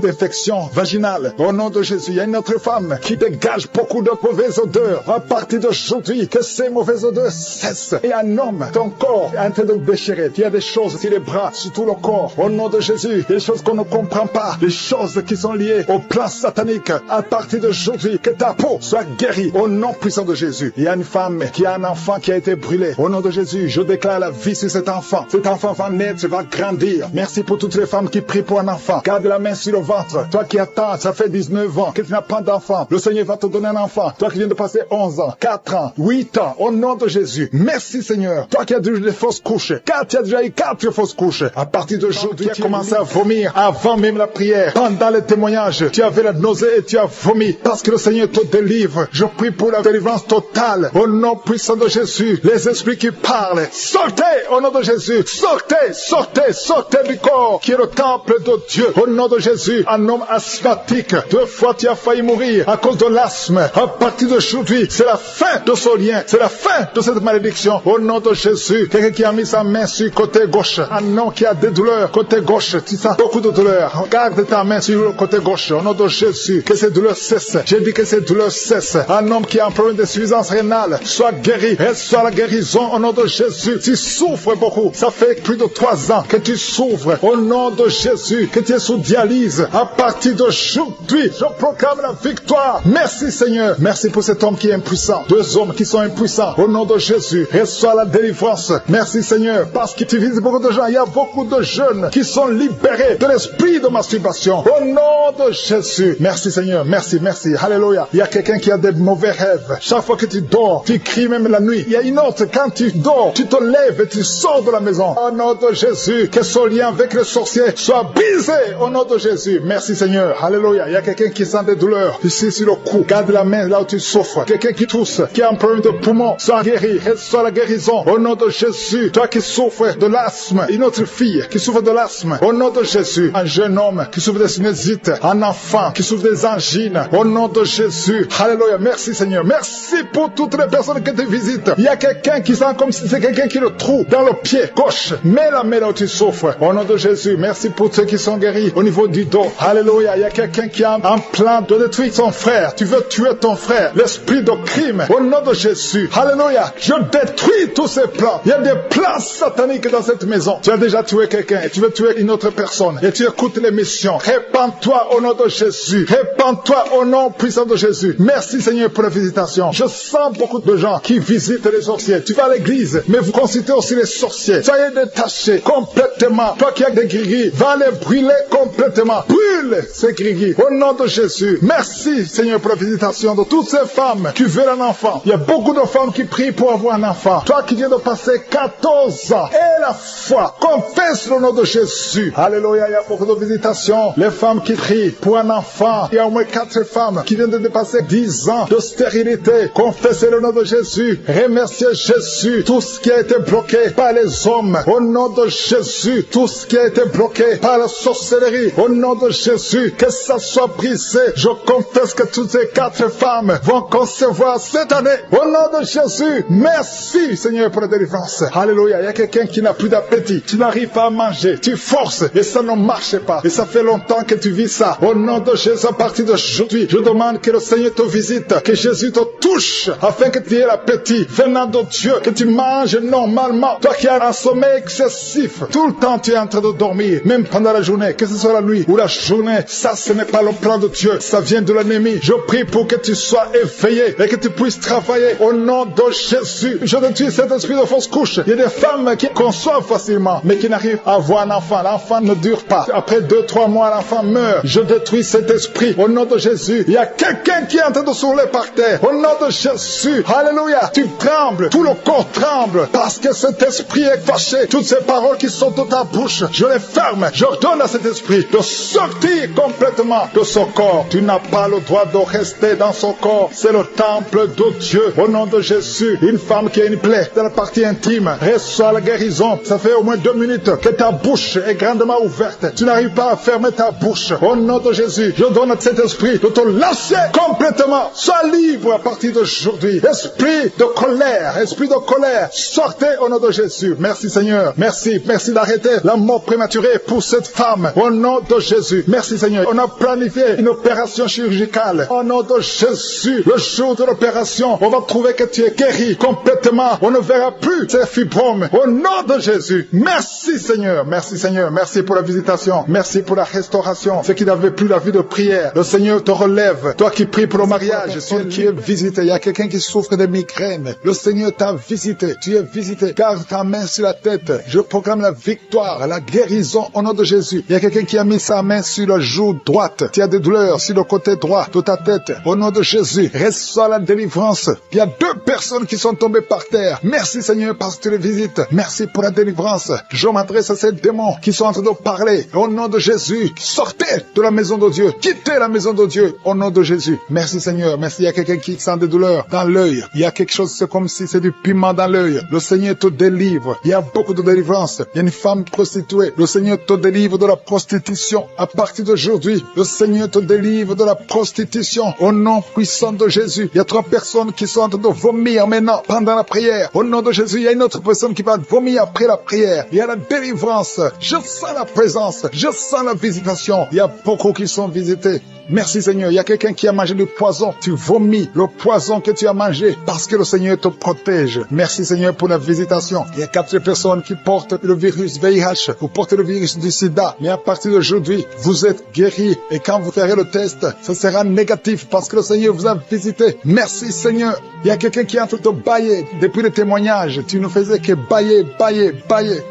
d'infection vaginale. Au nom de Jésus, il y a une autre femme qui dégage beaucoup de mauvaises odeurs. À partir d'aujourd'hui, que ces mauvaises odeurs cessent. Et un homme, ton corps est en train de déchirer. Il y a des choses sur les bras, sur tout le corps. Au nom de Jésus, des choses qu'on ne comprend pas. Des choses qui sont liées au plan satanique. À partir d'aujourd'hui, que ta peau soit guérie. Au nom puissant de Jésus. Il y a une femme qui a un enfant qui a été brûlé. Au nom de Jésus, je déclare la vie sur cet enfant. Cet enfant va naître, va grandir. grandir. Merci pour toutes les femmes qui prient pour un enfant. Garde la main sur le ventre. Toi qui attends, ça fait 19 ans que tu n'as pas d'enfant. Le Seigneur va te donner un enfant. Toi qui viens de passer 11 ans, 4 ans, 8 ans, au nom de Jésus. Merci Seigneur. Toi qui as eu des fausses couches, car tu as déjà eu 4 fausses couches. À partir d'aujourd'hui, tu as commencé à vomir avant même la prière. Pendant le témoignage, tu avais la nausée et tu as vomi. Parce que le Seigneur te délivre. Je prie pour la délivrance totale. Au nom puissant de Jésus. Les esprits qui parlent, sortez au nom de Jésus. Sortez, sortez, sortez du corps qui est le temple de Dieu. Au nom de Jésus, un homme asthmatique. 2 fois tu as failli mourir à cause de l'asthme. À partir d'aujourd'hui, c'est la fin de ce lien. C'est la fin de cette malédiction. Au nom de Jésus, quelqu'un qui a mis sa main sur le côté gauche. Un homme qui a des douleurs côté gauche. Tu sens beaucoup de douleurs. Garde ta main sur le côté gauche. Au nom de Jésus, que ces douleurs cessent. J'ai dit que ces douleurs cessent. Un homme qui a un problème de suffisance rénale soit guéri. Et soit la guérison au nom de Jésus. Tu souffres beaucoup. Ça fait plus de 3 ans que tu souffres. Au nom de Jésus, que tu es sous dialyse. À partir d'aujourd'hui, je proclame la victoire. Merci Seigneur. Merci pour cet homme qui est impuissant. 2 hommes qui sont impuissants. Au nom de Jésus, reçois la délivrance. Merci Seigneur. Parce que tu visites beaucoup de gens. Il y a beaucoup de jeunes qui sont libérés de l'esprit de masturbation. Au nom de Jésus. Merci Seigneur. Merci, merci. Alléluia. Il y a quelqu'un qui a des mauvais rêves. Chaque fois que tu dors, tu cries même la nuit. Il y a une autre, quand tu dors, tu te lèves et tu sors de la maison. Au nom de Jésus, que ce lien avec le sorcier soit brisé au nom de Jésus. Merci Seigneur. Alléluia. Il y a quelqu'un qui sent des douleurs ici sur le cou. Garde la main là où tu souffres. Quelqu'un qui tousse, qui a un problème de poumon, soit guéri. Soit la guérison au nom de Jésus. Toi qui souffres de l'asthme, une autre fille qui souffre de l'asthme, au nom de Jésus. Un jeune homme qui souffre de sinusite, un enfant qui souffre des angines, au nom de Jésus. Alléluia. Merci Seigneur. Merci pour toutes les personnes que tu visites. Il y a quelqu'un qui sent comme si c'est quelqu'un qui le trouve dans le pied gauche. Mets la main là où tu souffres. Au nom de Jésus. Merci pour ceux qui sont guéris au niveau du dos. Alléluia. Il y a quelqu'un qui a un plan de détruire son frère. Tu veux tuer ton frère. L'esprit de crime. Au nom de Jésus. Alléluia. Je détruis tous ces plans. Il y a des plans sataniques dans cette maison. Tu as déjà tué quelqu'un et tu veux tuer une autre personne. Et tu écoutes l'émission. Répands-toi au nom de Jésus. Répands-toi au nom puissant de Jésus. Merci Seigneur pour la visitation. Je sens beaucoup de gens qui visitent les sorciers. Tu vas à l'église, mais vous consultez aussi les sorciers. Soyez détachés complètement. Toi qui as des gris, va les brûler complètement. Brûle ces gris au nom de Jésus. Merci Seigneur pour la visitation de toutes ces femmes qui veulent un enfant. Il y a beaucoup de femmes qui prient pour avoir un enfant. Toi qui viens de passer 14 ans et la foi, confesse le nom de Jésus. Alléluia. Il y a beaucoup de visitations. Les femmes qui prient pour un enfant. Il y a au moins 4 femmes qui viennent de dépasser 10 ans de stérilité. Confessez le nom de Jésus. Remerciez Jésus. Tout ce qui a été bloqué par les hommes, au nom de Jésus. Tout ce qui a été bloqué par la sorcellerie, au nom de Jésus. Que ça soit brisé. Je confesse que toutes ces 4 femmes vont concevoir cette année. Au nom de Jésus. Merci Seigneur pour la délivrance. Alléluia. Il y a quelqu'un qui n'a plus d'appétit. Tu n'arrives pas à manger. Tu forces et ça ne marche pas. Et ça fait longtemps que tu vis ça. Au nom de Jésus, à partir d'aujourd'hui, je demande que le Seigneur te visite, que Jésus te touche, afin que tu aies l'appétit venant de Dieu, que tu manges normalement. Toi qui as un sommeil excessif, tout le temps tu es en train de dormir, même pendant la journée, que ce soit la nuit ou la journée, ça ce n'est pas le plan de Dieu, ça vient de l'ennemi. Je prie pour que tu sois éveillé et que tu puisses travailler au nom de Jésus. Je détruis cet esprit de fausse couche. Il y a des femmes qui conçoivent facilement, mais qui n'arrivent à avoir un enfant. L'enfant ne dure pas. Après 2-3 mois, l'enfant meurt. Je détruis cet esprit au nom de Jésus. Il y a quelqu'un qui est en train de s'ouler par terre. Au nom de Jésus. Alléluia. Tu trembles. Tout le corps tremble parce que cet esprit est fâché. Toutes ces paroles qui sont dans ta bouche, je les ferme. J'ordonne à cet esprit de sortir complètement de son corps. Tu n'as pas le droit de rester dans son corps. C'est le temple de Dieu. Au nom de Jésus. Une femme qui a une plaie dans la partie intime reçoit la guérison. Ça fait au moins 2 minutes que ta bouche est grandement ouverte. Tu n'arrives pas à fermer ta bouche. Au nom de Jésus, je donne à cet esprit de te lâcher complètement. Sois libre à partir d'aujourd'hui. Esprit de colère, sortez au nom de Jésus. Merci Seigneur. Merci d'arrêter la mort prématurée pour cette femme. Au nom de Jésus. Merci Seigneur. On a planifié une opération chirurgicale. Au nom de Jésus, le jour de l'opération, on va trouver que tu es guéri complètement. On ne verra plus ces fibromes. Au nom de Jésus. Merci Seigneur. Merci Seigneur. Merci pour la visitation. Merci pour la restauration. Ceux qui n'avaient plus la vie de prière, le Seigneur te relève. Toi qui pries pour le mariage, tu es visité. Il y a quelqu'un qui souffre de migraine. Le Seigneur t'a visité. Tu es visité. Garde ta main sur la tête. Je proclame la victoire victoire, la guérison au nom de Jésus. Il y a quelqu'un qui a mis sa main sur la joue droite. Tu as des douleurs sur le côté droit de ta tête. Au nom de Jésus, reçois la délivrance. Il y a 2 personnes qui sont tombées par terre. Merci Seigneur parce que tu les visites. Merci pour la délivrance. Je m'adresse à ces démons qui sont en train de parler. Au nom de Jésus, sortez de la maison de Dieu. Quittez la maison de Dieu. Au nom de Jésus. Merci Seigneur. Merci. Il y a quelqu'un qui sent des douleurs dans l'œil. Il y a quelque chose, c'est comme si c'est du piment dans l'œil. Le Seigneur te délivre. Il y a beaucoup de délivrance. Il y a une femme prostituée. Le Seigneur te délivre de la prostitution. À partir d'aujourd'hui, le Seigneur te délivre de la prostitution. Au nom puissant de Jésus. Il y a 3 personnes qui sont en train de vomir maintenant pendant la prière. Au nom de Jésus, il y a une autre personne qui va vomir après la prière. Il y a la délivrance. Je sens la présence. Je sens la visitation. Il y a beaucoup qui sont visités. Merci Seigneur. Il y a quelqu'un qui a mangé du poison. Tu vomis le poison que tu as mangé parce que le Seigneur te protège. Merci Seigneur pour la visitation. Il y a 4 personnes qui portent le virus VIH. Vous portez le virus du sida. Mais à partir d'aujourd'hui, vous êtes guéris. Et quand vous ferez le test, ce sera négatif parce que le Seigneur vous a visité. Merci Seigneur. Il y a quelqu'un qui est en train de bailler. Depuis le témoignage, tu ne faisais que bailler.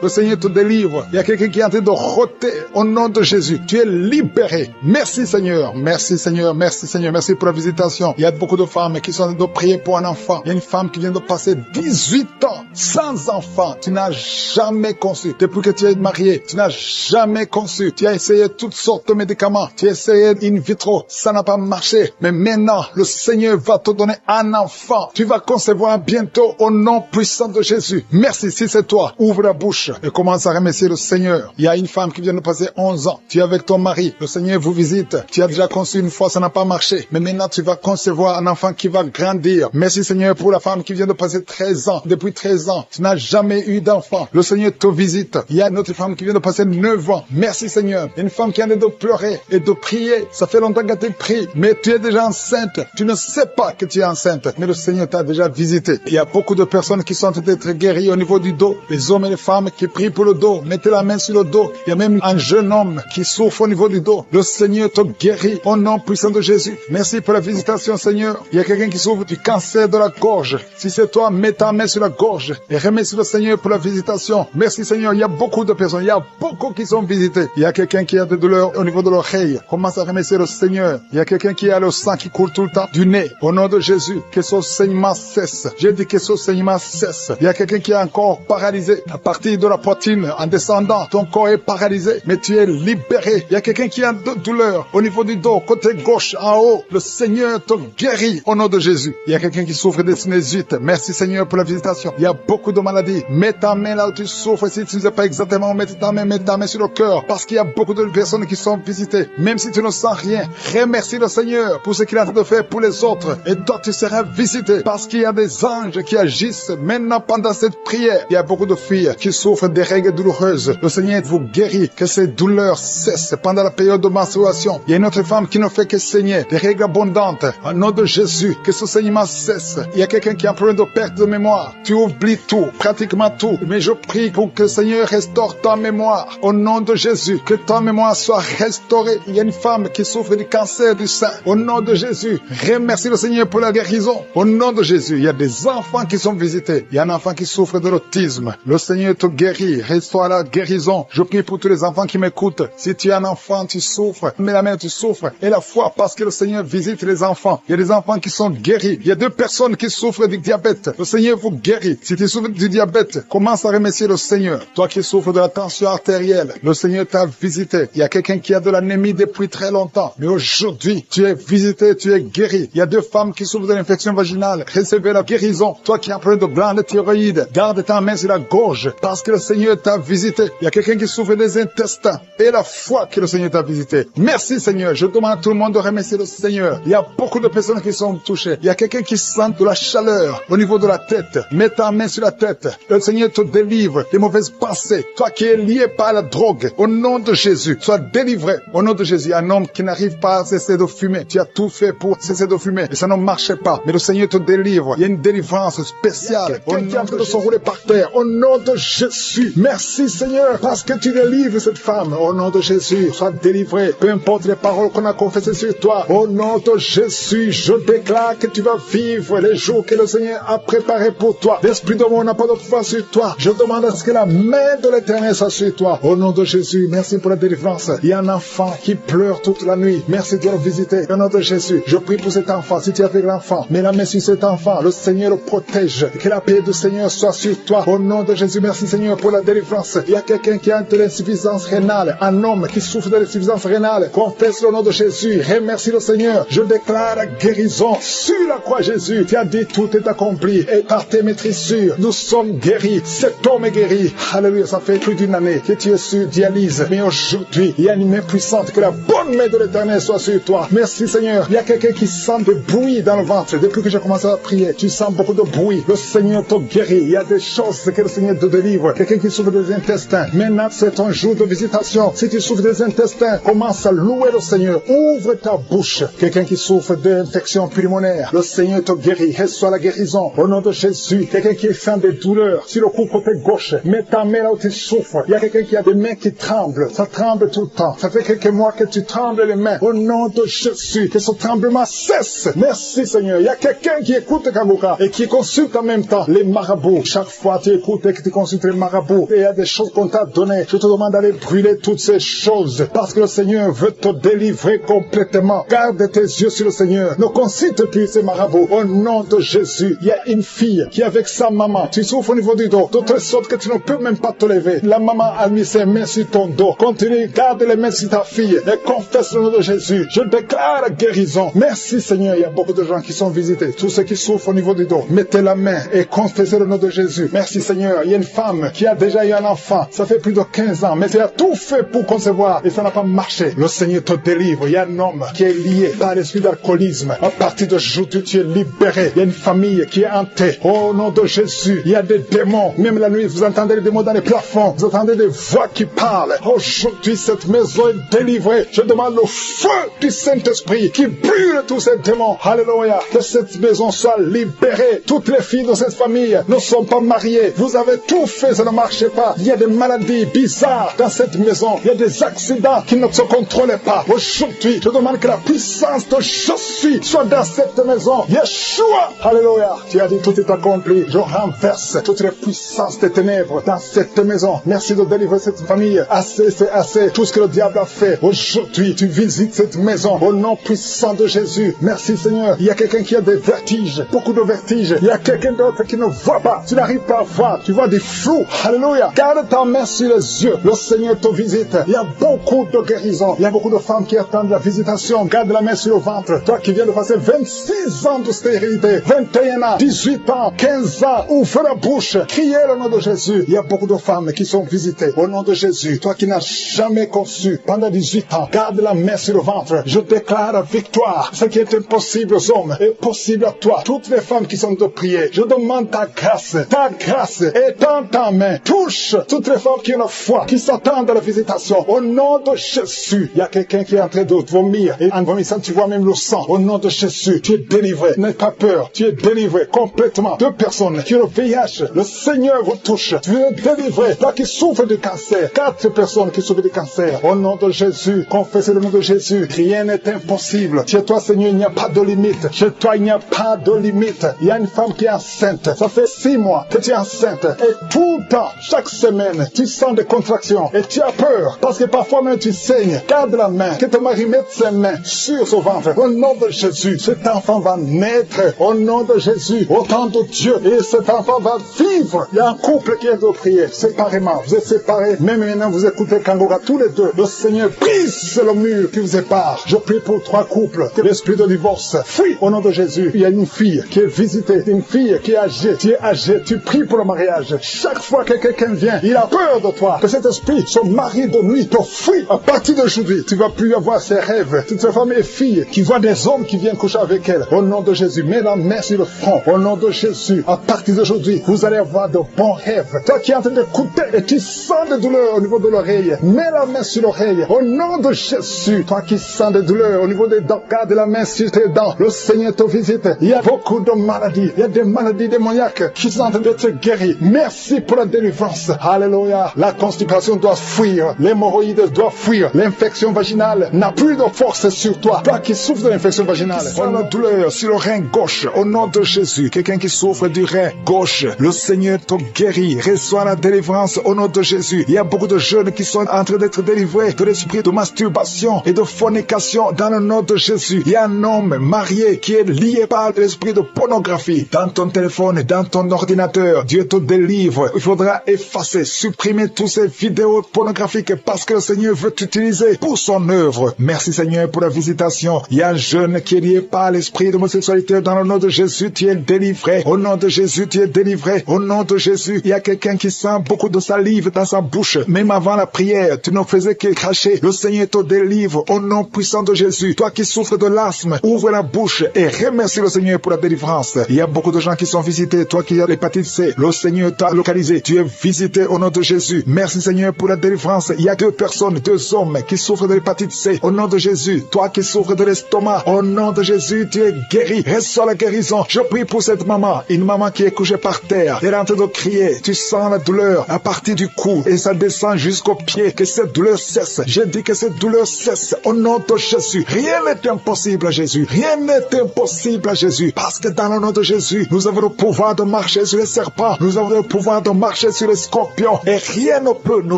Le Seigneur te délivre. Il y a quelqu'un qui est en train de rôter au nom de Jésus. Tu es libéré. Merci Seigneur. Merci Seigneur, merci Seigneur, merci pour la visitation. Il y a beaucoup de femmes qui sont en train de prier pour un enfant. Il y a une femme qui vient de passer 18 ans sans enfant. Tu n'as jamais conçu. Depuis que tu es marié, tu n'as jamais conçu. Tu as essayé toutes sortes de médicaments. Tu as essayé in vitro. Ça n'a pas marché. Mais maintenant, le Seigneur va te donner un enfant. Tu vas concevoir bientôt au nom puissant de Jésus. Merci si c'est toi. Ouvre la bouche et commence à remercier le Seigneur. Il y a une femme qui vient de passer 11 ans. Tu es avec ton mari. Le Seigneur vous visite. Tu as déjà conçu une fois, ça n'a pas marché. Mais maintenant, tu vas concevoir un enfant qui va grandir. Merci Seigneur pour la femme qui vient de passer 13 ans. Depuis 13 ans, tu n'as jamais eu d'enfant. Le Seigneur te visite. Il y a une autre femme qui vient de passer 9 ans. Merci Seigneur. Il y a une femme qui a de pleurer et de prier. Ça fait longtemps que tu pries, mais tu es déjà enceinte. Tu ne sais pas que tu es enceinte, mais le Seigneur t'a déjà visité. Il y a beaucoup de personnes qui sont en train d'être guéries au niveau du dos. Les hommes et les femmes qui prient pour le dos. Mettez la main sur le dos. Il y a même un jeune homme qui souffre au niveau du dos. Le Seigneur te guérit. Au nom puissant de Jésus. Merci pour la visitation, Seigneur. Il y a quelqu'un qui souffre du cancer de la gorge. Si c'est toi, mets ta main sur la gorge et remercie le Seigneur pour la visitation. Merci, Seigneur. Il y a beaucoup de personnes. Il y a beaucoup qui sont visitées. Il y a quelqu'un qui a des douleurs au niveau de l'oreille. Commence à remercier le Seigneur. Il y a quelqu'un qui a le sang qui coule tout le temps du nez. Au nom de Jésus, que ce saignement cesse. J'ai dit que ce saignement cesse. Il y a quelqu'un qui est encore paralysé à partir de la poitrine en descendant. Ton corps est paralysé, mais tu es libéré. Il y a quelqu'un qui a de douleurs au niveau du dos, côté gauche, en haut. Le Seigneur te guérit au nom de Jésus. Il y a quelqu'un qui souffre de sinusite. Merci Seigneur pour la visitation. Il y a beaucoup de maladies. Mets ta main là où tu souffres. Si tu ne sais pas exactement où mettre ta main, mets ta main sur le cœur. Parce qu'il y a beaucoup de personnes qui sont visitées. Même si tu ne sens rien, remercie le Seigneur pour ce qu'il est en train de faire pour les autres. Et toi, tu seras visité. Parce qu'il y a des anges qui agissent maintenant pendant cette prière. Il y a beaucoup de filles qui souffrent des règles douloureuses. Le Seigneur vous guérit. Que ces douleurs cessent pendant la période de menstruation. Il y a une autre femme qui ne fait que saigner. Des règles abondantes. Au nom de Jésus, que ce saignement cesse. Il y a quelqu'un qui a un problème de perte de mémoire. Tu oublies tout, pratiquement tout. Mais je prie pour que le Seigneur restaure ta mémoire. Au nom de Jésus, que ta mémoire soit restaurée. Il y a une femme qui souffre du cancer du sein. Au nom de Jésus, remercie le Seigneur pour la guérison. Au nom de Jésus, il y a des enfants qui sont visités. Il y a un enfant qui souffre de l'autisme. Le Seigneur te guérit. Reçois la guérison. Je prie pour tous les enfants qui m'écoutent. Si tu es un enfant, tu souffres. Mais la mère, tu souffres. Et la foi, parce que le Seigneur visite les enfants. Il y a des enfants qui sont guéris. Il y a 2 personnes qui souffrent du diabète. Le Seigneur vous guérit. Si tu souffres du diabète, commence à remercier le Seigneur. Toi qui souffres de la tension artérielle, le Seigneur t'a visité. Il y a quelqu'un qui a de l'anémie depuis très longtemps. Mais aujourd'hui, tu es visité, tu es guéri. Il y a 2 femmes qui souffrent de l'infection vaginale. Recevez la guérison. Toi qui as un problème de glande thyroïde, garde ta main sur la gorge parce que le Seigneur t'a visité. Il y a quelqu'un qui souffre des intestins et la foi que le Seigneur t'a visité. Merci Seigneur. Je demande à tout le monde de remercier le Seigneur. Il y a beaucoup de personnes qui sont touchées. Il y a quelqu'un qui sent de la chaleur au niveau de la tête. Mets ta main sur la tête. Le Seigneur te délivre des mauvaises pensées. Toi qui es lié par la drogue, au nom de Jésus, sois délivré. Au nom de Jésus, un homme qui n'arrive pas à cesser de fumer. Tu as tout fait pour cesser de fumer et ça ne marchait pas. Mais le Seigneur te délivre. Il y a une délivrance spéciale. Quelqu'un qui est en train de s'enrouler par terre. Au nom de Jésus. Merci Seigneur parce que tu délivres cette femme. Au nom de Jésus, sois délivré. Peu importe les paroles qu'on qu'on a confessé sur toi. Au nom de Jésus, je déclare que tu vas vivre les jours que le Seigneur a préparés pour toi. L'esprit de mort n'a pas de pouvoir sur toi. Je demande à ce que la main de l'Éternel soit sur toi. Au nom de Jésus, merci pour la délivrance. Il y a un enfant qui pleure toute la nuit. Merci de le visiter. Au nom de Jésus, je prie pour cet enfant. Si tu es avec l'enfant, mets la main sur cet enfant. Le Seigneur le protège. Que la paix du Seigneur soit sur toi. Au nom de Jésus, merci Seigneur pour la délivrance. Il y a quelqu'un qui a de l'insuffisance rénale. Un homme qui souffre de l'insuffisance rénale. Confesse le nom de Jésus. Remercie le Seigneur. Je déclare la guérison sur la croix Jésus. Tu as dit tout est accompli. Et par tes maîtrissures, nous sommes guéris. Cet homme est guéri. Alléluia, ça fait plus d'une année que tu es sur dialyse. Mais aujourd'hui, il y a une main puissante. Que la bonne main de l'Éternel soit sur toi. Merci Seigneur. Il y a quelqu'un qui sent des bruits dans le ventre. Depuis que j'ai commencé à prier, tu sens beaucoup de bruit. Le Seigneur te guérit. Il y a des choses que le Seigneur te délivre. Quelqu'un qui souffre des intestins. Maintenant, c'est ton jour de visitation. Si tu souffres des intestins, commence à louer le Seigneur. Ouvre ta bouche. Quelqu'un qui souffre d'infection pulmonaire, le Seigneur te guérit. Reçois la guérison. Au nom de Jésus. Quelqu'un qui sent des douleurs sur le cou côté gauche, mets ta main là où tu souffres. Il y a quelqu'un qui a des mains qui tremblent. Ça tremble tout le temps. Ça fait quelques mois que tu trembles les mains. Au nom de Jésus, que ce tremblement cesse. Merci Seigneur. Il y a quelqu'un qui écoute Kangourka et qui consulte en même temps les marabouts. Chaque fois tu écoutes et que tu consultes les marabouts, et il y a des choses qu'on t'a données. Je te demande d'aller brûler toutes ces choses parce que le Seigneur veut te délivrer complètement. Garde tes yeux sur le Seigneur. Ne consulte plus ces marabouts. Au nom de Jésus, il y a une fille qui est avec sa maman. Tu souffres au niveau du dos, de telle sorte que tu ne peux même pas te lever. La maman a mis ses mains sur ton dos. Continue, garde les mains sur ta fille et confesse le nom de Jésus. Je déclare la guérison. Merci Seigneur. Il y a beaucoup de gens qui sont visités. Tous ceux qui souffrent au niveau du dos, mettez la main et confessez le nom de Jésus. Merci Seigneur. Il y a une femme qui a déjà eu un enfant. Ça fait plus de 15 ans, mais elle a tout fait pour concevoir et ça n'a pas marché. Le Seigneur te délivre. Il y a un homme qui est lié par l'esprit d'alcoolisme. À partir d'aujourd'hui, tu es libéré. Il y a une famille qui est hantée. Au nom de Jésus, il y a des démons. Même la nuit, vous entendez les démons dans les plafonds. Vous entendez des voix qui parlent. Aujourd'hui, cette maison est délivrée. Je demande le feu du Saint-Esprit qui brûle tous ces démons. Alléluia. Que cette maison soit libérée. Toutes les filles de cette famille ne sont pas mariées. Vous avez tout fait, ça ne marche pas. Il y a des maladies bizarres dans cette maison. Il y a des accidents qui ne se contrôlent pas. Aujourd'hui, je demande que la puissance de je suis soit dans cette maison. Yeshua. Alléluia. Tu as dit tout est accompli. Je renverse toutes les puissances des ténèbres dans cette maison. Merci de délivrer cette famille. Assez, c'est assez. Tout ce que le diable a fait. Aujourd'hui, tu visites cette maison au nom puissant de Jésus. Merci Seigneur. Il y a quelqu'un qui a des vertiges. Beaucoup de vertiges. Il y a quelqu'un d'autre qui ne voit pas. Tu n'arrives pas à voir. Tu vois des flous. Alléluia. Garde ta main sur les yeux. Le Seigneur te visite. Il y a beaucoup de guérisons. Il y a beaucoup de femmes qui attendent la visitation. Garde la main sur le ventre. Toi qui viens de passer 26 ans de stérilité, 21 ans, 18 ans, 15 ans, ouvre la bouche. Criez le nom de Jésus. Il y a beaucoup de femmes qui sont visitées au nom de Jésus. Toi qui n'as jamais conçu pendant 18 ans, garde la main sur le ventre. Je déclare la victoire. Ce qui est impossible aux hommes est possible à toi. Toutes les femmes qui sont de prier, je demande ta grâce. Ta grâce est dans ta main. Touche toutes les femmes qui ont la foi, qui s'attendent à la visitation. Au nom de Jésus, il y a quelqu'un qui est en train de vomir. Et en vomissant, tu vois même le sang. Au nom de Jésus, tu es délivré. N'aie pas peur. Tu es délivré complètement. 2 personnes qui ont le VIH, le Seigneur vous touche. Tu es délivré. Toi qui souffres de cancer, 4 personnes qui souffrent de cancer. Au nom de Jésus, confessez le nom de Jésus. Rien n'est impossible. Chez toi, Seigneur, il n'y a pas de limite. Chez toi, il n'y a pas de limite. Il y a une femme qui est enceinte. Ça fait 6 mois que tu es enceinte. Et tout le temps, chaque semaine, tu sens des contractions. Et tu as peur. Parce que parfois même tu saignes. Garde la main. Que ton mari mette ses mains sur son ventre. Au nom de Jésus, cet enfant va naître. Au nom de Jésus, au temps de Dieu. Et cet enfant va vivre. Il y a un couple qui est de prier séparément. Vous êtes séparés. Même maintenant, vous écoutez Kangourka tous les deux. Le Seigneur brise le mur qui vous sépare. Je prie pour 3 couples. Que l'esprit de divorce fuit au nom de Jésus. Il y a une fille qui est visitée. Une fille qui est âgée. Tu es âgé. Tu pries pour le mariage. Chaque fois que quelqu'un vient, il a peur de toi. Que cet esprit, son mari de nuit, te fuit. À partir d'aujourd'hui, tu ne vas plus avoir ces rêves. Toutes ces femmes et filles qui voient des hommes qui viennent coucher avec elles. Au nom de Jésus, mets la main sur le front. Au nom de Jésus, à partir d'aujourd'hui, vous allez avoir de bons rêves. Toi qui es en train d'écouter et tu sens des douleurs au niveau de l'oreille, mets la main sur l'oreille. Au nom de Jésus, toi qui sens des douleurs au niveau des dents, garde la main sur tes dents. Le Seigneur te visite. Il y a beaucoup de maladies. Il y a des maladies démoniaques qui sont en train d'être guéries. Merci pour pour la délivrance. Alléluia. La constipation doit fuir. L'hémorroïde doit fuir. L'infection vaginale n'a plus de force sur toi. Toi qui souffres de l'infection vaginale. Sans la douleur sur le rein gauche. Au nom de Jésus. Quelqu'un qui souffre du rein gauche. Le Seigneur te guérit. Reçois la délivrance au nom de Jésus. Il y a beaucoup de jeunes qui sont en train d'être délivrés de l'esprit de masturbation et de fornication dans le nom de Jésus. Il y a un homme marié qui est lié par l'esprit de pornographie dans ton téléphone, dans ton ordinateur. Dieu te délivre. Il faudra effacer, supprimer toutes ces vidéos pornographiques parce que le Seigneur veut t'utiliser pour son œuvre. Merci Seigneur pour la visitation. Il y a un jeune qui est lié par l'esprit d'homosexualité dans le nom de Jésus. Tu es délivré. Au nom de Jésus, tu es délivré. Au nom de Jésus, il y a quelqu'un qui sent beaucoup de salive dans sa bouche. Même avant la prière, tu ne faisais que cracher. Le Seigneur te délivre au nom puissant de Jésus. Toi qui souffres de l'asthme, ouvre la bouche et remercie le Seigneur pour la délivrance. Il y a beaucoup de gens qui sont visités. Toi qui as l'hépatite C, le Seigneur t'a localisé. Tu es visité au nom de Jésus. Merci Seigneur pour la délivrance. Il y a 2 personnes, 2 hommes qui souffrent de l'hépatite C. Au nom de Jésus. Toi qui souffres de l'estomac, au nom de Jésus, tu es guéri. Reçois la guérison. Je prie pour cette maman. Une maman qui est couchée par terre. Elle est en train de crier. Tu sens la douleur à partir du cou et ça descend jusqu'au pied. Que cette douleur cesse. Je dis que cette douleur cesse au nom de Jésus. Rien n'est impossible à Jésus. Rien n'est impossible à Jésus. Parce que dans le nom de Jésus, nous avons le pouvoir de marcher sur les serpents. Nous avons le pouvoir de marcher sur les scorpions. Et rien ne peut nous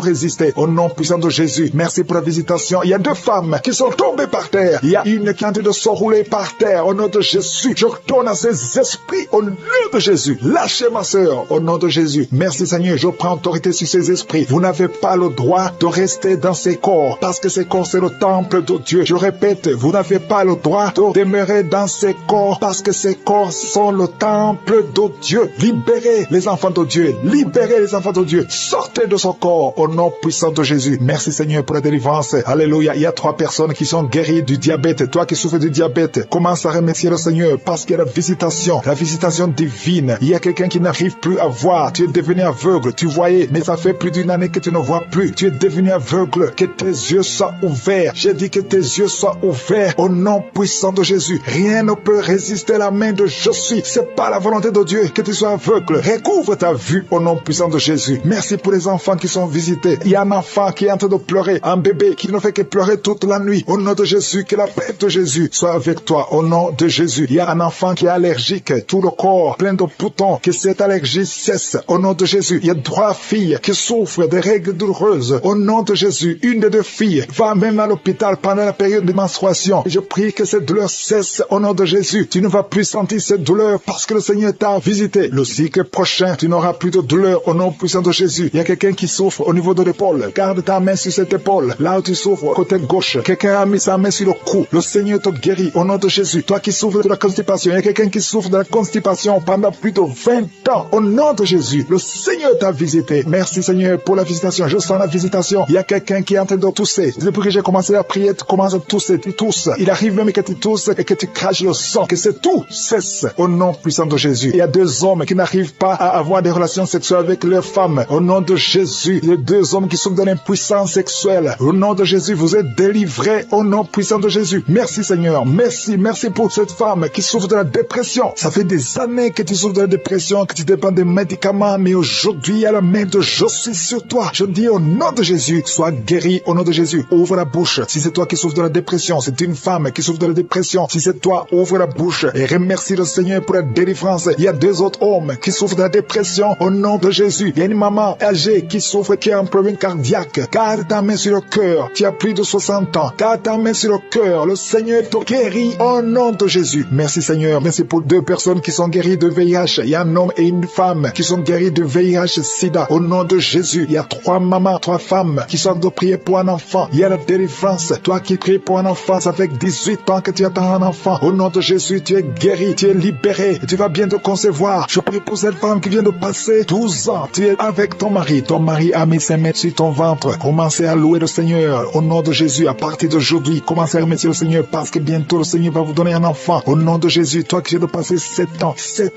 résister. Au nom puissant de Jésus. Merci pour la visitation. Il y a 2 femmes qui sont tombées par terre. Il y a une qui est en train de s'enrouler par terre. Au nom de Jésus, je retourne à ces esprits. Au nom de Jésus. Lâchez ma sœur. Au nom de Jésus. Merci Seigneur. Je prends autorité sur ces esprits. Vous n'avez pas le droit de rester dans ces corps. Parce que ces corps, c'est le temple de Dieu. Je répète, vous n'avez pas le droit de demeurer dans ces corps. Parce que ces corps sont le temple de Dieu. Libérez les enfants de Dieu. Libérez les enfants de Dieu. Sortez de ce corps au nom puissant de Jésus. Merci Seigneur pour la délivrance. Alléluia. Il y a 3 personnes qui sont guéries du diabète. Toi qui souffres du diabète, commence à remercier le Seigneur parce qu'il y a la visitation divine. Il y a quelqu'un qui n'arrive plus à voir. Tu es devenu aveugle. Tu voyais, mais ça fait plus d'1 année que tu ne vois plus. Tu es devenu aveugle. Que tes yeux soient ouverts. J'ai dit que tes yeux soient ouverts au nom puissant de Jésus. Rien ne peut résister à la main de je suis. C'est pas la volonté de Dieu que tu sois aveugle. Recouvre ta vue au nom puissant de Jésus. Merci pour les enfants qui sont visités. Il y a un enfant qui est en train de pleurer, un bébé qui ne fait que pleurer toute la nuit. Au nom de Jésus, que la paix de Jésus soit avec toi. Au nom de Jésus. Il y a un enfant qui est allergique, tout le corps plein de boutons. Que cette allergie cesse. Au nom de Jésus. Il y a 3 filles qui souffrent de règles douloureuses. Au nom de Jésus, une des 2 filles va même à l'hôpital pendant la période de menstruation. Je prie que cette douleur cesse au nom de Jésus. Tu ne vas plus sentir cette douleur parce que le Seigneur t'a visité. Le cycle prochain, tu n'auras plus de douleur au nom puissant de Jésus. Il y a quelqu'un qui souffre au niveau de l'épaule. Garde ta main sur cette épaule. Là où tu souffres, côté gauche. Quelqu'un a mis sa main sur le cou. Le Seigneur te guérit au nom de Jésus. Toi qui souffres de la constipation, il y a quelqu'un qui souffre de la constipation pendant plus de 20 ans. Au nom de Jésus, le Seigneur t'a visité. Merci Seigneur pour la visitation. Je sens la visitation. Il y a quelqu'un qui est en train de tousser. Depuis que j'ai commencé la prière, tu commences à tousser. Tu tousses. Il arrive même que tu tousses et que tu craches le sang. Que c'est tout cesse au nom puissant de Jésus. Il y a 2 hommes qui n'arrivent pas à avoir des relations sexuelles avec leurs femmes. Au nom de Jésus, il y a 2 hommes qui souffrent de l'impuissance sexuelle. Au nom de Jésus, vous êtes délivrés au nom puissant de Jésus. Merci Seigneur. Merci pour cette femme qui souffre de la dépression. Ça fait des années que tu souffres de la dépression, que tu dépends des médicaments, mais aujourd'hui, il y a la main de je suis sur toi. Je dis au nom de Jésus, sois guéri au nom de Jésus. Ouvre la bouche. Si c'est toi qui souffres de la dépression, c'est une femme qui souffre de la dépression. Si c'est toi, ouvre la bouche et remercie le Seigneur pour la délivrance. Il y a 2 autres hommes qui souffrent de la dépression au nom de Jésus. Il y a une maman âgée qui souffre, qui a un problème cardiaque. Garde ta main sur le cœur. Tu as plus de 60 ans. Garde ta main sur le cœur. Le Seigneur te guérit au nom de Jésus. Merci Seigneur. Merci pour 2 personnes qui sont guéries de VIH. Il y a un homme et une femme qui sont guéris de VIH sida. Au nom de Jésus. Il y a 3 mamans, 3 femmes qui sont de prier pour un enfant. Il y a la délivrance. Toi qui pries pour un enfant, ça fait 18 ans que tu attends un enfant. Au nom de Jésus, tu es guéri, tu es libéré. Et tu vas bientôt concevoir. Je prie pour cette femme qui vient de passer 12 ans. Tu es avec ton mari. Ton mari a mis ses mains sur ton ventre. Commencez à louer le Seigneur. Au nom de Jésus, à partir d'aujourd'hui, commencez à remercier le Seigneur parce que bientôt le Seigneur va vous donner un enfant. Au nom de Jésus, toi qui viens de passer 7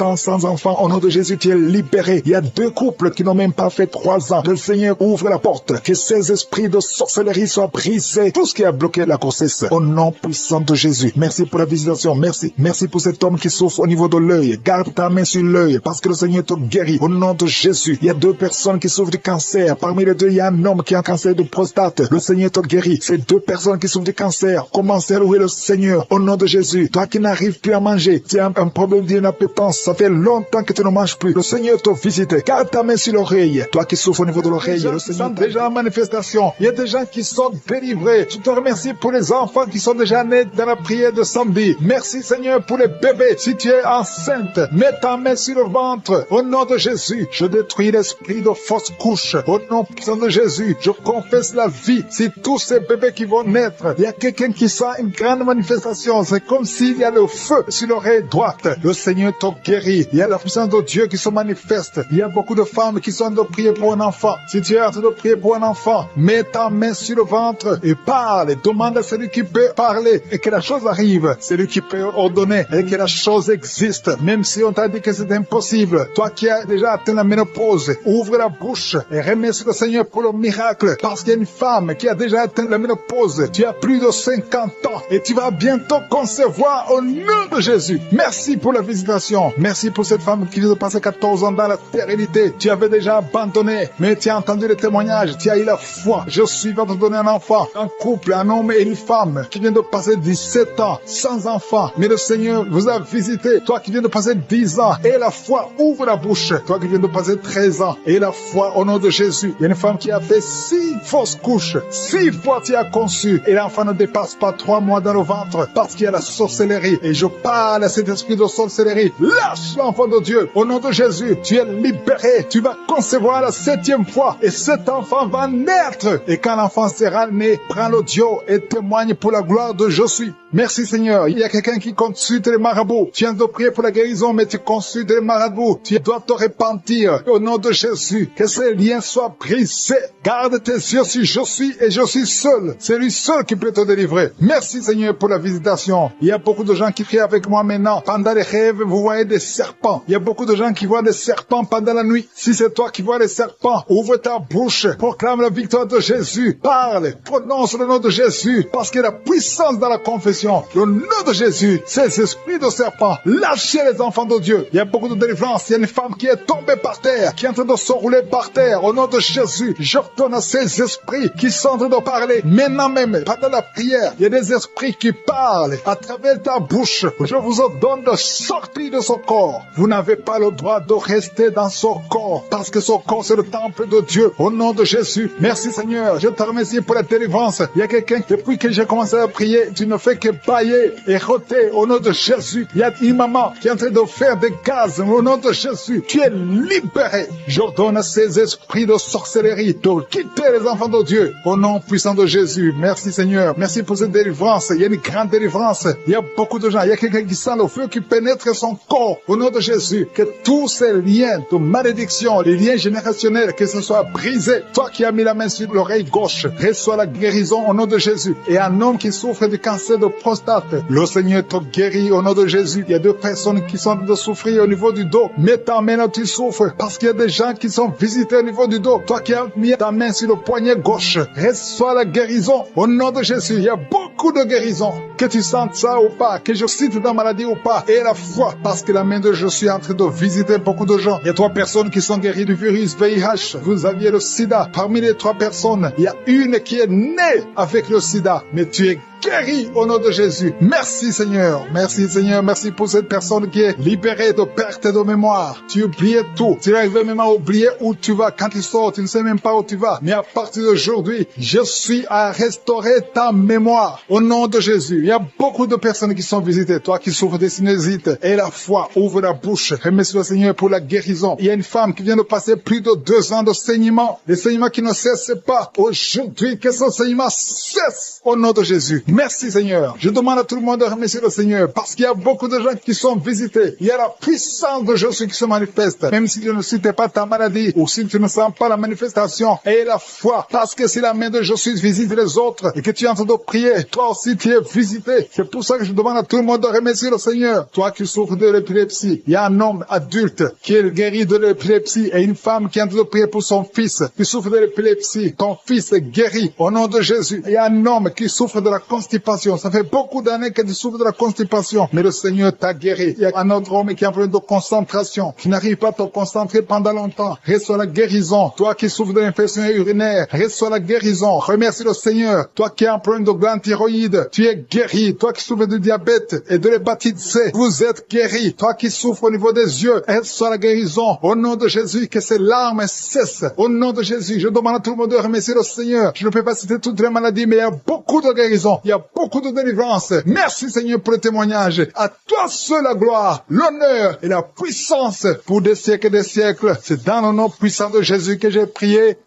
ans sans enfant, au nom de Jésus, tu es libéré. Il y a 2 couples qui n'ont même pas fait 3 ans. Le Seigneur ouvre la porte. Que ces esprits de sorcellerie soient brisés. Tout ce qui a bloqué la grossesse. Au nom puissant de Jésus. Merci pour la visitation. Merci pour cet homme qui souffre au niveau de l'œil. Garde ta main sur l'œil parce que le Seigneur te guérit. Au nom de Jésus. Jésus. Il y a 2 personnes qui souffrent du cancer. Parmi les 2, il y a un homme qui a un cancer de prostate. Le Seigneur te guérit. Ces 2 personnes qui souffrent du cancer, commencez à louer le Seigneur au nom de Jésus. Toi qui n'arrives plus à manger, tu as un problème d'inappétence, ça fait longtemps que tu ne manges plus. Le Seigneur te visite. Garde ta main sur l'oreille. Toi qui souffres au niveau de l'oreille, le Seigneur déjà en manifestation. Il y a des gens qui sont délivrés. Je te remercie pour les enfants qui sont déjà nés dans la prière de samedi. Merci Seigneur pour les bébés. Si tu es enceinte, mets ta main sur le ventre. Au nom de Jésus, je détruis l'esprit de fausse couche. Au nom puissant de Jésus, je confesse la vie. Si tous ces bébés qui vont naître, il y a quelqu'un qui sent une grande manifestation. C'est comme s'il y a le feu sur l'oreille droite. Le Seigneur te guérit. Il y a la puissance de Dieu qui se manifeste. Il y a beaucoup de femmes qui sont en train de prier pour un enfant. Si tu es en train de prier pour un enfant, mets ta main sur le ventre et parle. Demande à celui qui peut parler et que la chose arrive. Celui qui peut ordonner et que la chose existe. Même si on t'a dit que c'est impossible. Toi qui as déjà atteint la ménopause, ouvre la bouche et remercie le Seigneur pour le miracle. Parce qu'il y a une femme qui a déjà atteint la ménopause. Tu as plus de 50 ans et tu vas bientôt concevoir au nom de Jésus. Merci pour la visitation. Merci pour cette femme qui vient de passer 14 ans dans la stérilité. Tu avais déjà abandonné, mais tu as entendu le témoignage. Tu as eu la foi. Je suis va te donner un enfant, un couple, un homme et une femme qui vient de passer 17 ans sans enfant. Mais le Seigneur vous a visité. Toi qui viens de passer 10 ans et la foi, ouvre la bouche. Toi qui viens de passer 13 ans et la foi au nom de Jésus. Il y a une femme qui a fait 6 fausses couches. 6 fois tu as conçu et l'enfant ne dépasse pas 3 mois dans le ventre parce qu'il y a la sorcellerie. Et je parle à cet esprit de sorcellerie. Lâche l'enfant de Dieu. Au nom de Jésus, tu es libéré. Tu vas concevoir la 7e fois et cet enfant va naître. Et quand l'enfant sera né, prends l'audio et témoigne pour la gloire de Je suis. Merci Seigneur. Il y a quelqu'un qui consulte les marabouts. Tu viens de prier pour la guérison, mais tu consultes les marabouts. Tu dois te repentir au nom de Jésus. Que ces liens soient brisés. Garde tes yeux sur Je suis et je suis seul. C'est lui seul qui peut te délivrer. Merci Seigneur pour la visitation. Il y a beaucoup de gens qui prient avec moi maintenant. Pendant les rêves, vous voyez des serpents. Il y a beaucoup de gens qui voient des serpents pendant la nuit. Si c'est toi qui vois les serpents, ouvre ta bouche. Proclame la victoire de Jésus. Parle. Prononce le nom de Jésus. Parce qu'il y a la puissance dans la confession. Le nom de Jésus, ces esprits de serpent, lâchez les enfants de Dieu. Il y a beaucoup de délivrance. Il y a une femme qui est tombée par terre, qui est en train de se rouler par terre. Au nom de Jésus, j'ordonne à ces esprits qui sont en train de parler. Maintenant même, pendant la prière, il y a des esprits qui parlent à travers ta bouche. Je vous ordonne de sortir de son corps. Vous n'avez pas le droit de rester dans son corps, parce que son corps c'est le temple de Dieu. Au nom de Jésus, merci Seigneur. Je te remercie pour la délivrance. Il y a quelqu'un, depuis que j'ai commencé à prier, tu ne fais que bailler et rôter au nom de Jésus. Il y a une maman qui est en train de faire des gaz au nom de Jésus. Tu es libéré. J'ordonne à ces esprits de sorcellerie de quitter les enfants de Dieu au nom puissant de Jésus. Merci Seigneur. Merci pour cette délivrance. Il y a une grande délivrance. Il y a beaucoup de gens. Il y a quelqu'un qui sent le feu qui pénètre son corps au nom de Jésus. Que tous ces liens de malédiction, les liens générationnels, que ce soit brisé. Toi qui as mis la main sur l'oreille gauche, reçois la guérison au nom de Jésus. Et un homme qui souffre du cancer de prostate, le Seigneur te guérit au nom de Jésus. Il y a 2 personnes qui sont en train de souffrir au niveau du dos. Mets ta main là où tu souffres, parce qu'il y a des gens qui sont visités au niveau du dos. Toi qui as mis ta main sur le poignet gauche, reçois la guérison au nom de Jésus. Il y a beaucoup de guérisons. Que tu sentes ça ou pas, que je cite ta maladie ou pas, et la foi, parce que la main de Jésus est en train de visiter beaucoup de gens. Il y a 3 personnes qui sont guéries du virus VIH. Vous aviez le sida. Parmi les 3 personnes, il y a une qui est née avec le sida, mais tu es guéri au nom de Jésus. Merci Seigneur. Merci Seigneur. Merci pour cette personne qui est libérée de perte de mémoire. Tu oubliais tout. Tu arrives même à oublier où tu vas. Quand tu sors, tu ne sais même pas où tu vas. Mais à partir d'aujourd'hui, je suis à restaurer ta mémoire au nom de Jésus. Il y a beaucoup de personnes qui sont visitées. Toi qui souffres de sinusite et la foi, ouvre la bouche. Remercie le Seigneur pour la guérison. Il y a une femme qui vient de passer plus de 2 ans de saignement. Les saignements qui ne cessent pas. Aujourd'hui, que ce saignement cesse au nom de Jésus. Merci Seigneur. Je demande à tout le monde de remercier le Seigneur parce qu'il y a beaucoup de gens qui sont visités. Il y a la puissance de Jésus qui se manifeste. Même si tu ne cites pas ta maladie ou si tu ne sens pas la manifestation, et la foi. Parce que si la main de Jésus visite les autres et que tu es en train de prier, toi aussi tu es visité. C'est pour ça que je demande à tout le monde de remercier le Seigneur. Toi qui souffres de l'épilepsie, il y a un homme adulte qui est guéri de l'épilepsie et une femme qui est en train de prier pour son fils qui souffre de l'épilepsie. Ton fils est guéri au nom de Jésus. Il y a un homme qui souffre de la constipation. Ça fait beaucoup d'années que tu souffres de la constipation, mais le Seigneur t'a guéri. Il y a un autre homme qui a un problème de concentration, qui n'arrive pas à te concentrer bloqué pendant longtemps, reçois la guérison. Toi qui souffres de l'infection urinaire, reçois la guérison. Remercie le Seigneur. Toi qui as un problème de glande thyroïde, tu es guéri. Toi qui souffres de diabète et de l'hépatite C, vous êtes guéri. Toi qui souffres au niveau des yeux, reçois la guérison. Au nom de Jésus, que ces larmes cessent. Au nom de Jésus, je demande à tout le monde de remercier le Seigneur. Je ne peux pas citer toutes les maladies, mais il y a beaucoup de guérison. Il y a beaucoup de délivrance. Merci Seigneur pour le témoignage. À toi seul la gloire, l'honneur et la puissance pour des siècles et des siècles. C'est dans le nom puissant de Jésus que j'ai prié.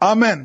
Amen.